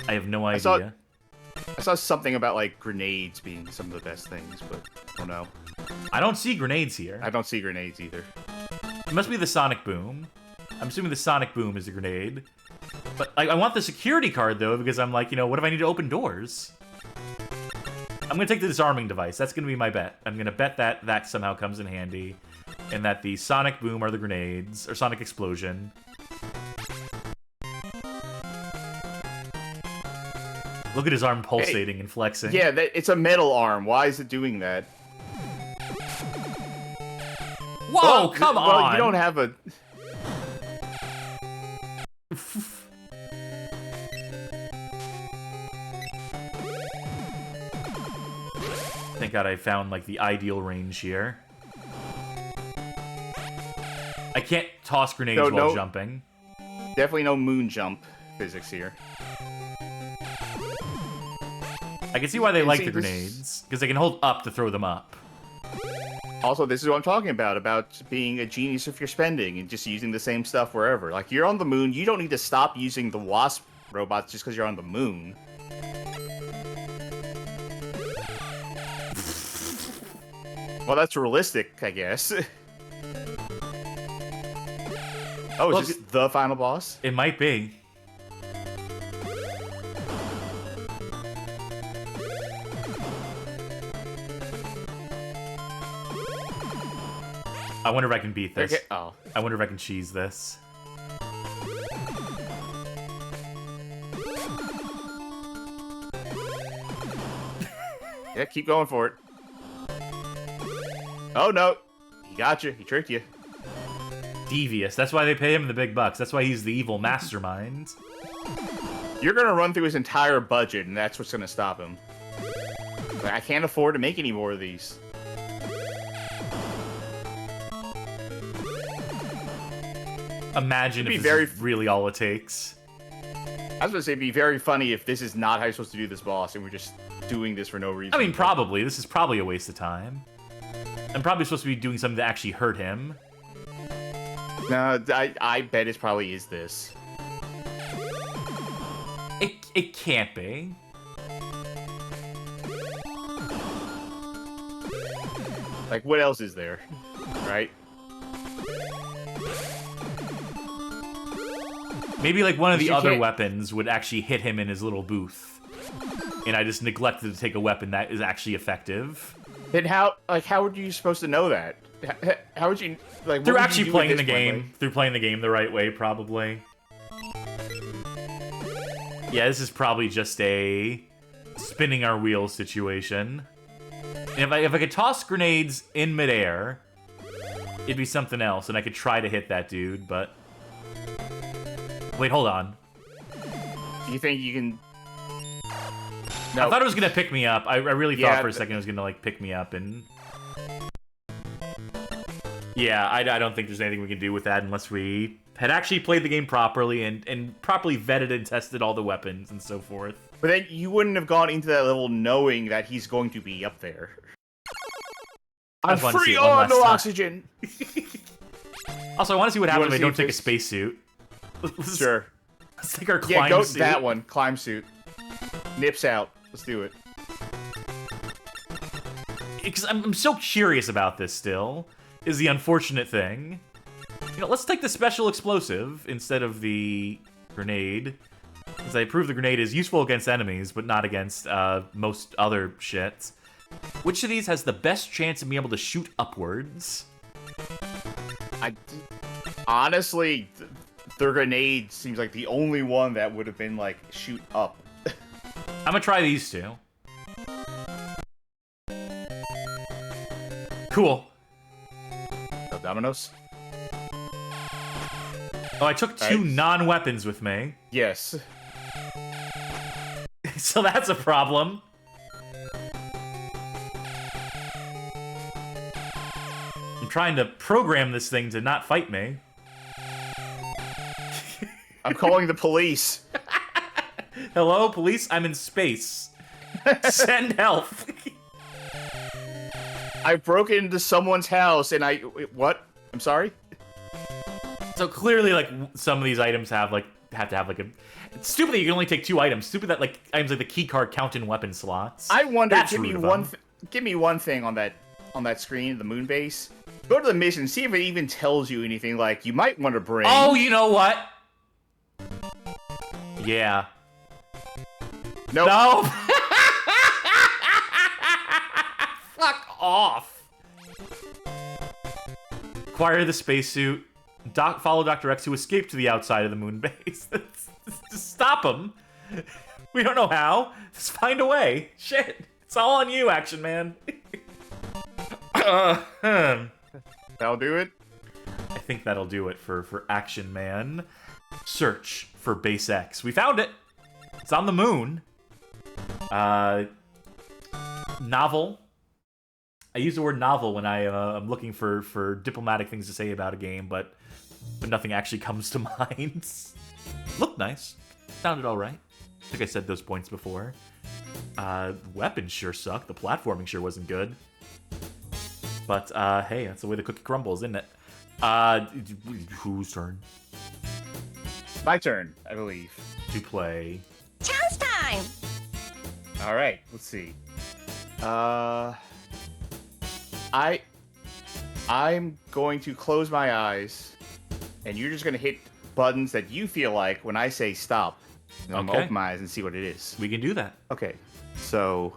I have no idea. I saw something about, like, grenades being some of the best things, but I don't know. I don't see grenades here. I don't see grenades either. It must be the Sonic Boom. I'm assuming the Sonic Boom is a grenade. But like, I want the security card, though, because I'm like, you know, what if I need to open doors? I'm going to take the disarming device. That's going to be my bet. I'm going to bet that that somehow comes in handy. And that the Sonic Boom are the grenades. Or Sonic Explosion. Look at his arm pulsating and flexing. Yeah, it's a metal arm. Why is it doing that? Whoa, come on! Well, you don't have a... Thank God I found, like, the ideal range here. I can't toss grenades while jumping. Definitely no moon jump physics here. I can see why they like the grenades, because they can hold up to throw them up. Also, this is what I'm talking about being a genius if you're spending and just using the same stuff wherever. Like, you're on the moon, you don't need to stop using the Wasp robots just because you're on the moon. Well, that's realistic, I guess. Oh, is this the final boss? It might be. I wonder if I can beat this. Okay. Oh. I wonder if I can cheese this. Yeah, keep going for it. Oh, no. He got you. He tricked you. Devious. That's why they pay him the big bucks. That's why he's the evil mastermind. You're going to run through his entire budget, and that's what's going to stop him. Like, I can't afford to make any more of these. Imagine if this is really all it takes. I was going to say, it'd be very funny if this is not how you're supposed to do this boss, and we're just doing this for no reason. I mean, probably. This is probably a waste of time. I'm probably supposed to be doing something to actually hurt him. No, I bet it probably is this. It can't be. Like, what else is there? Right? Maybe, like, one of the other weapons would actually hit him in his little booth. And I just neglected to take a weapon that is actually effective. Then how would you supposed to know that? How would you like? Through actually playing the game. Through playing the game the right way, probably. Yeah, this is probably just a spinning our wheels situation. And if I could toss grenades in midair, it'd be something else, and I could try to hit that dude, but... Wait, hold on. Do you think you can... No. I thought it was gonna pick me up. I really thought for a second it was gonna, like, pick me up, and... Yeah, I don't think there's anything we can do with that unless we had actually played the game properly and properly vetted and tested all the weapons and so forth. But then you wouldn't have gone into that level knowing that he's going to be up there. I'm free on no oxygen! Also, I want to see what happens if I don't take a spacesuit. Sure. Let's take our climb suit. Yeah, that one. Climb suit. Nips out. Let's do it. Because I'm so curious about this still, is the unfortunate thing. You know, let's take the special explosive instead of the grenade. Because I prove the grenade is useful against enemies, but not against most other shit. Which of these has the best chance of being able to shoot upwards? Honestly, the grenade seems like the only one that would have been, like, shoot up. I'm gonna try these two. Cool. No dominoes? Oh, I took two non-weapons with me. Yes. So that's a problem. I'm trying to program this thing to not fight me. I'm calling the police. Hello, police? I'm in space. Send help. I broke into someone's house and what? I'm sorry? So clearly, like, some of these items have to have, like, a... It's stupid that you can only take 2 items. Stupid that, like, items like the key card count in weapon slots. I wonder, That's give me one thing on that screen, the moon base. Go to the mission, see if it even tells you anything like you might want to bring. Oh, you know what? Yeah. Nope. No. Fuck off. Acquire the spacesuit. Follow Dr. X to escape to the outside of the moon base. Just stop him. We don't know how. Just find a way. Shit. It's all on you, Action Man. That'll do it? I think that'll do it for Action Man. Search for Base X. We found it. It's on the moon. Novel. I use the word novel when I'm looking for diplomatic things to say about a game, but nothing actually comes to mind. Looked nice. Sounded alright. I think I said those points before. Weapons sure suck. The platforming sure wasn't good. But, hey, that's the way the cookie crumbles, isn't it? Whose turn? My turn, I believe. To play. Chance time! Alright, let's see. I'm going to close my eyes, and you're just going to hit buttons that you feel like when I say stop. And I'm going to open my eyes and see what it is. We can do that. Okay, so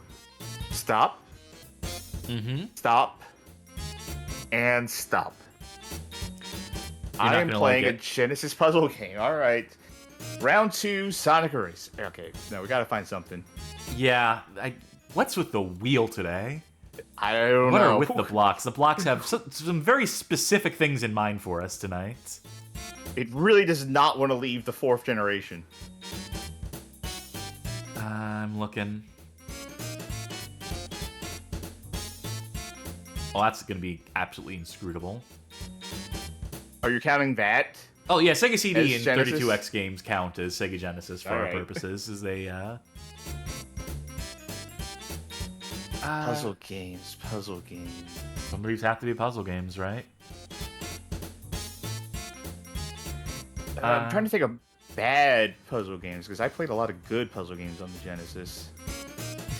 stop. Mm-hmm. Stop. And stop. I am playing a Genesis puzzle game. Alright. Round 2, Sonic Erase. Okay, no, we gotta find something. Yeah, what's with the wheel today? I don't know. What are with the blocks? The blocks have some very specific things in mind for us tonight. It really does not want to leave the 4th generation. I'm looking. Well, that's going to be absolutely inscrutable. Are you counting that? Oh, yeah, Sega CD and Genesis? 32X games count as Sega Genesis for our purposes, as they, puzzle games. Some of these have to be puzzle games, right? I'm trying to think of bad puzzle games, because I played a lot of good puzzle games on the Genesis.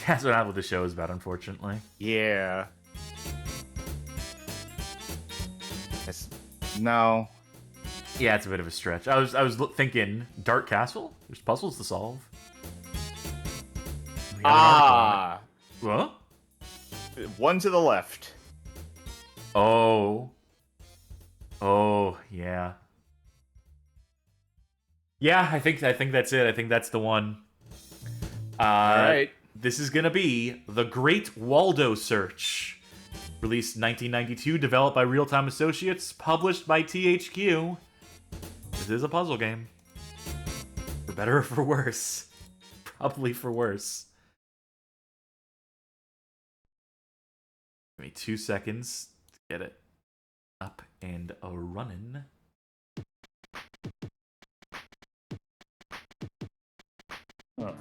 That's what the show is about, unfortunately. Yeah. No. Yeah, it's a bit of a stretch. I was thinking Dark Castle. There's puzzles to solve. Ah. What? one to the left. Oh. Oh, yeah. Yeah, I think that's it. I think that's the one. All right. This is gonna be The Great Waldo Search. Released in 1992, developed by Real Time Associates, published by THQ. This is a puzzle game. For better or for worse. Probably for worse. Give me 2 seconds to get it up and running. Oh.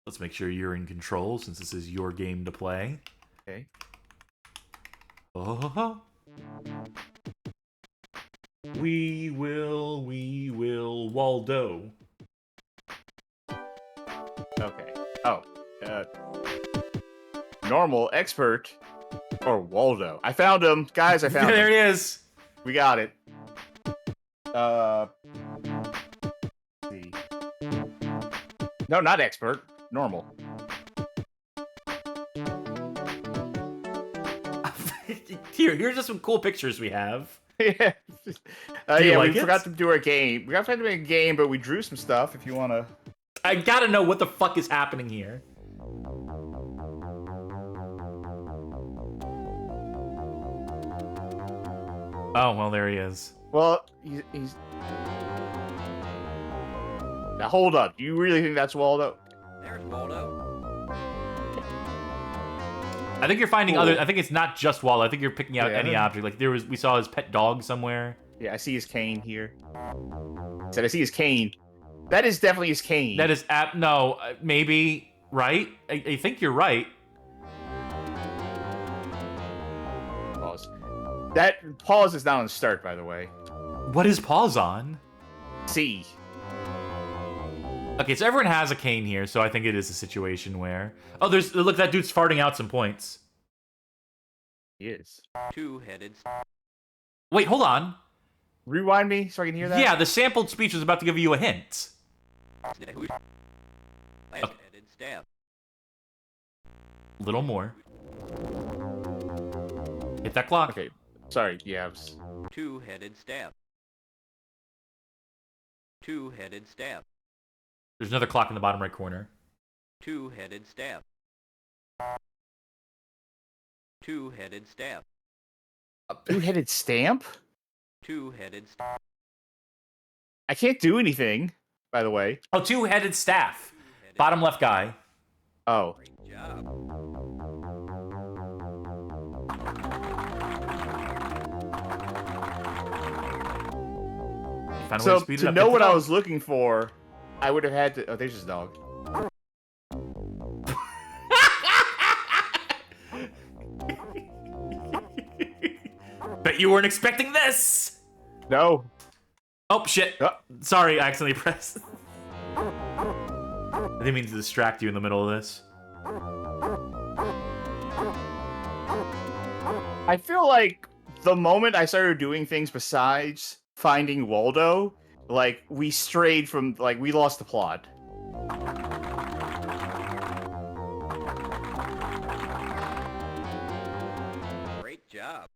Let's make sure you're in control since this is your game to play. Okay. Oh. We will, Waldo. Okay. Oh. Normal, expert, or Waldo. I found him. Guys, I found him. There he is. We got it. Let's see. No, not expert. Normal. Here's just some cool pictures we have. Yeah. Do you Yeah, like we it? forgot to do our game. We got to make a game, but we drew some stuff if you want to. I gotta know what the fuck is happening here. Oh, well, there he is. Well, he's. Now, hold up. You really think that's Waldo? There's Waldo. I think you're finding Cool. other. I think it's not just Waldo. I think you're picking out Yeah. any object. Like we saw his pet dog somewhere. Yeah, I see his cane here. Said I see his cane. That is definitely his cane. That is no, maybe right. I think you're right. Pause. That pause is not on start, by the way. What is pause on? C. Okay, so everyone has a cane here, so I think it is a situation where... Oh, look, that dude's farting out some points. He is. Two-headed. Wait, hold on. Rewind me so I can hear that? Yeah, the sampled speech was about to give you a hint. Last-headed staff. Little more. Hit that clock. Okay. Sorry, yeah. Two-headed staff. Two-headed staff. There's another clock in the bottom right corner. Two-headed staff. Two-headed staff. A two-headed stamp? Two-headed staff. I can't do anything, by the way. Oh, two-headed staff. Bottom left guy. Oh. Great job. Find a way So, speed it to up. know Hit what the I dog. was looking for, I would have had to... Oh, there's his dog. Bet you weren't expecting this! No. Oh, shit. Oh. Sorry, I accidentally pressed. I didn't mean to distract you in the middle of this. I feel like the moment I started doing things besides finding Waldo, like, we strayed from... Like, we lost the plot. Great job.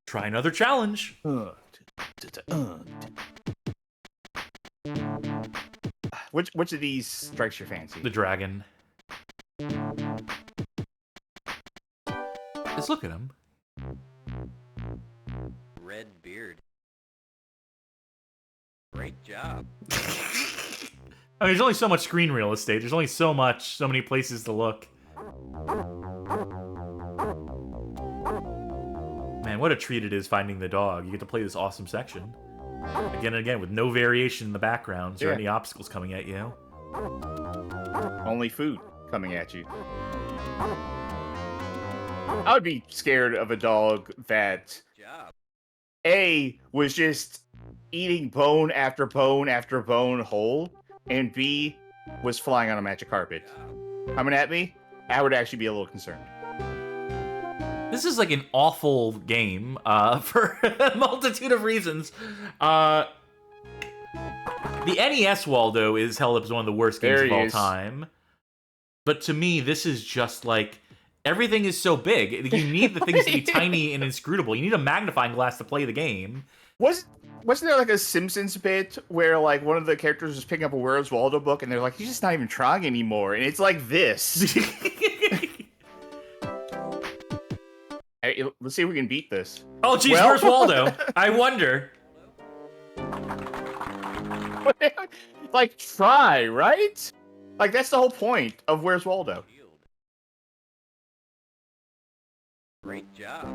Try another challenge. Which of these strikes your fancy? The dragon. Just look at him. Red beard. Great job. I mean, there's only so much screen real estate. There's only so many places to look. Man, what a treat it is finding the dog. You get to play this awesome section. Again and again, with no variation in the backgrounds or Yeah. any obstacles coming at you. Only food coming at you. I would be scared of a dog that Job. A was just eating bone after bone after bone whole, and B was flying on a magic carpet. Coming at me, I would actually be a little concerned. This is like an awful game for a multitude of reasons. The NES Waldo is held up as one of the worst games There of he all is. time. but to me, this is just like everything is so big. You need the things to be tiny and inscrutable. You need a magnifying glass to play the game. Wasn't there like a Simpsons bit where like one of the characters was picking up a Where's Waldo book and they're like, he's just not even trying anymore, and it's like this. Hey, let's see if we can beat this. Oh, geez, where's Waldo? I wonder. Like, try, right? Like, that's the whole point of Where's Waldo. Great job.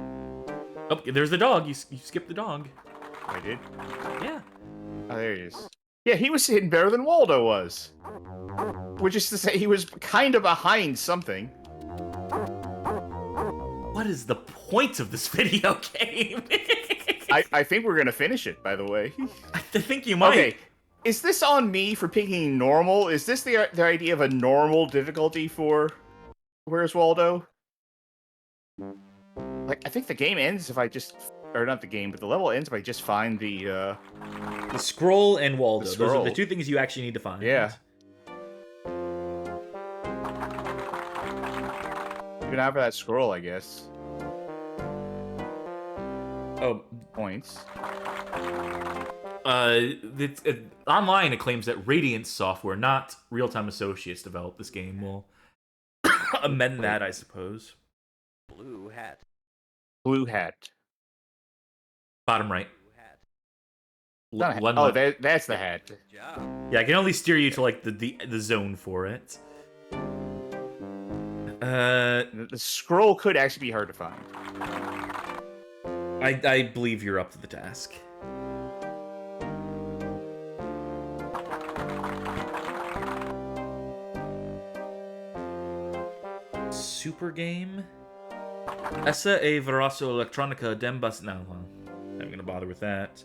Oh, there's the dog. You skipped the dog. I did? Yeah. Oh, there he is. Yeah, he was hitting better than Waldo was. Which is to say, he was kind of behind something. What is the point of this video game? I think we're gonna finish it, by the way. I think you might. Okay, is this on me for picking normal? Is this the idea of a normal difficulty for Where's Waldo? Like, I think the game ends if I just... Or not the game, but the level ends if I just find the scroll and Waldo. The Those are the scroll. two things you actually need to find. Yeah. Even after that scroll, I guess. Oh, points. Online it claims that Radiance Software, not Real-Time Associates, developed this game. We'll amend that, I suppose. Blue hat. Blue hat. Bottom right. Not a hat. Oh, that's the hat. Good job. Yeah, I can only steer you to like the zone for it. The scroll could actually be hard to find. I believe you're up to the task. Super game? Essa e verasso electronica dembus... No, I'm not gonna bother with that.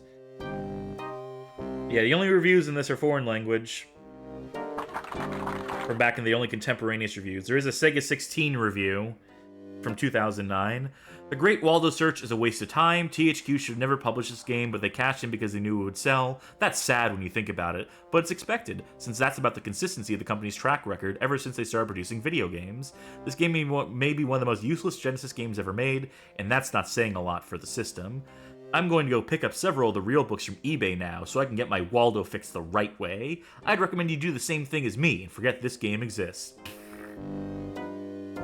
Yeah, the only reviews in this are foreign language. From back in the only contemporaneous reviews. There is a Sega 16 review from 2009. The Great Waldo Search is a waste of time. THQ should have never published this game, but they cashed in because they knew it would sell. That's sad when you think about it, but it's expected, since that's about the consistency of the company's track record ever since they started producing video games. This game may be one of the most useless Genesis games ever made, and that's not saying a lot for the system. I'm going to go pick up several of the real books from eBay now, so I can get my Waldo fix the right way. I'd recommend you do the same thing as me, and forget this game exists.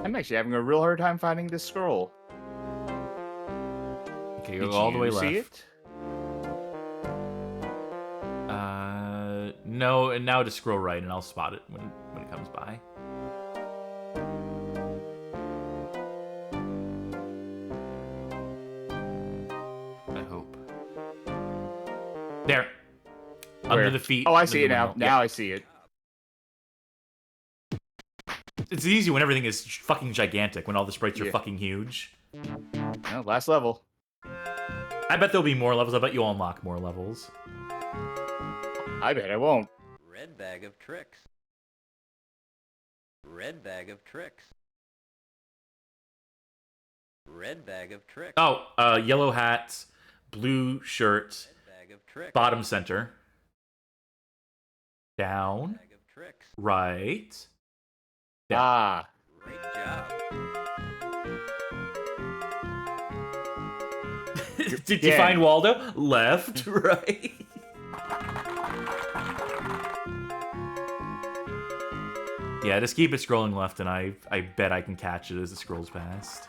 I'm actually having a real hard time finding this scroll. Okay, go all the way left. See it? No, and now just scroll right, and I'll spot it when it comes by. I hope. There. Where? Under the feet. Oh, I see it now. window. Now Yeah. I see it. It's easy when everything is fucking gigantic, when all the sprites are fucking huge. No, last level. I bet there'll be more levels. I bet you'll unlock more levels. I bet I won't. Red bag of tricks. Red bag of tricks. Red bag of tricks. Oh, yellow hat, blue shirt, Red bag of tricks. bottom center. Down, Bag of tricks. right. Yeah. Ah. Great job. Did you find Waldo? Left, right. Yeah, just keep it scrolling left, and I bet I can catch it as it scrolls past.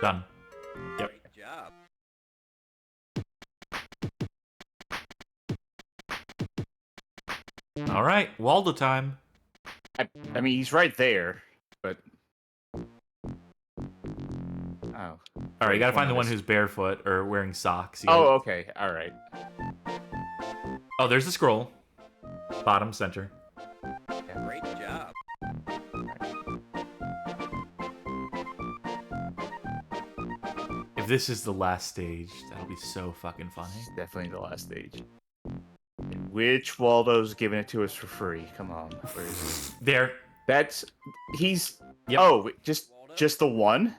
Done. Yep. Great job. All right, Waldo time. I mean, he's right there, but... Oh. All right, you gotta find the one who's barefoot or wearing socks. You Oh, gotta- okay. All right. Oh, there's the scroll. Bottom center. Great job. If this is the last stage, that'll be so fucking funny. Definitely the last stage. Which Waldo's giving it to us for free? Come on. Where is it? There. That's... He's... Yep. Oh, wait, just the one?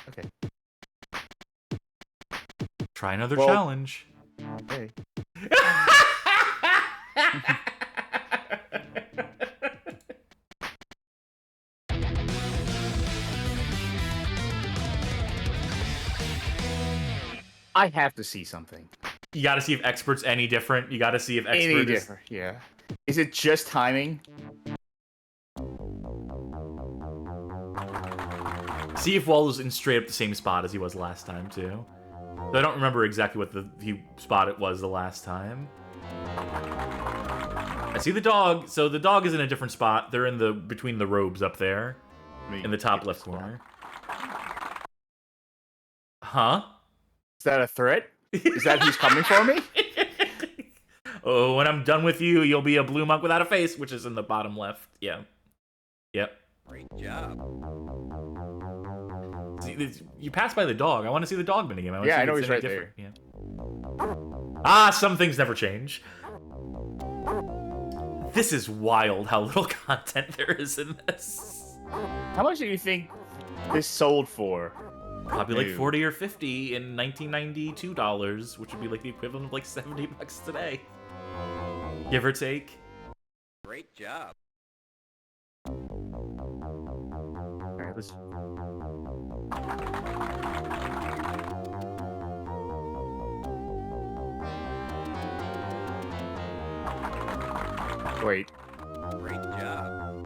Okay. Try another Well- challenge. Okay. I have to see something. You gotta see if expert's any different. You gotta see if expert Any is... different, yeah. Is it just timing? See if Waldo's in straight up the same spot as he was last time, too. I don't remember exactly what the spot it was the last time. I see the dog. So the dog is in a different spot. They're in the between the robes up there, in the top left corner. Huh? Is that a threat? Is that who's coming for me? Oh, when I'm done with you, you'll be a blue monk without a face, which is in the bottom left. Yeah. Yep. Great job. See, you pass by the dog. I want to see the dog minigame. I Yeah, I know he's right there. Yeah. Ah, some things never change. This is wild how little content there is in this. How much do you think this sold for? Probably like 40 or 50 in $1992, which would be like the equivalent of like $70 today. Give or take. Great job. Alright, let's... Wait. Great job.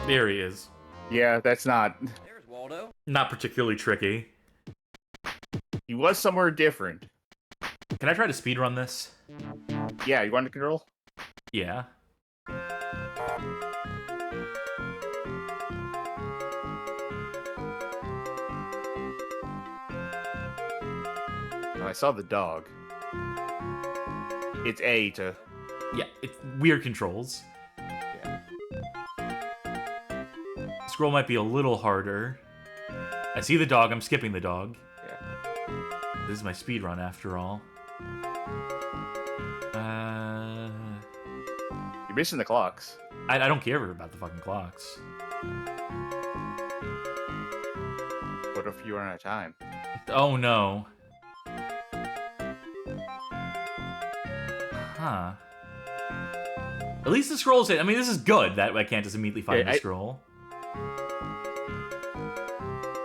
There he is. Yeah, that's not... There's Waldo. Not particularly tricky. He was somewhere different. Can I try to speedrun this? Yeah, you want to control? Yeah. Oh, I saw the dog. It's A to... Yeah, it's weird controls. Yeah. Scroll might be a little harder. I see the dog, I'm skipping the dog. Yeah. This is my speedrun after all. You're missing the clocks. I don't care about the fucking clocks. What if you run out of time? Oh no. Huh. At least the scroll's hit. I mean, this is good that I can't just immediately find the scroll.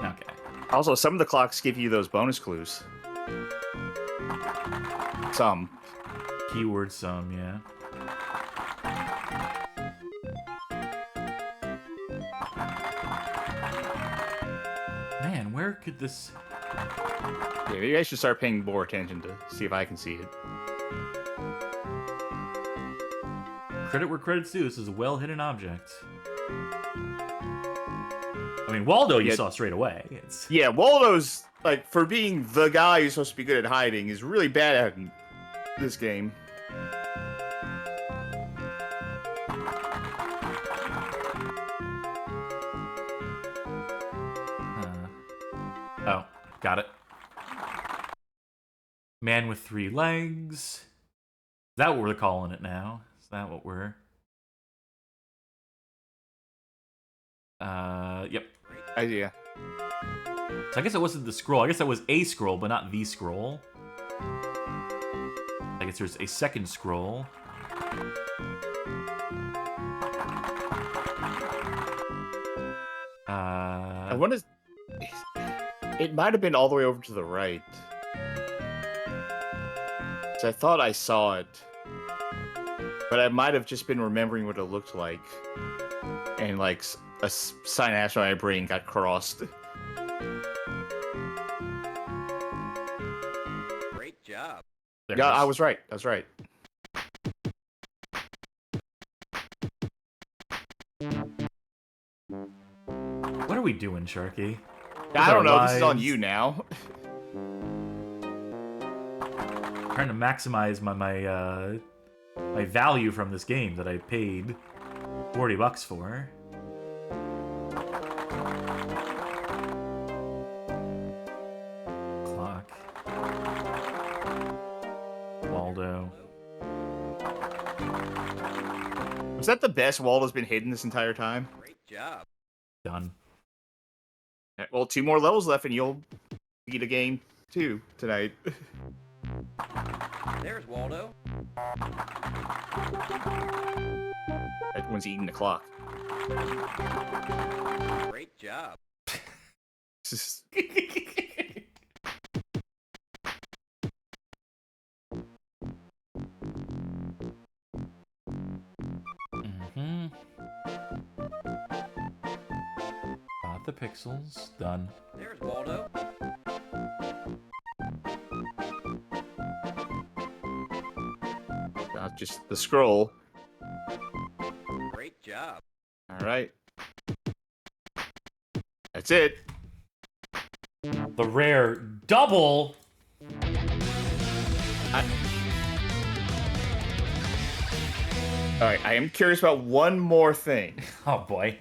Okay. Also, some of the clocks give you those bonus clues. Some. Keyword some, yeah. Man, where could this... Yeah, maybe I should start paying more attention to see if I can see it. Credit where credit's due. This is a well-hidden object. I mean, Waldo you saw straight away. It's... Yeah, Waldo's, like, for being the guy who's supposed to be good at hiding, is really bad at this game. Oh, got it. Man with 3 legs. Is that what we're calling it now? Is that what we're... Yep. Idea. So I guess it wasn't the scroll. I guess that was a scroll, but not the scroll. I guess there's a second scroll. I want to... It might have been all the way over to the right. So I thought I saw it. But I might have just been remembering what it looked like. And, like, a synapse in my brain got crossed. Great job. Yeah, I was right. I was right. What are we doing, Charkie? I don't know. This is on you now. Trying to maximize my my value from this game that I paid $40 for. Clock. Waldo. Was that the best Waldo's been hidden this entire time? Great job. Done. Well, 2 more levels left and you'll beat a game too tonight. There's Waldo. That one's eating the clock. Great job. Mm-hmm. Got the pixels. Done. There's Waldo. Not just the scroll. Great job. All right. That's it. The rare double. All right, I am curious about one more thing. Oh boy.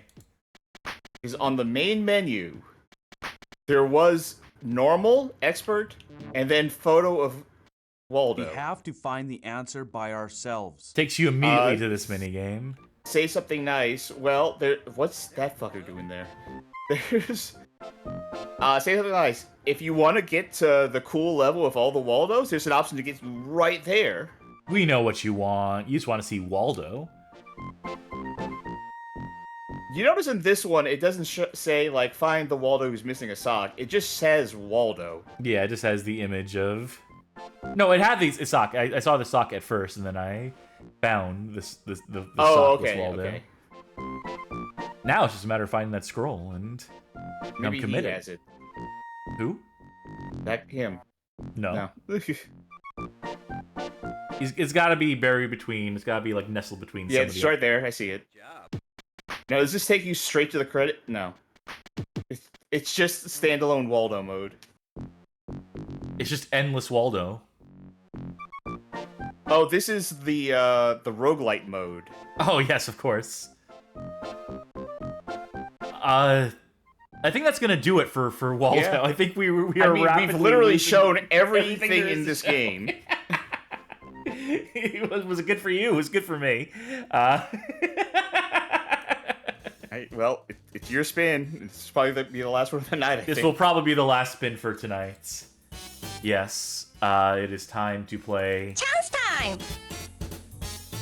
Is on the main menu, there was normal, expert, and then photo of Waldo. We have to find the answer by ourselves. Takes you immediately to this minigame. Say something nice. Well, what's that fucker doing there? There's... say something nice. If you want to get to the cool level with all the Waldos, there's an option to get right there. We know what you want. You just want to see Waldo. You notice in this one, it doesn't say, like, find the Waldo who's missing a sock. It just says Waldo. Yeah, it just has the image of... No, it had the sock. I saw the sock at first, and then I found the sock with Waldo. Okay. Now it's just a matter of finding that scroll, and Maybe I'm committed. he has it. Who? That him. No. No. It's got to be buried between... It's got to be, like, nestled between Yeah, some it's of the... right there. I see it. Now, does this take you straight to the credit? No. It's just standalone Waldo mode. It's just endless Waldo. Oh, this is the roguelite mode. Oh, yes, of course. I think that's gonna do it for Waldo. Yeah. I think we are we've literally shown everything in this game. Was it good for you? It was good for me. Well, it's your spin. It's probably be the last one of the night, I This think. will probably be the last spin for tonight. Yes, it is time to play... Chance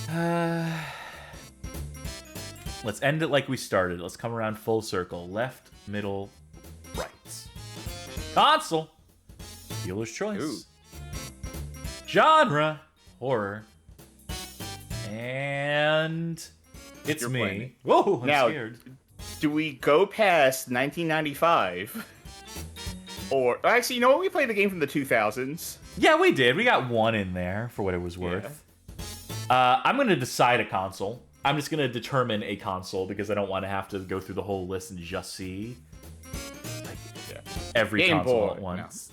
time! Let's end it like we started. Let's come around full circle. Left, middle, right. Console. Dealer's choice. Ooh. Genre. Horror. And... It's You're me. playing. Whoa, I'm Now, scared. do we go past 1995? Or, actually, you know what? We played the game from the 2000s. Yeah, we did. We got one in there for what it was worth. I'm going to decide a console. I'm just going to determine a console because I don't want to have to go through the whole list and just see every Game console Boy. at once.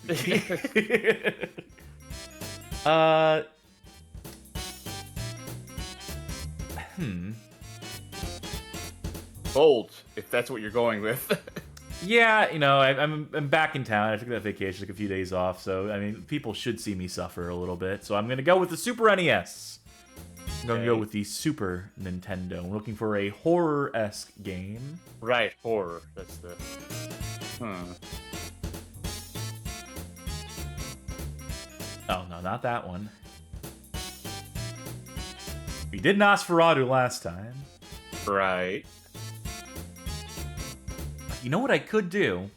No. Bold, if that's what you're going with. Yeah, you know, I'm back in town. I took that vacation, took a few days off, so, I mean, people should see me suffer a little bit. So I'm going to go with the Super NES. I'm going to go with the Super Nintendo. I'm looking for a horror-esque game. Right, horror. That's the... Oh, no, not that one. We did Nosferatu last time. Right. You know what I could do?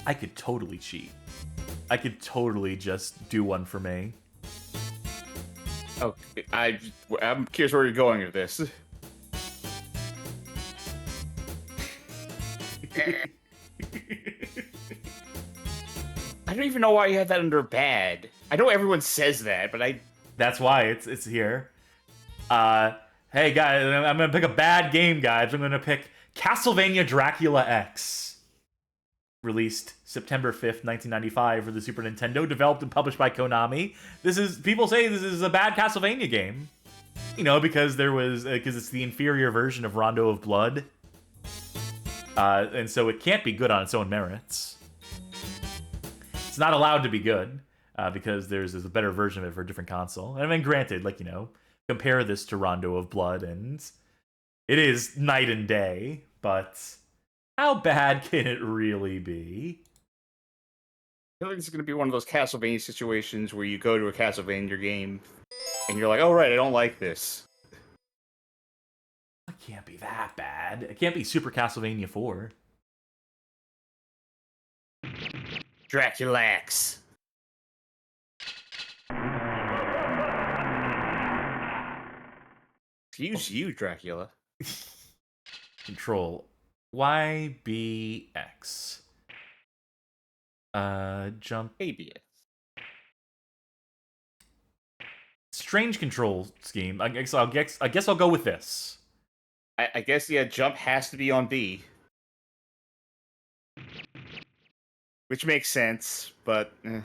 I could totally cheat. I could totally just do one for me. Oh, I'm curious where you're going with this. I don't even know why you had that under bad. I know everyone says that, but That's why it's here. Hey guys, I'm gonna pick a bad game, guys. I'm gonna pick Castlevania Dracula X. Released September 5th, 1995 for the Super Nintendo, developed and published by Konami. People say this is a bad Castlevania game. You know, because it's the inferior version of Rondo of Blood. And so it can't be good on its own merits. It's not allowed to be good, because there's a better version of it for a different console. And I mean, granted, like, you know, compare this to Rondo of Blood, and it is night and day, but how bad can it really be? feel like this is going to be one of those Castlevania situations where you go to a Castlevania game and you're like, oh, right, I don't like this. It can't be that bad. It can't be Super Castlevania 4. Draculax. Excuse you, Dracula. Control YBX. Jump. ABS. Strange control scheme. I guess I'll go with this. I guess, yeah, jump has to be on B. Which makes sense, but don't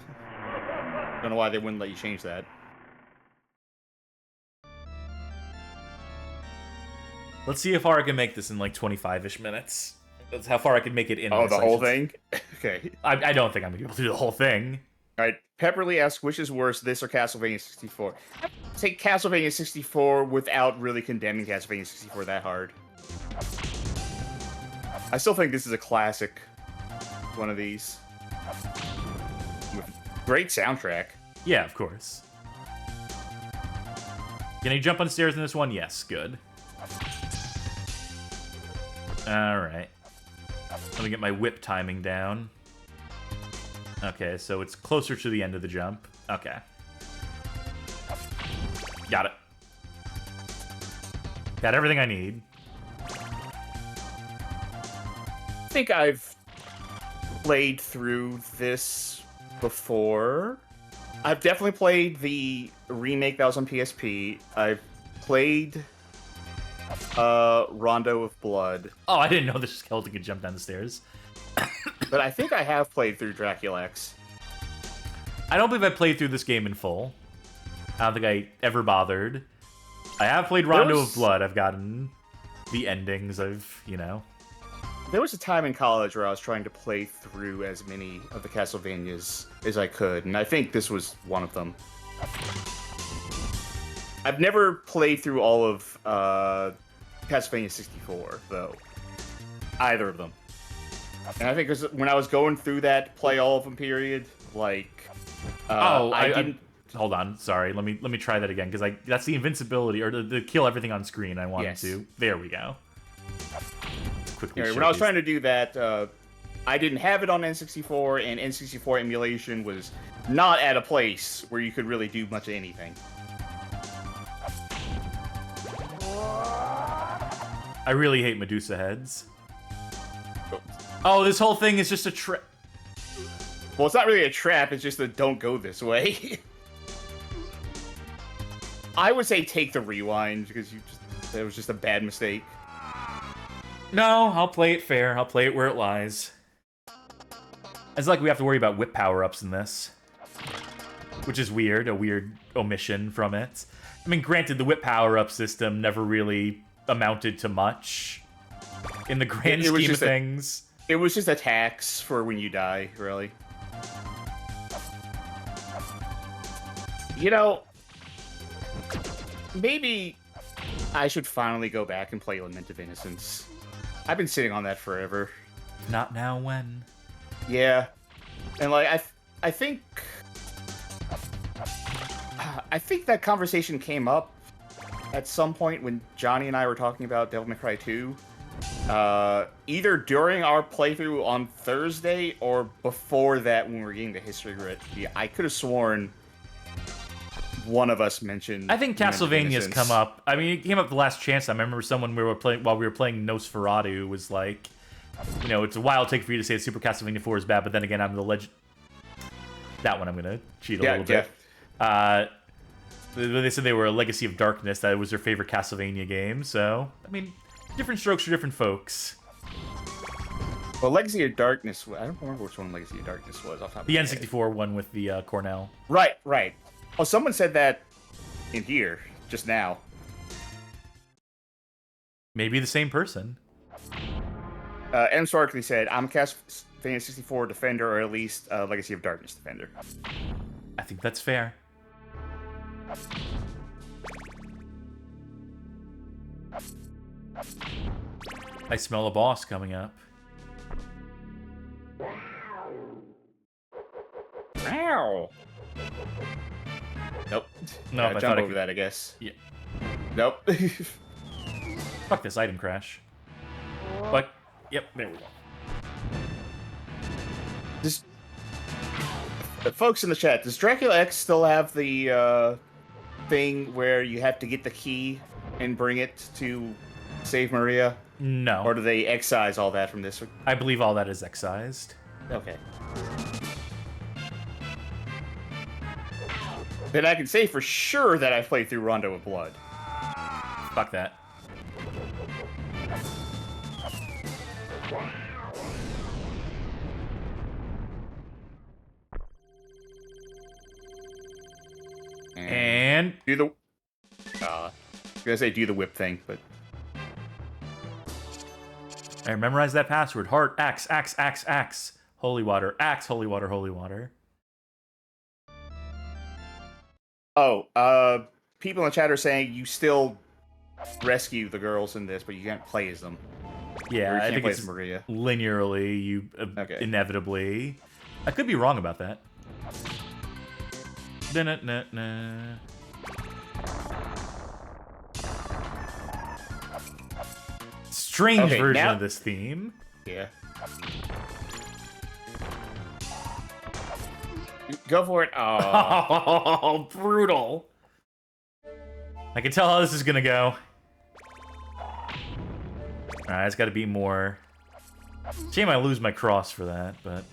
know why they wouldn't let you change that. Let's see how far I can make this in like 25-ish minutes. That's how far I can make it in. Oh, this the whole section. thing? Okay. I don't think I'm gonna be able to do the whole thing. Alright, Pepperly asks, which is worse, this or Castlevania 64? Take Castlevania 64 without really condemning Castlevania 64 that hard. I still think this is a classic. One of these. With great soundtrack. Yeah, of course. Can you jump on stairs in this one? Yes, good. Alright. Let me get my whip timing down. Okay, so it's closer to the end of the jump. Okay. Got it. Got everything I need. I think I've played through this before. I've definitely played the remake that was on PSP. I've played Rondo of Blood. Oh, I didn't know the skeleton could jump down the stairs. But I think I have played through Draculax. I don't believe I played through this game in full. I don't think I ever bothered. I have played Rondo of Blood. I've gotten the endings. There was a time in college where I was trying to play through as many of the Castlevanias as I could, and I think this was one of them. I've never played through all of Castlevania 64, though. Either of them. And I think when I was going through that play all of them period, like... I didn't... Hold on, sorry. Let me try that again, because that's the invincibility, or the kill everything on screen I wanted to. There we go. Anyway, when I was trying to do that, I didn't have it on N64, and N64 emulation was not at a place where you could really do much of anything. I really hate Medusa heads. Oh, this whole thing is just a trap. Well, it's not really a trap, it's just a don't go this way. I would say take the rewind, because that was just a bad mistake. No, I'll play it fair. I'll play it where it lies. It's like we have to worry about whip power-ups in this. Which is weird, a weird omission from it. I mean, granted, the whip power-up system never really amounted to much in the grand scheme of things. It was just attacks for when you die, really. You know, maybe I should finally go back and play Lament of Innocence. I've been sitting on that forever. Not now, when? Yeah. And, like, I think that conversation came up at some point when Johnny and I were talking about Devil May Cry 2. Either during our playthrough on Thursday or before that when we were getting the history review. I could have sworn one of us mentioned. I think Castlevania's come up. I mean, it came up the last chance. I remember someone while we were playing Nosferatu was like, it's a wild take for you to say Super Castlevania 4 is bad, but then again, I'm the legend. That one I'm gonna cheat a little bit. They said they were a Legacy of Darkness. That was their favorite Castlevania game. So, I mean, different strokes for different folks. Well, Legacy of Darkness. I don't remember which one Legacy of Darkness was. Off top of the N64 one with the Cornell. Right. Oh, someone said that in here just now. Maybe the same person. M. Starkley said, I'm a Castlevania 64 defender, or at least Legacy of Darkness defender. I think that's fair. I smell a boss coming up. Ow. Nope. No, Gotta I jump thought I over could- that, I guess. Yeah. Nope. Fuck this item crash. But, yep, there we go. Does, folks in the chat, does Dracula X still have the thing where you have to get the key and bring it to save Maria? No. Or do they excise all that from this? I believe all that is excised. Okay. Then I can say for sure that I've played through Rondo of Blood. Fuck that. And do the I was gonna say do the whip thing, but I memorized that password. Heart, axe, axe, axe, axe. Holy water, axe, holy water, holy water. oh, people in the chat are saying you still rescue the girls in this, but you can't play as them. Or Yeah, you I can't think play it's as Maria. linearly, you Okay. inevitably. I could be wrong about that. Da-na-na-na. Strange Okay, version now- of this theme. Yeah. Go for it. Oh. Oh, brutal. I can tell how this is gonna go. Alright, it's gotta be more. Shame I lose my cross for that, but.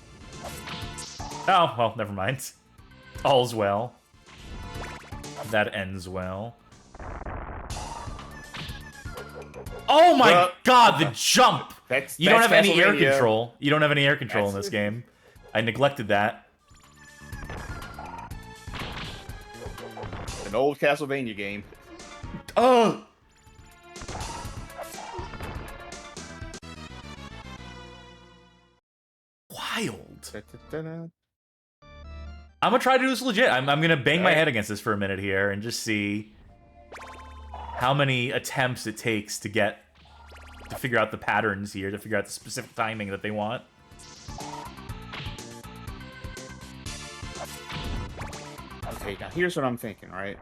Oh, well, never mind. All's well. That ends well. Oh my Well, god, the jump! You don't that's have any air Castlevania. control. You don't have any air control in That's- this game. I neglected that. An old Castlevania game. Oh! Wild. Da-da-da-da. I'm gonna try to do this legit. I'm gonna bang my Alright. head against this for a minute here and just see how many attempts it takes to figure out the patterns here, to figure out the specific timing that they want. Okay, now here's what I'm thinking, right?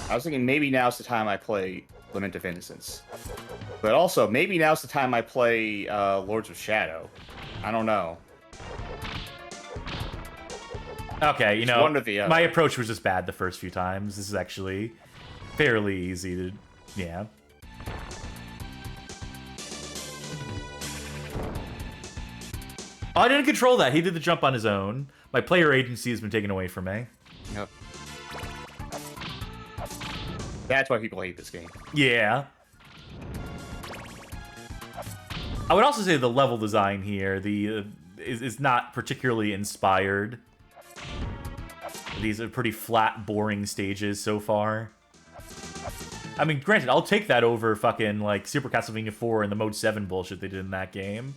I was thinking maybe now's the time I play Lament of Innocence. But also, maybe now's the time I play Lords of Shadow. I don't know. Okay, you It's know, one or the other. my approach was just bad the first few times. This is actually fairly easy to, yeah. Oh, I didn't control that. He did the jump on his own. My player agency has been taken away from me. Yep. That's why people hate this game. Yeah. I would also say the level design here is not particularly inspired. These are pretty flat, boring stages so far. I mean, granted, I'll take that over fucking, like, Super Castlevania 4 and the Mode 7 bullshit they did in that game.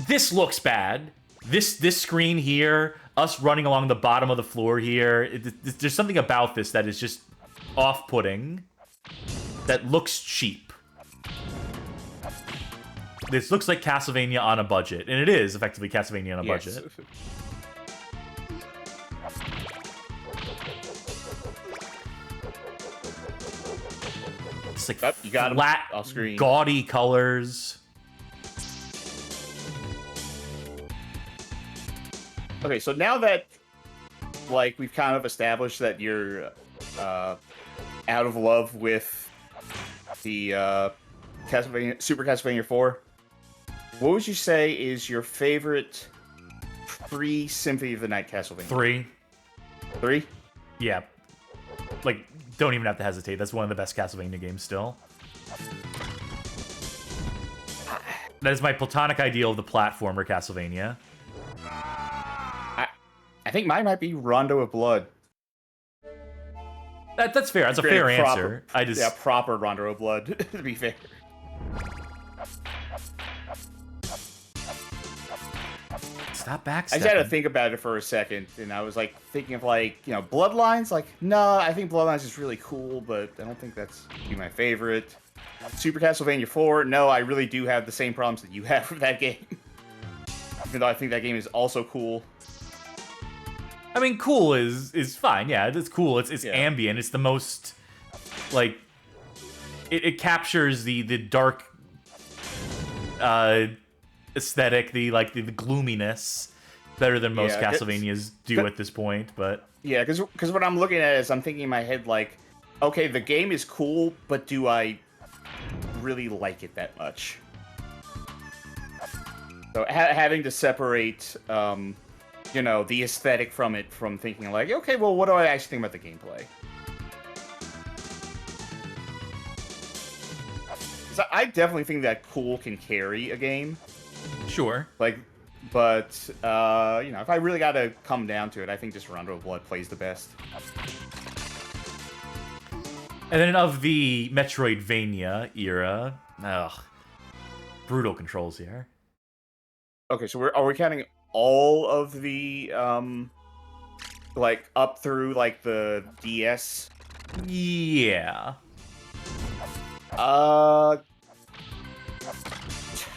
This looks bad. This screen here, us running along the bottom of the floor here, there's something about this that is just off-putting. That looks cheap. This looks like Castlevania on a budget, and it is effectively Castlevania on a Yes. budget. It's like Yep, you got 'em flat, off screen. gaudy colors. Okay, so now that, like, we've kind of established that you're out of love with the Super Castlevania 4, what would you say is your favorite pre-Symphony of the Night Castlevania? 3. 3? Yeah. Like, don't even have to hesitate. That's one of the best Castlevania games still. That is my platonic ideal of the platformer Castlevania. I think mine might be Rondo of Blood. That's fair. That's a fair answer. I just... Yeah, proper Rondo of Blood, to be fair. Stop I backstepping. just had to think about it for a second, and I was like thinking of like, you know, Bloodlines. Like, no, I think Bloodlines is really cool, but I don't think that's be my favorite. Super Castlevania 4, no, I really do have the same problems that you have with that game. Even though I think that game is also cool. I mean, cool is fine. Yeah, it's cool. It's ambient. It's the most like it captures the dark aesthetic, the gloominess better than most Castlevanias do at this point. But yeah, because what I'm looking at is I'm thinking in my head like, okay, the game is cool, but do I really like it that much? So having to separate, you know, the aesthetic from it, from thinking like, okay, well, what do I actually think about the gameplay? So I definitely think that cool can carry a game. Sure. Like, but, you know, if I really gotta come down to it, I think just Rondo of Blood plays the best. And then of the Metroidvania era, brutal controls here. Okay, so are we counting all of the, like, up through, like, the DS? Yeah.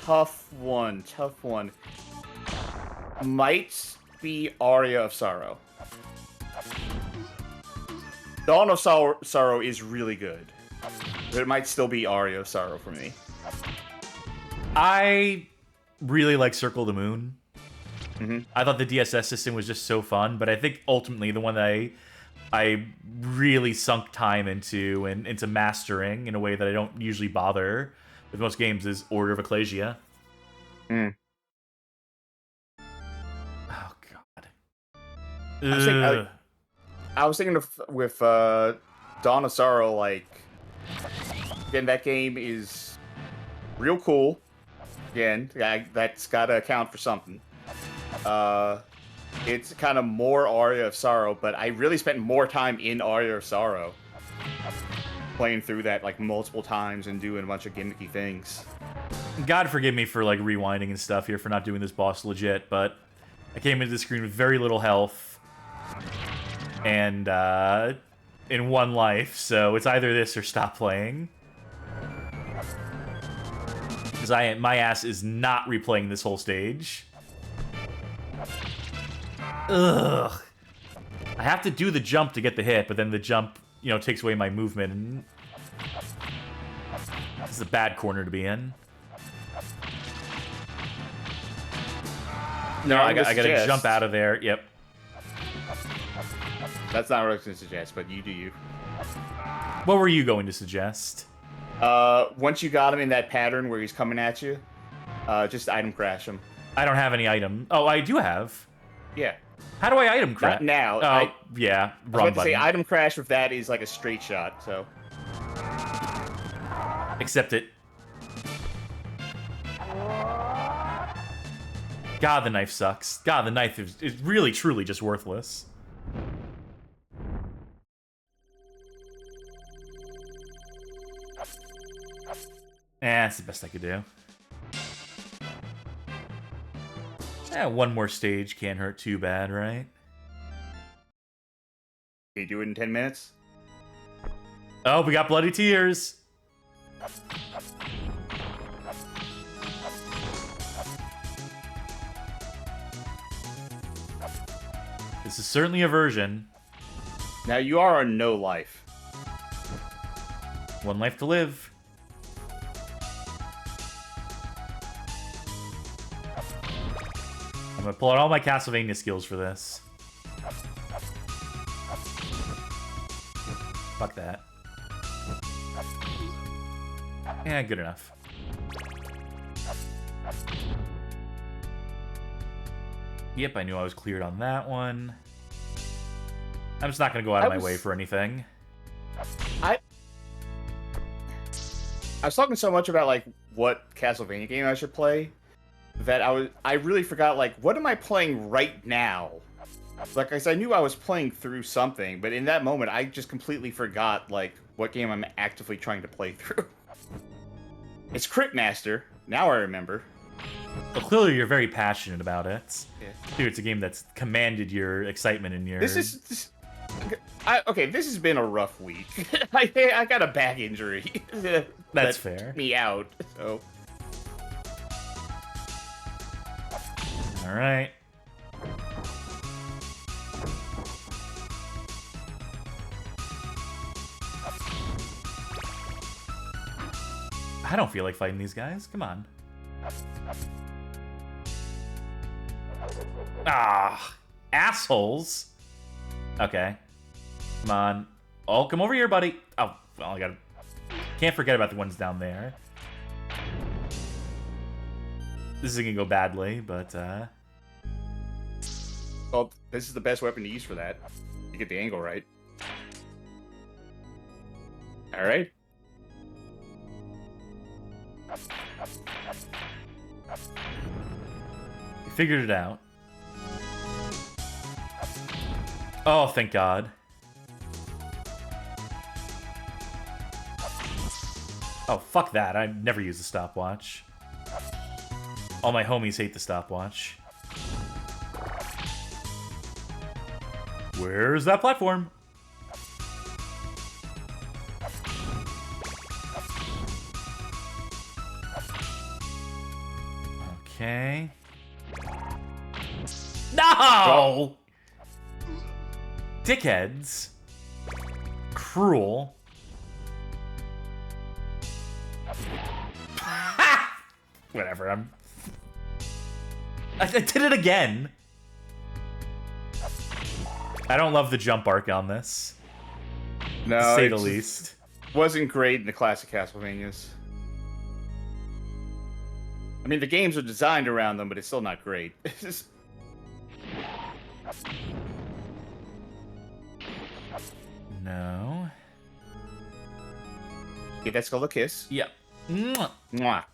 Tough one. Might be Aria of Sorrow. Dawn of Sorrow is really good, but it might still be Aria of Sorrow for me. I really like Circle the Moon. Mm-hmm. I thought the DSS system was just so fun, but I think ultimately the one that I really sunk time into mastering in a way that I don't usually bother with most games is Order of Ecclesia. Mm. Oh god. I was thinking with Dawn of Sorrow, like, again, that game is real cool. Again, that's gotta account for something. It's kind of more Aria of Sorrow, but I really spent more time in Aria of Sorrow, playing through that like multiple times and doing a bunch of gimmicky things. God forgive me for like rewinding and stuff here for not doing this boss legit, but I came into the screen with very little health and in one life, so it's either this or stop playing. Because my ass is not replaying this whole stage. Ugh. I have to do the jump to get the hit, but then the jump, you know, takes away my movement. And this is a bad corner to be in. No, I gotta jump out of there. Yep. That's not what I was going to suggest, but you do you. What were you going to suggest? Once you got him in that pattern where he's coming at you, just item crash him. I don't have any item. Oh, I do have. Yeah. How do I item crash? Not now. Oh, yeah. I was Wrong about to button. say, item crash with that is like a straight shot, so. Accept it. God, the knife sucks. God, the knife is really, truly just worthless. That's the best I could do. One more stage can't hurt too bad, right? Can you do it in 10 minutes? Oh, we got bloody tears. This is certainly a version. Now you are on no life. One life to live. I'm gonna pull out all my Castlevania skills for this. Fuck that. Yeah, good enough. Yep, I knew I was cleared on that one. I'm just not gonna go out of my way for anything. I was talking so much about like what Castlevania game I should play that I really forgot like what am I playing right now? Like I knew I was playing through something, but in that moment I just completely forgot like what game I'm actively trying to play through. It's Cryptmaster. Now I remember. Well, clearly you're very passionate about it. Yeah. Dude, it's a game that's commanded your excitement and your... This has been a rough week. I got a back injury. That's fair. Took me out, so... I don't feel like fighting these guys. Come on. Ah, assholes. Okay. Come on. Oh, come over here, buddy. Oh, well, I gotta... Can't forget about the ones down there. This is gonna go badly, but, Well, this is the best weapon to use for that. You get the angle right. Alright. We figured it out. Oh, thank God. Oh, fuck that. I never use the stopwatch. All my homies hate the stopwatch. Where's that platform? Okay. No! Dickheads. Cruel. Whatever, I did it again. I don't love the jump arc on this. No, to say the least. Wasn't great in the classic Castlevanias. I mean, the games are designed around them, but it's still not great. It's just... No. Okay, that's called a kiss. Yeah. Mwah. Mwah.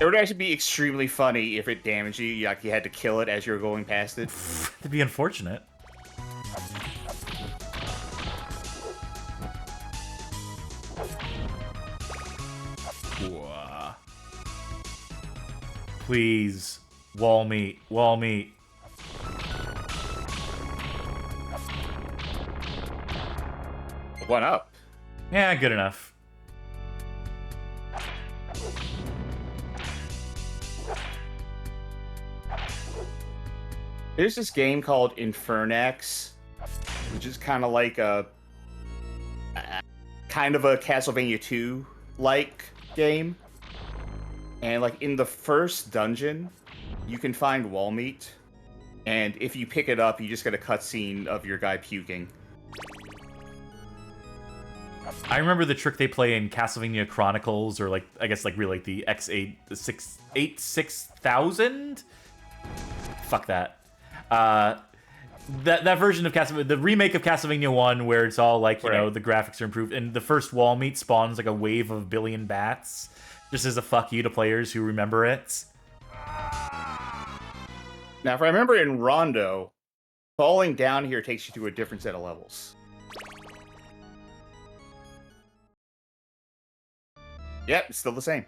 It would actually be extremely funny if it damaged you, like you had to kill it as you were going past it. That'd be unfortunate. Whoa. Please. Wall meat. Wall meat. One up. Yeah, good enough. There's this game called Infernax, which is kind of like a Castlevania 2 like game. And like in the first dungeon, you can find wall meat, and if you pick it up, you just get a cutscene of your guy puking. I remember the trick they play in Castlevania Chronicles, or like I guess like really like the X8 the 6000. Fuck that. That version of Castlevania, the remake of Castlevania 1, where it's all like, you know, the graphics are improved, and the first wall meat spawns like a wave of a billion bats, just as a fuck you to players who remember it. Now, if I remember in Rondo, falling down here takes you to a different set of levels. Yep, it's still the same.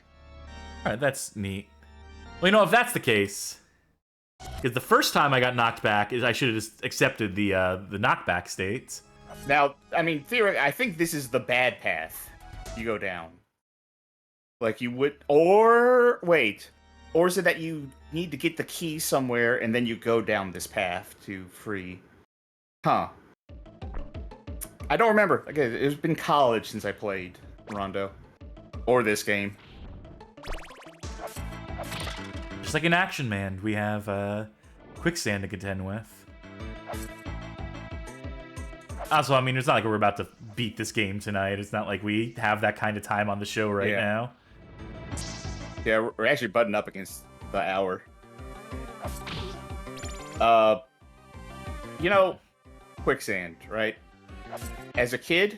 Alright, that's neat. Well, you know, if that's the case... Because the first time I got knocked back, I should have just accepted the knockback state. Now, I mean, theoretically, I think this is the bad path. You go down. Like you would... Or... Wait. Or is it that you need to get the key somewhere, and then you go down this path to free... Huh. I don't remember. Again, it's been college since I played Rondo. Or this game. Just like in Action Man, we have quicksand to contend with. Also, I mean, it's not like we're about to beat this game tonight. It's not like we have that kind of time on the show right now. Yeah, we're actually butting up against the hour. You know, quicksand, right? As a kid,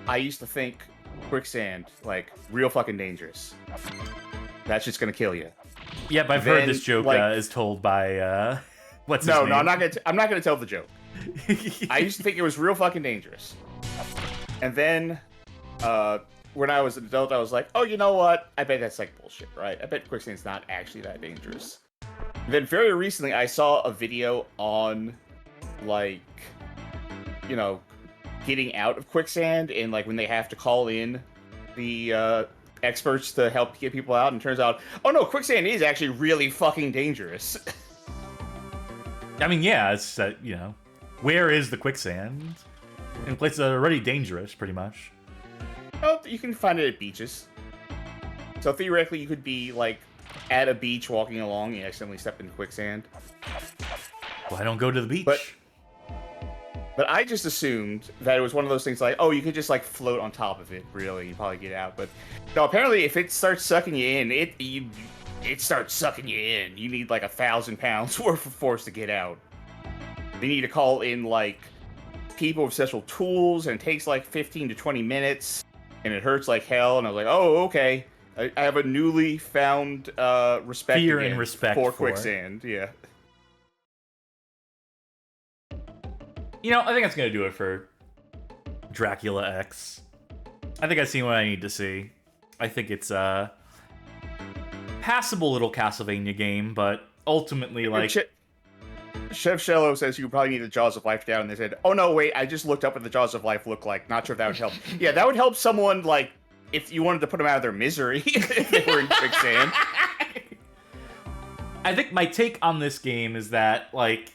I used to think quicksand, like, real fucking dangerous. That's just gonna kill you. Yep, I've heard this joke is told by, what's his name? No, I'm not gonna tell the joke. I used to think it was real fucking dangerous. And then, when I was an adult, I was like, oh, you know what? I bet that's like bullshit, right? I bet quicksand's not actually that dangerous. And then very recently, I saw a video on, like, you know, getting out of quicksand, and like when they have to call in the experts to help get people out, and turns out, oh no, quicksand is actually really fucking dangerous. I mean, yeah, it's, you know, where is the quicksand? In places that are already dangerous, pretty much. Oh, you can find it at beaches. So theoretically, you could be like at a beach walking along and you accidentally step into quicksand. Well, I don't go to the beach. But I just assumed that it was one of those things like, oh, you could just like float on top of it, really, and probably get out. But no, apparently, if it starts sucking you in, it starts sucking you in. You need like 1,000 pounds worth of force to get out. They need to call in like people with special tools, and it takes like 15 to 20 minutes, and it hurts like hell. And I was like, oh, okay. I have a newly found respect Fear again and respect for for quicksand. Yeah. You know, I think that's going to do it for Dracula X. I think I've seen what I need to see. I think it's a passable little Castlevania game, but ultimately, like... Chef Shello says you probably need the Jaws of Life down, and they said, oh no, wait, I just looked up what the Jaws of Life look like. Not sure if that would help. Yeah, that would help someone, like, if you wanted to put them out of their misery, if they were in quicksand. I think my take on this game is that, like,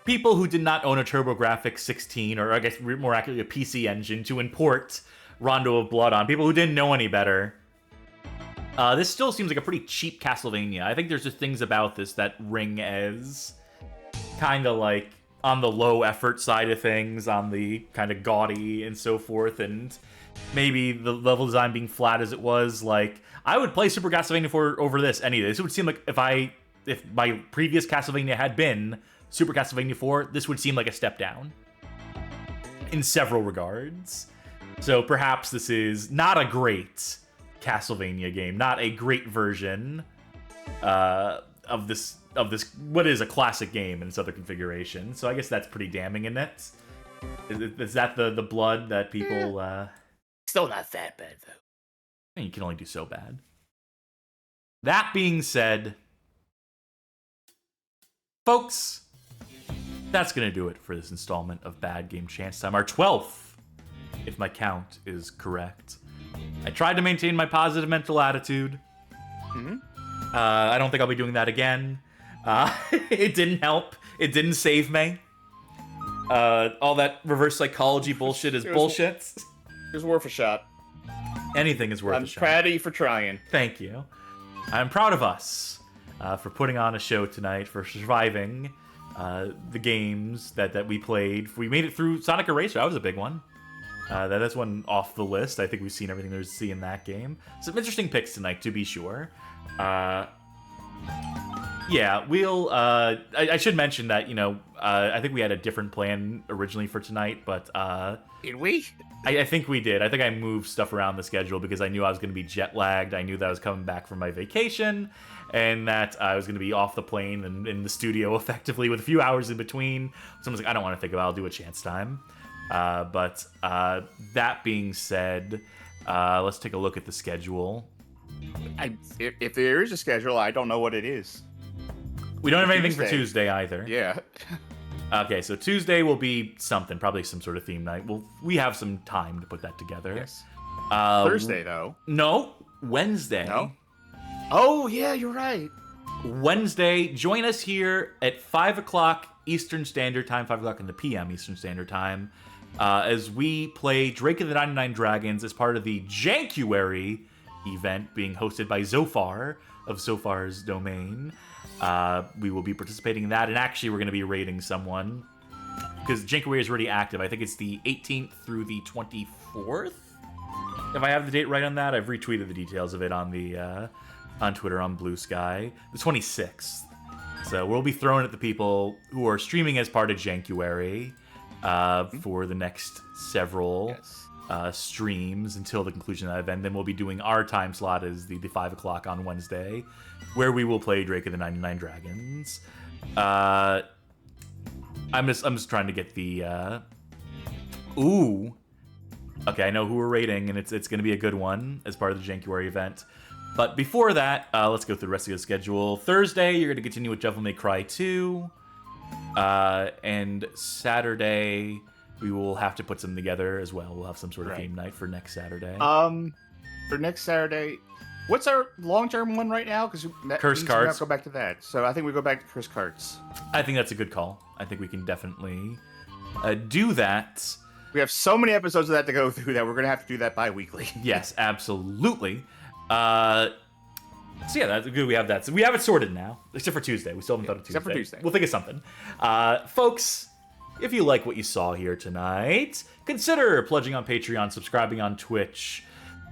people who did not own a TurboGrafx 16, or I guess more accurately a PC engine, to import Rondo of Blood on, people who didn't know any better, this still seems like a pretty cheap Castlevania. I think there's just things about this that ring as kind of like on the low effort side of things, on the kind of gaudy and so forth, and maybe the level design being flat as it was. Like, I would play Super Castlevania 4 over this any day. This would seem like if my previous Castlevania had been Super Castlevania 4, this would seem like a step down in several regards. So perhaps this is not a great Castlevania game, not a great version of this what is a classic game in its other configuration. So I guess that's pretty damning in it. Is that the blood that people Still not that bad though. You can only do so bad. That being said, folks, that's going to do it for this installment of Bad Game Chance Time. Our 12th, if my count is correct. I tried to maintain my positive mental attitude. I don't think I'll be doing that again. It didn't help. It didn't save me. All that reverse psychology bullshit is bullshit. It was worth a shot. Anything is worth a shot. I'm proud of you for trying. Thank you. I'm proud of us for putting on a show tonight, for surviving the games that we played. We made it through Sonic Eraser. That was a big one. That's one off the list. I think we've seen everything there's to see in that game. Some interesting picks tonight, to be sure. Yeah, we'll... I should mention that, you know, I think we had a different plan originally for tonight, but... Did we? I think we did. I think I moved stuff around the schedule because I knew I was going to be jet-lagged. I knew that I was coming back from my vacation, and that I was going to be off the plane and in the studio effectively with a few hours in between. Someone's like, I don't want to think about it. I'll do a chance time. But that being said, let's take a look at the schedule. If there is a schedule, I don't know what it is. We don't have anything for Tuesday either. Yeah. Okay, so Tuesday will be something, probably some sort of theme night. We have some time to put that together. Yes. Thursday, though. No, Wednesday. No? Oh, yeah, you're right. Wednesday, join us here at 5 o'clock Eastern Standard Time, 5 o'clock in the PM Eastern Standard Time, as we play Drake of the 99 Dragons as part of the Jankuary event being hosted by Zophar of Zophar's Domain. We will be participating in that, and actually we're going to be raiding someone, because Jankuary is already active. I think it's the 18th through the 24th? If I have the date right on that, I've retweeted the details of it on the on Twitter on Blue Sky. The 26th. So we'll be throwing at the people who are streaming as part of Jankuary for the next several streams until the conclusion of that event. Then we'll be doing our time slot as the 5 o'clock on Wednesday, where we will play Drake of the 99 Dragons. I'm just trying to get the ooh. Okay, I know who we're rating, and it's going to be a good one as part of the Jankuary event. But before that, let's go through the rest of the schedule. Thursday, you're going to continue with Devil May Cry 2. And Saturday, we will have to put something together as well. We'll have some sort of game night for next Saturday. For next Saturday, what's our long-term one right now? Because Curse Cards. Go back to that. So I think we go back to Curse Cards. I think that's a good call. I think we can definitely do that. We have so many episodes of that to go through that we're going to have to do that bi-weekly. Yes, absolutely. So yeah, that's good. We have that. So we have it sorted now, except for Tuesday. We still haven't done it Tuesday. Except for Tuesday. We'll think of something. Folks, if you like what you saw here tonight, consider pledging on Patreon, subscribing on Twitch,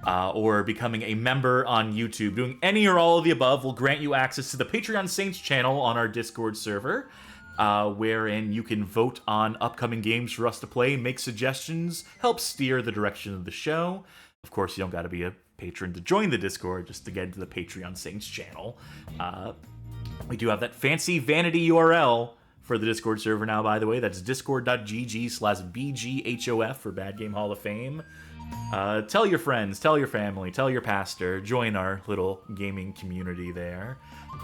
or becoming a member on YouTube. Doing any or all of the above will grant you access to the Patreon Saints channel on our Discord server, wherein you can vote on upcoming games for us to play, make suggestions, help steer the direction of the show. Of course, you don't got to be a patron to join the Discord, just to get into the Patreon Saints channel. We do have that fancy vanity URL for the Discord server now, by the way. That's discord.gg/BGHOF for Bad Game Hall of Fame. Tell your friends, tell your family, tell your pastor, join our little gaming community there.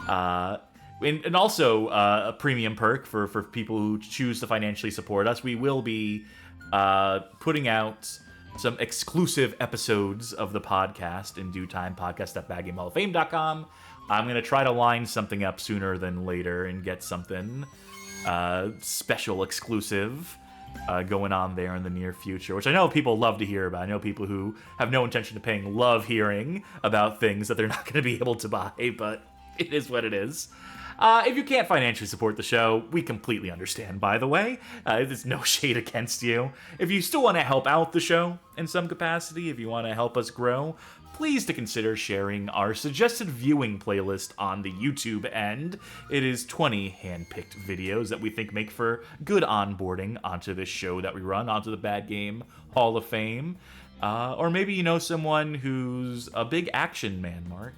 And also a premium perk for people who choose to financially support us. We will be putting out some exclusive episodes of the podcast in due time, podcast@badgamehalloffame.com. I'm going to try to line something up sooner than later and get something special exclusive going on there in the near future, which I know people love to hear about. I know people who have no intention of paying love hearing about things that they're not going to be able to buy, but it is what it is. If you can't financially support the show, we completely understand, by the way. There's no shade against you. If you still want to help out the show in some capacity, if you want to help us grow, please to consider sharing our suggested viewing playlist on the YouTube end. It is 20 hand-picked videos that we think make for good onboarding onto this show that we run, onto the Bad Game Hall of Fame. Or maybe you know someone who's a big action man, Mark.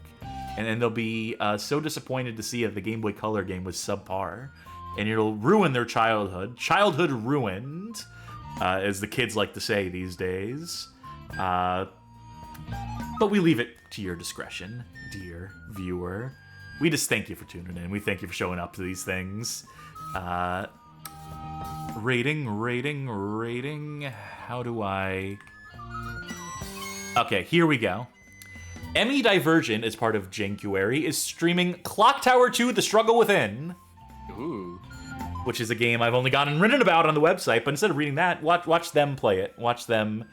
And then they'll be so disappointed to see that the Game Boy Color game was subpar. And it'll ruin their childhood. Childhood ruined, as the kids like to say these days. But we leave it to your discretion, dear viewer. We just thank you for tuning in. We thank you for showing up to these things. Rating. How do I... Okay, here we go. Emmy Divergent, as part of Jankuary, is streaming Clock Tower 2 The Struggle Within. Ooh. Which is a game I've only gotten written about on the website, but instead of reading that, watch them play it. Watch them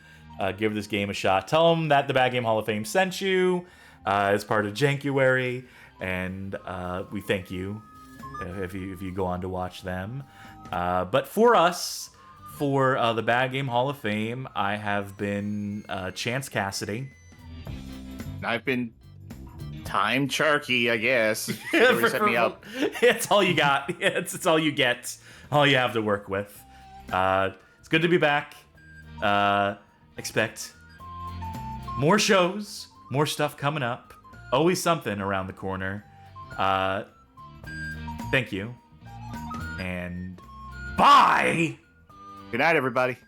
give this game a shot. Tell them that the Bad Game Hall of Fame sent you as part of Jankuary, and we thank you if you go on to watch them. But for us, for the Bad Game Hall of Fame, I have been Chance Cassidy. I've been Time Charkie, I guess. Really set me up. It's all you got. It's all you get. All you have to work with. It's good to be back. Expect more shows, more stuff coming up. Always something around the corner. Thank you. And bye! Good night, everybody.